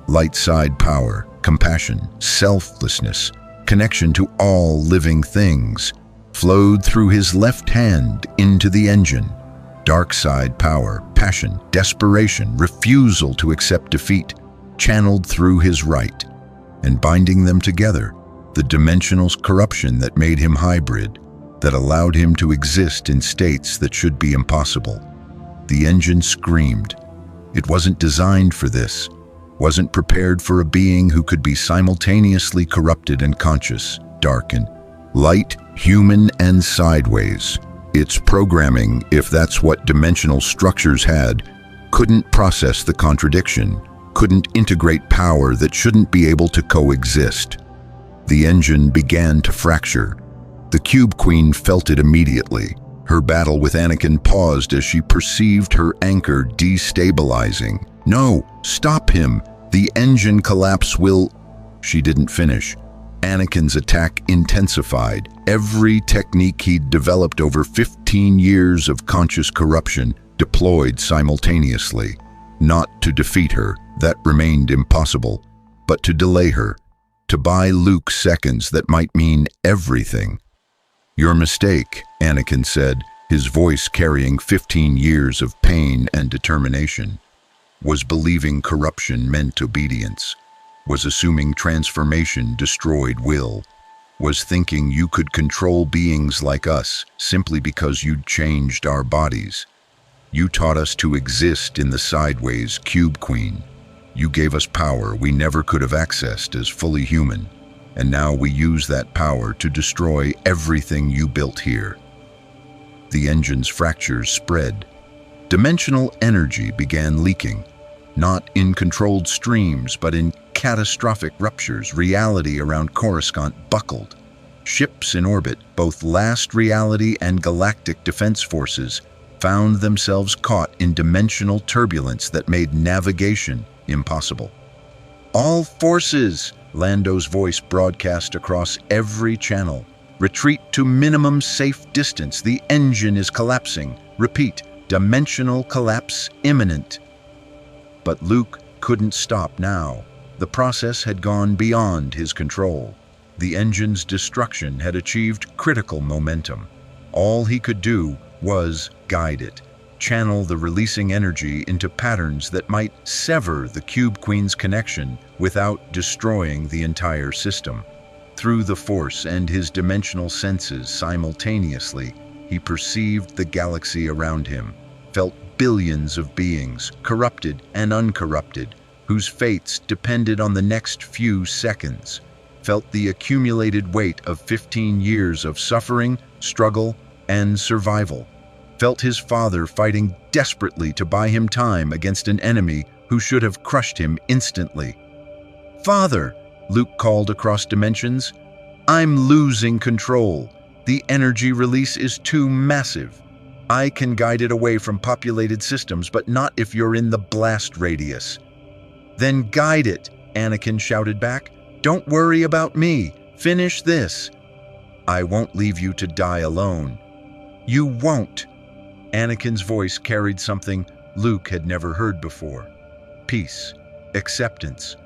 Light side power, compassion, selflessness, connection to all living things, flowed through his left hand into the engine. Dark side power, passion, desperation, refusal to accept defeat, channeled through his right, and binding them together, the dimensional corruption that made him hybrid, that allowed him to exist in states that should be impossible. The engine screamed. It wasn't designed for this, wasn't prepared for a being who could be simultaneously corrupted and conscious, dark and light, human and sideways. Its programming, if that's what dimensional structures had, couldn't process the contradiction, couldn't integrate power that shouldn't be able to coexist. The engine began to fracture. The Cube Queen felt it immediately. Her battle with Anakin paused as she perceived her anchor destabilizing. "No, stop him! The engine collapse will—" She didn't finish. Anakin's attack intensified. Every technique he'd developed over 15 years of conscious corruption deployed simultaneously. Not to defeat her, that remained impossible, but to delay her, to buy Luke seconds that might mean everything. "Your mistake," Anakin said, his voice carrying 15 years of pain and determination, "was believing corruption meant obedience, was assuming transformation destroyed will, was thinking you could control beings like us simply because you'd changed our bodies. You taught us to exist in the sideways, Cube Queen. You gave us power we never could have accessed as fully human, and now we use that power to destroy everything you built here." The engine's fractures spread. Dimensional energy began leaking, not in controlled streams, but in catastrophic ruptures. Reality around Coruscant buckled. Ships in orbit, both last reality and galactic defense forces, found themselves caught in dimensional turbulence that made navigation impossible. "All forces!" Lando's voice broadcast across every channel. "Retreat to minimum safe distance. The engine is collapsing. Repeat, dimensional collapse imminent." But Luke couldn't stop now. The process had gone beyond his control. The engine's destruction had achieved critical momentum. All he could do was guide it, channel the releasing energy into patterns that might sever the Cube Queen's connection without destroying the entire system. Through the Force and his dimensional senses simultaneously, he perceived the galaxy around him, felt billions of beings, corrupted and uncorrupted, whose fates depended on the next few seconds, felt the accumulated weight of 15 years of suffering, struggle, and survival, felt his father fighting desperately to buy him time against an enemy who should have crushed him instantly. "Father," Luke called across dimensions, "I'm losing control. The energy release is too massive. I can guide it away from populated systems, but not if you're in the blast radius." "Then guide it," Anakin shouted back. "Don't worry about me. Finish this." "I won't leave you to die alone." "You won't." Anakin's voice carried something Luke had never heard before. Peace. Acceptance.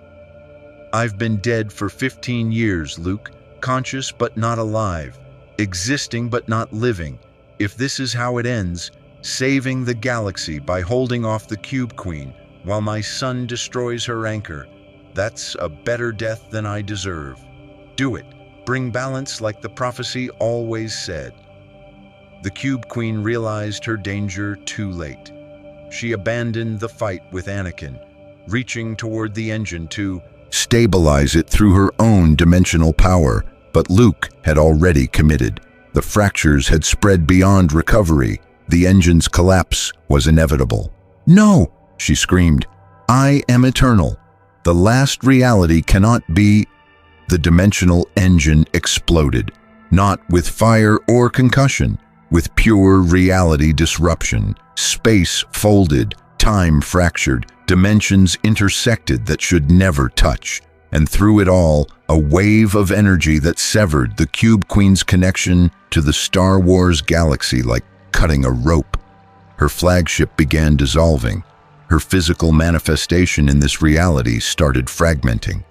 "I've been dead for 15 years, Luke. Conscious but not alive. Existing but not living. If this is how it ends, saving the galaxy by holding off the Cube Queen while my son destroys her anchor, that's a better death than I deserve. Do it. Bring balance like the prophecy always said." The Cube Queen realized her danger too late. She abandoned the fight with Anakin, reaching toward the engine to stabilize it through her own dimensional power, but Luke had already committed. The fractures had spread beyond recovery. The engine's collapse was inevitable. "No!" she screamed. "I am eternal. The last reality cannot be—" The dimensional engine exploded, not with fire or concussion, with pure reality disruption. Space folded, time fractured, dimensions intersected that should never touch. And through it all, a wave of energy that severed the Cube Queen's connection to the Star Wars galaxy like cutting a rope. Her flagship began dissolving. Her physical manifestation in this reality started fragmenting.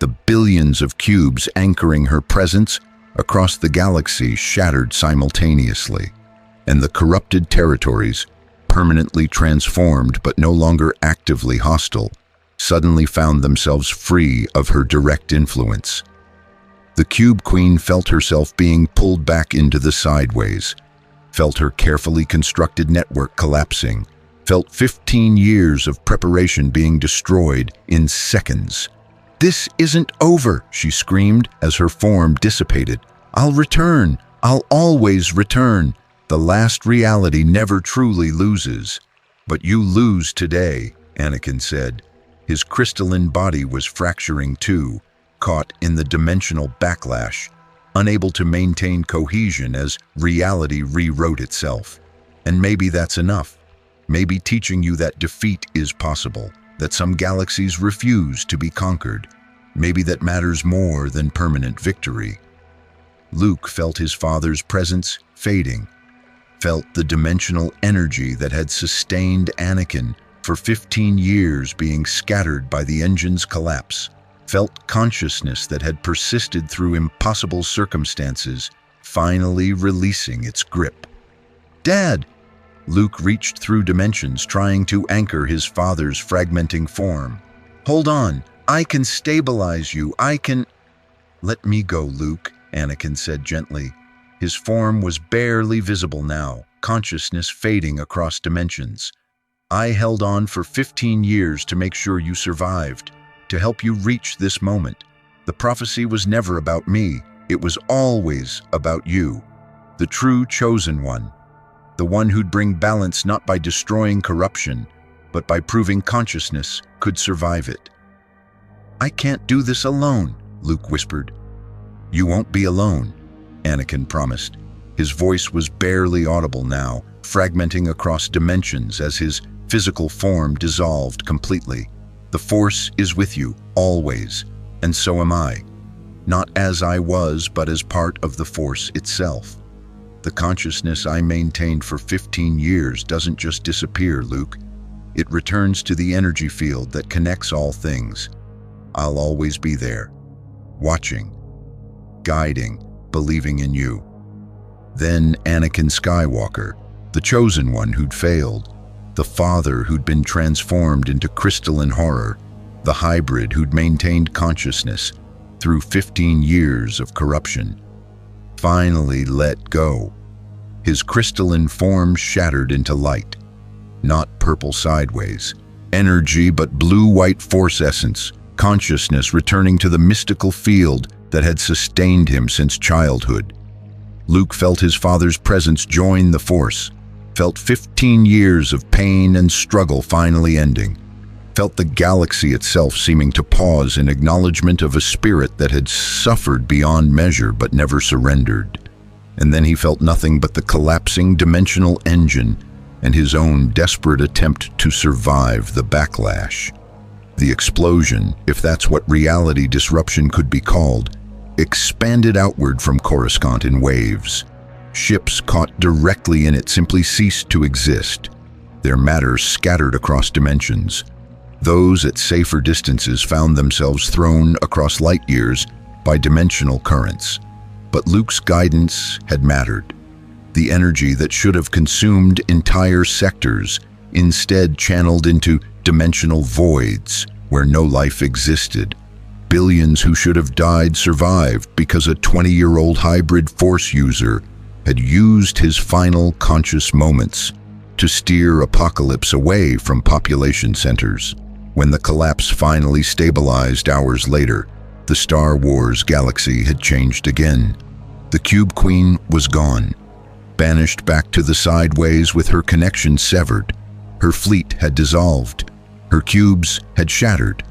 The billions of cubes anchoring her presence across the galaxy shattered simultaneously, and the corrupted territories, permanently transformed but no longer actively hostile, suddenly found themselves free of her direct influence. The Cube Queen felt herself being pulled back into the sideways, felt her carefully constructed network collapsing, felt 15 years of preparation being destroyed in seconds. "This isn't over," she screamed as her form dissipated. "I'll return. I'll always return. The last reality never truly loses." "But you lose today," Anakin said. His crystalline body was fracturing too, caught in the dimensional backlash, unable to maintain cohesion as reality rewrote itself. And maybe that's enough. Maybe teaching you that defeat is possible, that some galaxies refuse to be conquered. Maybe that matters more than permanent victory. Luke felt his father's presence fading, felt the dimensional energy that had sustained Anakin for 15 years being scattered by the engine's collapse, felt consciousness that had persisted through impossible circumstances finally releasing its grip. "Dad!" Luke reached through dimensions, trying to anchor his father's fragmenting form. "Hold on, I can stabilize you, I can—" "Let me go, Luke," Anakin said gently. His form was barely visible now, consciousness fading across dimensions. "I held on for 15 years to make sure you survived, to help you reach this moment. The prophecy was never about me, it was always about you, the true chosen one. The one who'd bring balance not by destroying corruption, but by proving consciousness could survive it." "I can't do this alone," Luke whispered. "You won't be alone," Anakin promised. His voice was barely audible now, fragmenting across dimensions as his physical form dissolved completely. "The Force is with you, always, and so am I. Not as I was, but as part of the Force itself. The consciousness I maintained for 15 years doesn't just disappear, Luke. It returns to the energy field that connects all things. I'll always be there, watching, guiding, believing in you." Then Anakin Skywalker, the chosen one who'd failed, the father who'd been transformed into crystalline horror, the hybrid who'd maintained consciousness through 15 years of corruption, finally let go. His crystalline form shattered into light, not purple sideways, energy but blue-white Force essence, consciousness returning to the mystical field that had sustained him since childhood. Luke felt his father's presence join the Force, felt 15 years of pain and struggle finally ending, felt the galaxy itself seeming to pause in acknowledgement of a spirit that had suffered beyond measure but never surrendered. And then he felt nothing but the collapsing dimensional engine and his own desperate attempt to survive the backlash. The explosion, if that's what reality disruption could be called, expanded outward from Coruscant in waves. Ships caught directly in it simply ceased to exist, their matter scattered across dimensions. Those at safer distances found themselves thrown across light years by dimensional currents. But Luke's guidance had mattered. The energy that should have consumed entire sectors instead channeled into dimensional voids where no life existed. Billions who should have died survived because a 20-year-old hybrid Force user had used his final conscious moments to steer apocalypse away from population centers. When the collapse finally stabilized hours later, the Star Wars galaxy had changed again. The Cube Queen was gone, banished back to the sideways with her connection severed. Her fleet had dissolved. Her cubes had shattered.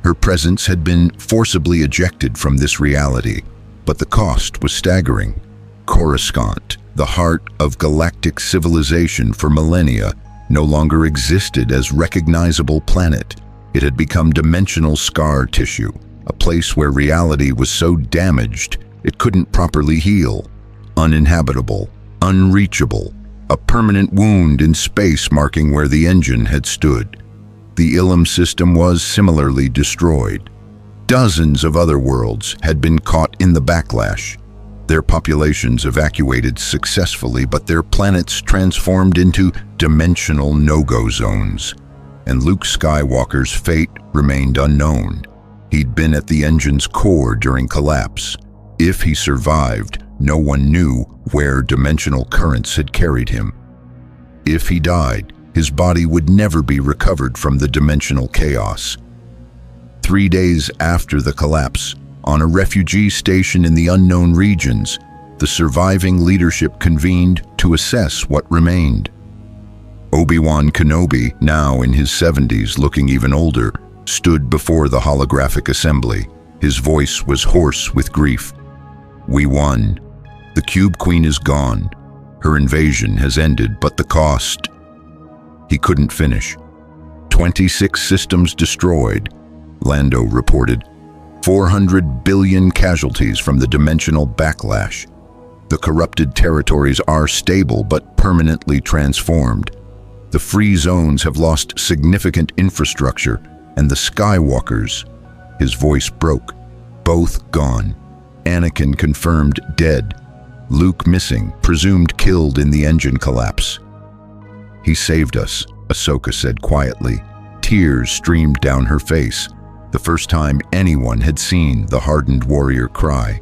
Her presence had been forcibly ejected from this reality, but the cost was staggering. Coruscant, The heart of galactic civilization for millennia no longer existed as recognizable planet. It had become dimensional scar tissue, a place where reality was so damaged it couldn't properly heal. Uninhabitable, unreachable, a permanent wound in space marking where the engine had stood. The Ilum system was similarly destroyed. Dozens of other worlds had been caught in the backlash. Their populations evacuated successfully, but their planets transformed into dimensional no-go zones. And Luke Skywalker's fate remained unknown. He'd been at the engine's core during collapse. If he survived, no one knew where dimensional currents had carried him. If he died, his body would never be recovered from the dimensional chaos. 3 days after the collapse, on a refugee station in the unknown regions, the surviving leadership convened to assess what remained. Obi-Wan Kenobi, now in his 70s, looking even older, stood before the holographic assembly. His voice was hoarse with grief. "We won. The Cube Queen is gone. Her invasion has ended, but the cost..." He couldn't finish. 26 systems destroyed, Lando reported. 400 billion casualties from the dimensional backlash. The corrupted territories are stable but permanently transformed. The free zones have lost significant infrastructure, and the Skywalkers, his voice broke, both gone. Anakin confirmed dead. Luke missing, presumed killed in the engine collapse. "He saved us," Ahsoka said quietly. Tears streamed down her face. The first time anyone had seen the hardened warrior cry.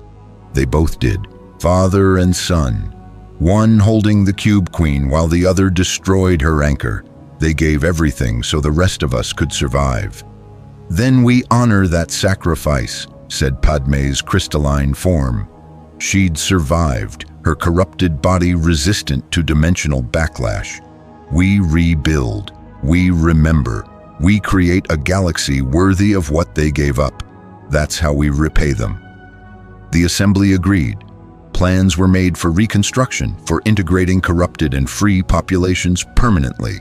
They both did, father and son. One holding the Cube Queen while the other destroyed her anchor. They gave everything so the rest of us could survive. "Then we honor that sacrifice," said Padme's crystalline form. She'd survived, her corrupted body resistant to dimensional backlash. "We rebuild. We remember. We create a galaxy worthy of what they gave up. That's how we repay them." The assembly agreed. Plans were made for reconstruction, for integrating corrupted and free populations permanently,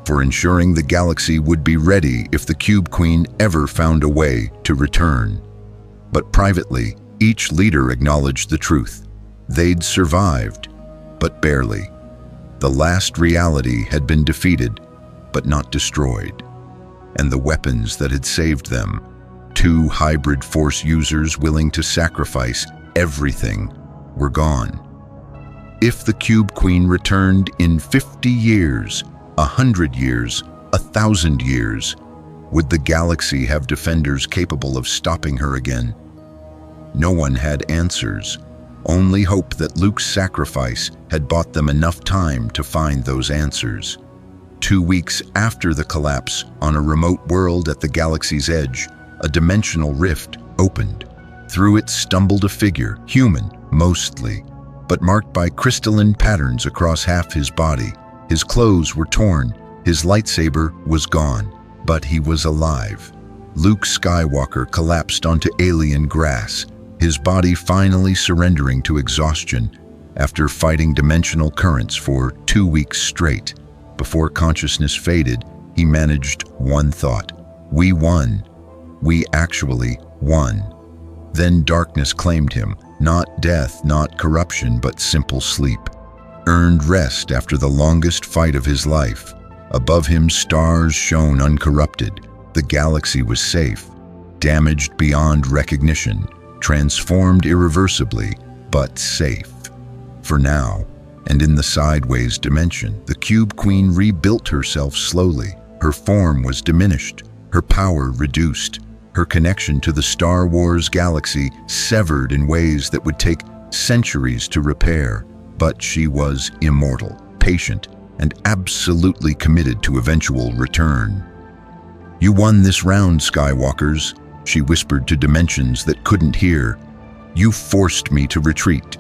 for ensuring the galaxy would be ready if the Cube Queen ever found a way to return. But privately, each leader acknowledged the truth. They'd survived, but barely. The last reality had been defeated, but not destroyed. And the weapons that had saved them, 2 hybrid force users willing to sacrifice everything, were gone. If the Cube Queen returned in 50 years, 100 years, 1,000 years, would the galaxy have defenders capable of stopping her again? No one had answers, only hope that Luke's sacrifice had bought them enough time to find those answers. 2 weeks after the collapse, on a remote world at the galaxy's edge, a dimensional rift opened. Through it stumbled a figure, human mostly, but marked by crystalline patterns across half his body. His clothes were torn, his lightsaber was gone, but he was alive. Luke Skywalker collapsed onto alien grass, his body finally surrendering to exhaustion after fighting dimensional currents for 2 weeks straight. Before consciousness faded, he managed one thought: "We won. We actually won." Then darkness claimed him, not death, not corruption, but simple sleep. Earned rest after the longest fight of his life. Above him, stars shone uncorrupted. The galaxy was safe, damaged beyond recognition, transformed irreversibly, but safe. For now. And in the sideways dimension, the Cube Queen rebuilt herself slowly. Her form was diminished, her power reduced, her connection to the Star Wars galaxy severed in ways that would take centuries to repair. But she was immortal, patient, and absolutely committed to eventual return. "You won this round, Skywalkers," she whispered to dimensions that couldn't hear. "You forced me to retreat.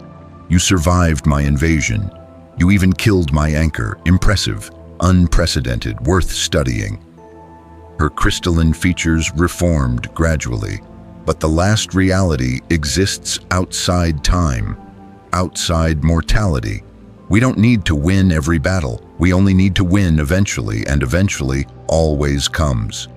You survived my invasion. You even killed my anchor. Impressive, unprecedented, worth studying." Her crystalline features reformed gradually, but the last reality exists outside time, outside mortality, We don't need to win every battle. We only need to win eventually, and eventually always comes.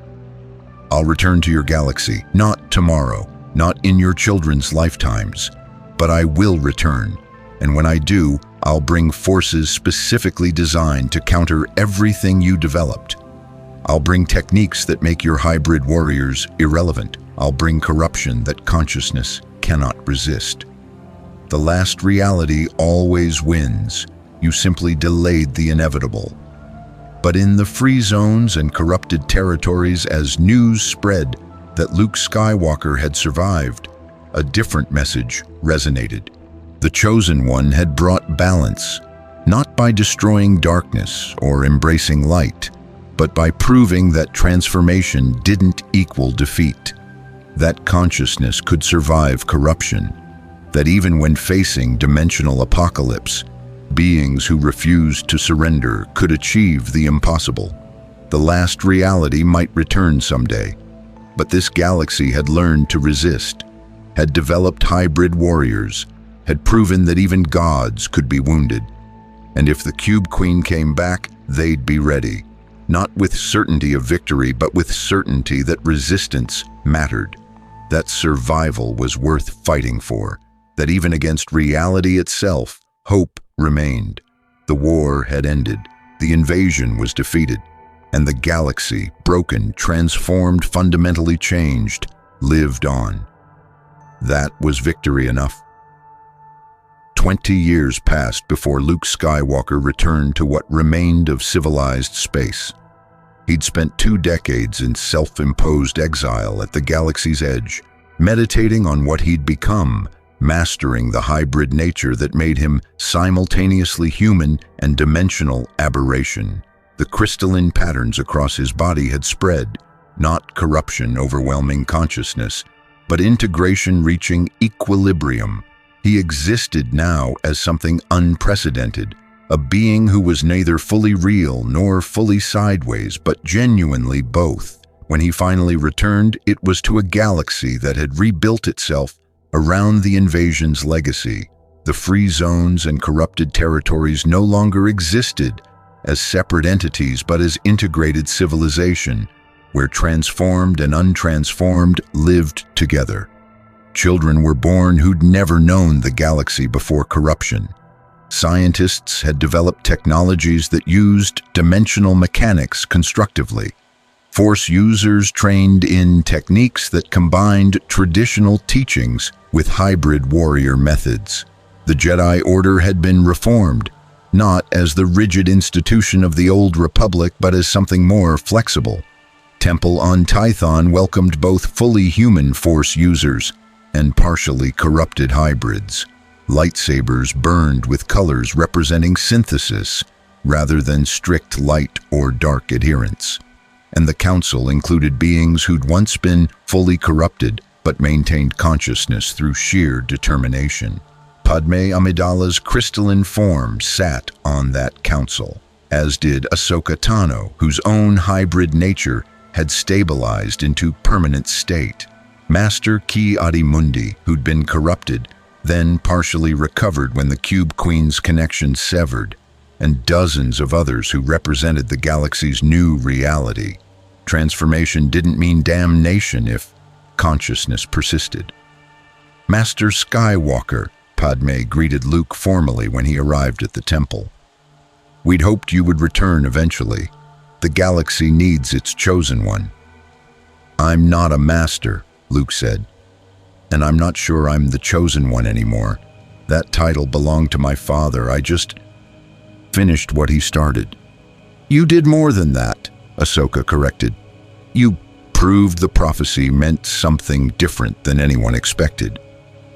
I'll return to your galaxy, not tomorrow, not in your children's lifetimes, but I will return. And when I do, I'll bring forces specifically designed to counter everything you developed. I'll bring techniques that make your hybrid warriors irrelevant. I'll bring corruption that consciousness cannot resist. The last reality always wins. You simply delayed the inevitable. But in the free zones and corrupted territories, as news spread that Luke Skywalker had survived, a different message resonated. The Chosen One had brought balance, not by destroying darkness or embracing light, but by proving that transformation didn't equal defeat, that consciousness could survive corruption, that even when facing dimensional apocalypse, beings who refused to surrender could achieve the impossible. The last reality might return someday, but this galaxy had learned to resist, had developed hybrid warriors, had proven that even gods could be wounded. And if the Cube Queen came back, they'd be ready, not with certainty of victory, but with certainty that resistance mattered, that survival was worth fighting for, that even against reality itself, hope remained. The war had ended, the invasion was defeated, and the galaxy, broken, transformed, fundamentally changed, lived on. That was victory enough. 20 years passed before Luke Skywalker returned to what remained of civilized space. He'd spent 2 decades in self-imposed exile at the galaxy's edge, meditating on what he'd become, mastering the hybrid nature that made him simultaneously human and dimensional aberration. The crystalline patterns across his body had spread, not corruption overwhelming consciousness, but integration reaching equilibrium. He existed now as something unprecedented, a being who was neither fully real nor fully sideways, but genuinely both. When he finally returned, it was to a galaxy that had rebuilt itself around the invasion's legacy. The free zones and corrupted territories no longer existed as separate entities, but as integrated civilization, where transformed and untransformed lived together. Children were born who'd never known the galaxy before corruption. Scientists had developed technologies that used dimensional mechanics constructively. Force users trained in techniques that combined traditional teachings with hybrid warrior methods. The Jedi Order had been reformed, not as the rigid institution of the Old Republic, but as something more flexible. Temple on Tython welcomed both fully human Force users and partially corrupted hybrids. Lightsabers burned with colors representing synthesis rather than strict light or dark adherence. And the Council included beings who'd once been fully corrupted but maintained consciousness through sheer determination. Padme Amidala's crystalline form sat on that council, as did Ahsoka Tano, whose own hybrid nature had stabilized into permanent state. Master Ki-Adi-Mundi, who'd been corrupted, then partially recovered when the Cube Queen's connection severed, and dozens of others who represented the galaxy's new reality. Transformation didn't mean damnation if consciousness persisted. Master Skywalker, Padme greeted Luke formally when he arrived at the temple. We'd hoped you would return eventually. The galaxy needs its chosen one. I'm not a master, Luke said, and I'm not sure I'm the chosen one anymore. That title belonged to my father. I just finished what he started. You did more than that, Ahsoka corrected. You proved the prophecy meant something different than anyone expected.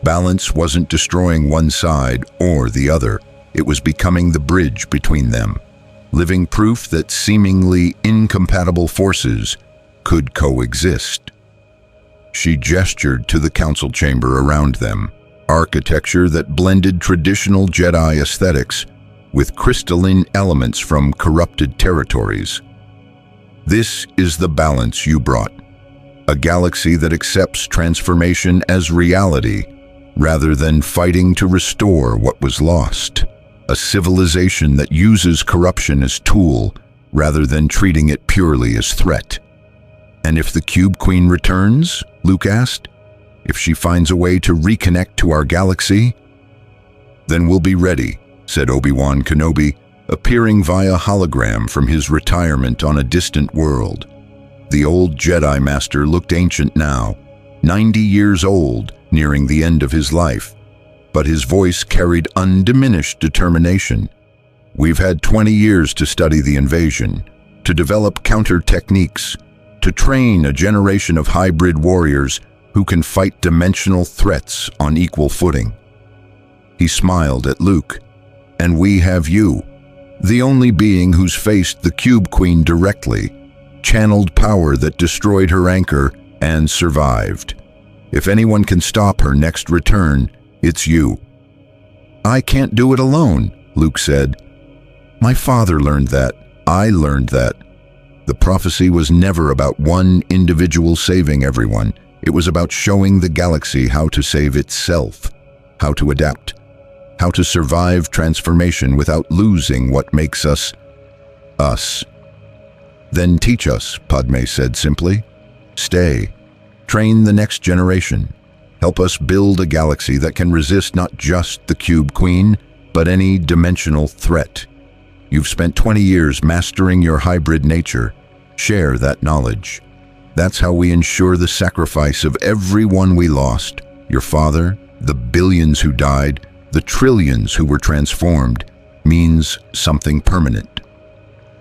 Balance wasn't destroying one side or the other. It was becoming the bridge between them, living proof that seemingly incompatible forces could coexist. She gestured to the council chamber around them, architecture that blended traditional Jedi aesthetics with crystalline elements from corrupted territories. This is the balance you brought, a galaxy that accepts transformation as reality rather than fighting to restore what was lost. a civilization that uses corruption as tool rather than treating it purely as threat. And if the Cube Queen returns, Luke asked, if she finds a way to reconnect to our galaxy, then we'll be ready, said Obi-Wan Kenobi, appearing via hologram from his retirement on a distant world. The old Jedi Master looked ancient now, 90 years old, nearing the end of his life, but his voice carried undiminished determination. We've had 20 years to study the invasion, to develop counter techniques, to train a generation of hybrid warriors who can fight dimensional threats on equal footing. He smiled at Luke. And we have you, the only being who's faced the Cube Queen directly, channeled power that destroyed her anchor and survived. If anyone can stop her next return, it's you. I can't do it alone, Luke said. My father learned that. I learned that. The prophecy was never about one individual saving everyone. It was about showing the galaxy how to save itself, how to adapt, how to survive transformation without losing what makes us, us. Then teach us, Padme said simply. Stay. Train the next generation. Help us build a galaxy that can resist not just the Cube Queen, but any dimensional threat. You've spent 20 years mastering your hybrid nature. Share that knowledge. That's how we ensure the sacrifice of everyone we lost. Your father, the billions who died, the trillions who were transformed, means something permanent.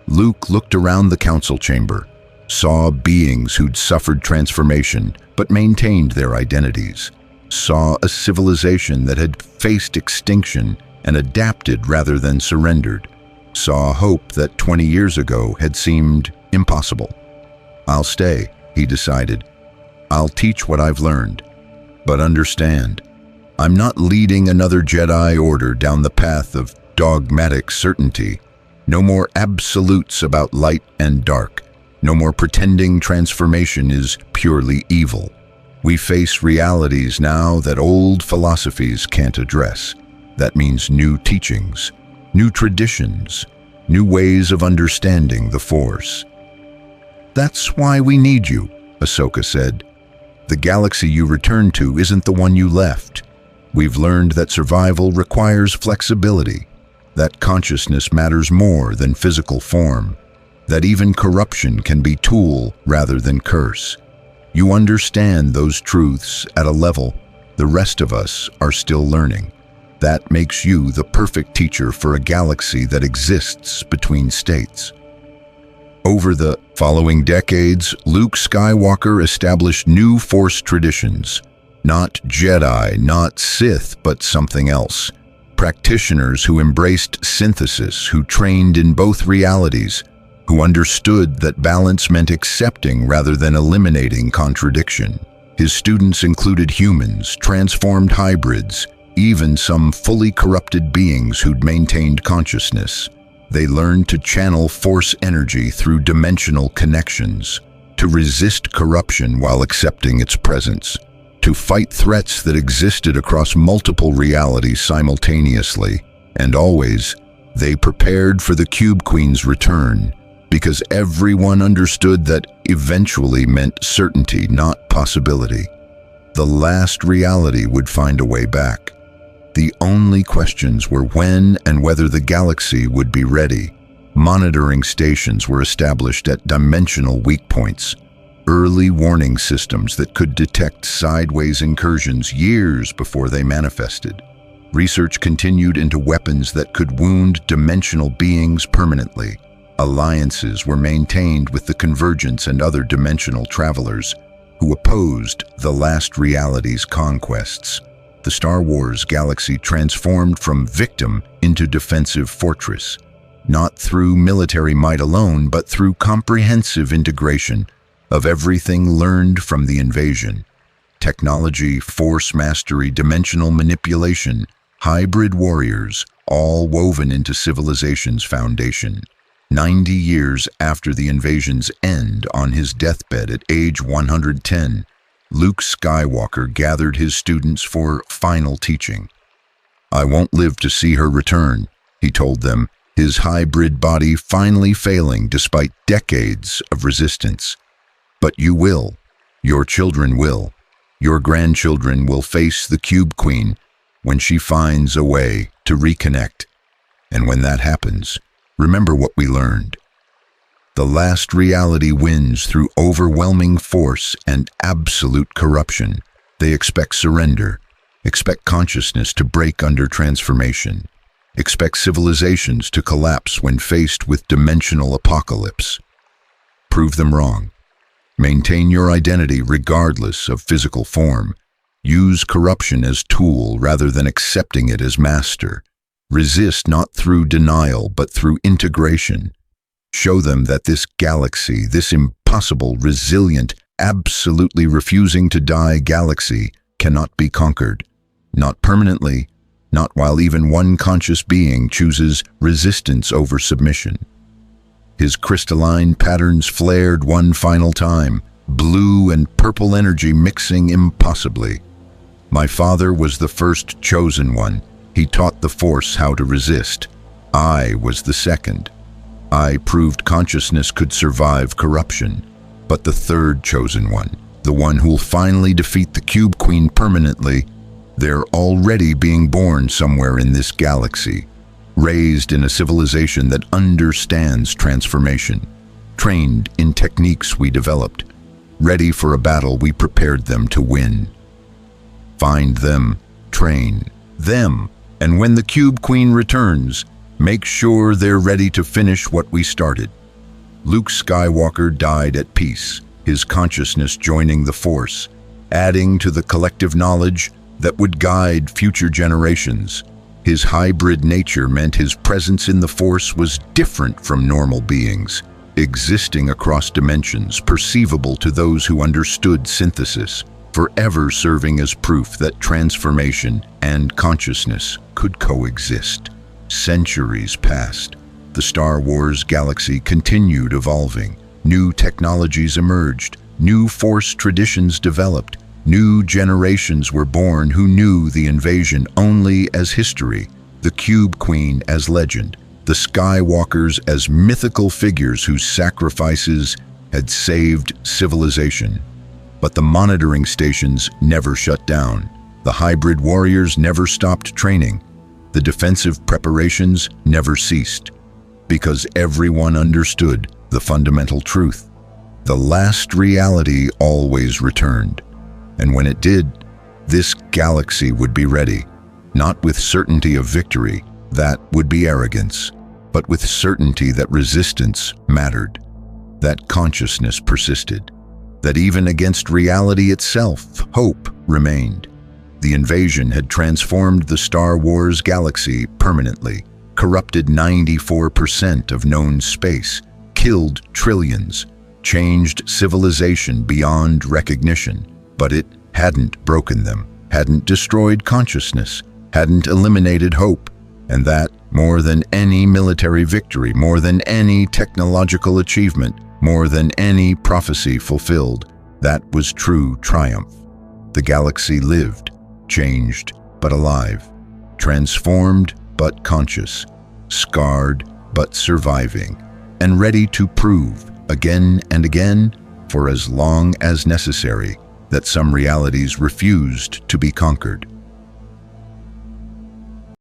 Luke looked around the council chamber, saw beings who'd suffered transformation but maintained their identities, saw a civilization that had faced extinction and adapted rather than surrendered, saw hope that 20 years ago had seemed impossible. I'll stay, he decided. I'll teach what I've learned. But understand, I'm not leading another Jedi Order down the path of dogmatic certainty. No more absolutes about light and dark. No more pretending transformation is purely evil. We face realities now that old philosophies can't address. That means new teachings, new traditions, new ways of understanding the Force. That's why we need you, Ahsoka said. The galaxy you return to isn't the one you left. We've learned that survival requires flexibility, that consciousness matters more than physical form, that even corruption can be tool rather than curse. You understand those truths at a level the rest of us are still learning. That makes you the perfect teacher for a galaxy that exists between states. Over the following decades, Luke Skywalker established new Force traditions. Not Jedi, not Sith, but something else. Practitioners who embraced synthesis, who trained in both realities, who understood that balance meant accepting rather than eliminating contradiction. His students included humans, transformed hybrids, even some fully corrupted beings who'd maintained consciousness. They learned to channel Force energy through dimensional connections, to resist corruption while accepting its presence, to fight threats that existed across multiple realities simultaneously. And always, they prepared for the Cube Queen's return, because everyone understood that eventually meant certainty, not possibility. The last reality would find a way back. The only questions were when and whether the galaxy would be ready. Monitoring stations were established at dimensional weak points, early warning systems that could detect sideways incursions years before they manifested. Research continued into weapons that could wound dimensional beings permanently. Alliances were maintained with the Convergence and other dimensional travelers who opposed the last reality's conquests. The Star Wars galaxy transformed from victim into defensive fortress, not through military might alone, but through comprehensive integration of everything learned from the invasion. Technology, Force mastery, dimensional manipulation, hybrid warriors, all woven into civilization's foundation. 90 years after the invasion's end, on his deathbed at age 110, Luke Skywalker gathered his students for final teaching. I won't live to see her return, he told them, his hybrid body finally failing despite decades of resistance. But you will. Your children will. Your grandchildren will face the Cube Queen when she finds a way to reconnect. And when that happens, remember what we learned. The last reality wins through overwhelming force and absolute corruption. They expect surrender, expect consciousness to break under transformation, expect civilizations to collapse when faced with dimensional apocalypse. Prove them wrong. Maintain your identity regardless of physical form. Use corruption as tool rather than accepting it as master. Resist not through denial but through integration. Show them that this galaxy, this impossible, resilient, absolutely refusing to die galaxy cannot be conquered. Not permanently, not while even one conscious being chooses resistance over submission. His crystalline patterns flared one final time, blue and purple energy mixing impossibly. My father was the first chosen one. He taught the Force how to resist. I was the second. I proved consciousness could survive corruption. But the third chosen one, the one who'll finally defeat the Cube Queen permanently, they're already being born somewhere in this galaxy, raised in a civilization that understands transformation, trained in techniques we developed, ready for a battle we prepared them to win. Find them, train them, and when the Cube Queen returns, make sure they're ready to finish what we started. Luke Skywalker died at peace, his consciousness joining the Force, adding to the collective knowledge that would guide future generations. His hybrid nature meant his presence in the Force was different from normal beings, existing across dimensions, perceivable to those who understood synthesis, forever serving as proof that transformation and consciousness could coexist. Centuries passed. The Star Wars galaxy continued evolving. New technologies emerged. New Force traditions developed. New generations were born who knew the invasion only as history, the Cube Queen as legend, the Skywalkers as mythical figures whose sacrifices had saved civilization. But the monitoring stations never shut down. The hybrid warriors never stopped training. The defensive preparations never ceased. Because everyone understood the fundamental truth. The last reality always returned. And when it did, this galaxy would be ready, not with certainty of victory, that would be arrogance, but with certainty that resistance mattered, that consciousness persisted, that even against reality itself, hope remained. The invasion had transformed the Star Wars galaxy permanently, corrupted 94% of known space, killed trillions, changed civilization beyond recognition. But it hadn't broken them, hadn't destroyed consciousness, hadn't eliminated hope. And that, more than any military victory, more than any technological achievement, more than any prophecy fulfilled, that was true triumph. The galaxy lived, changed but alive, transformed but conscious, scarred but surviving, and ready to prove again and again, for as long as necessary, that some realities refused to be conquered.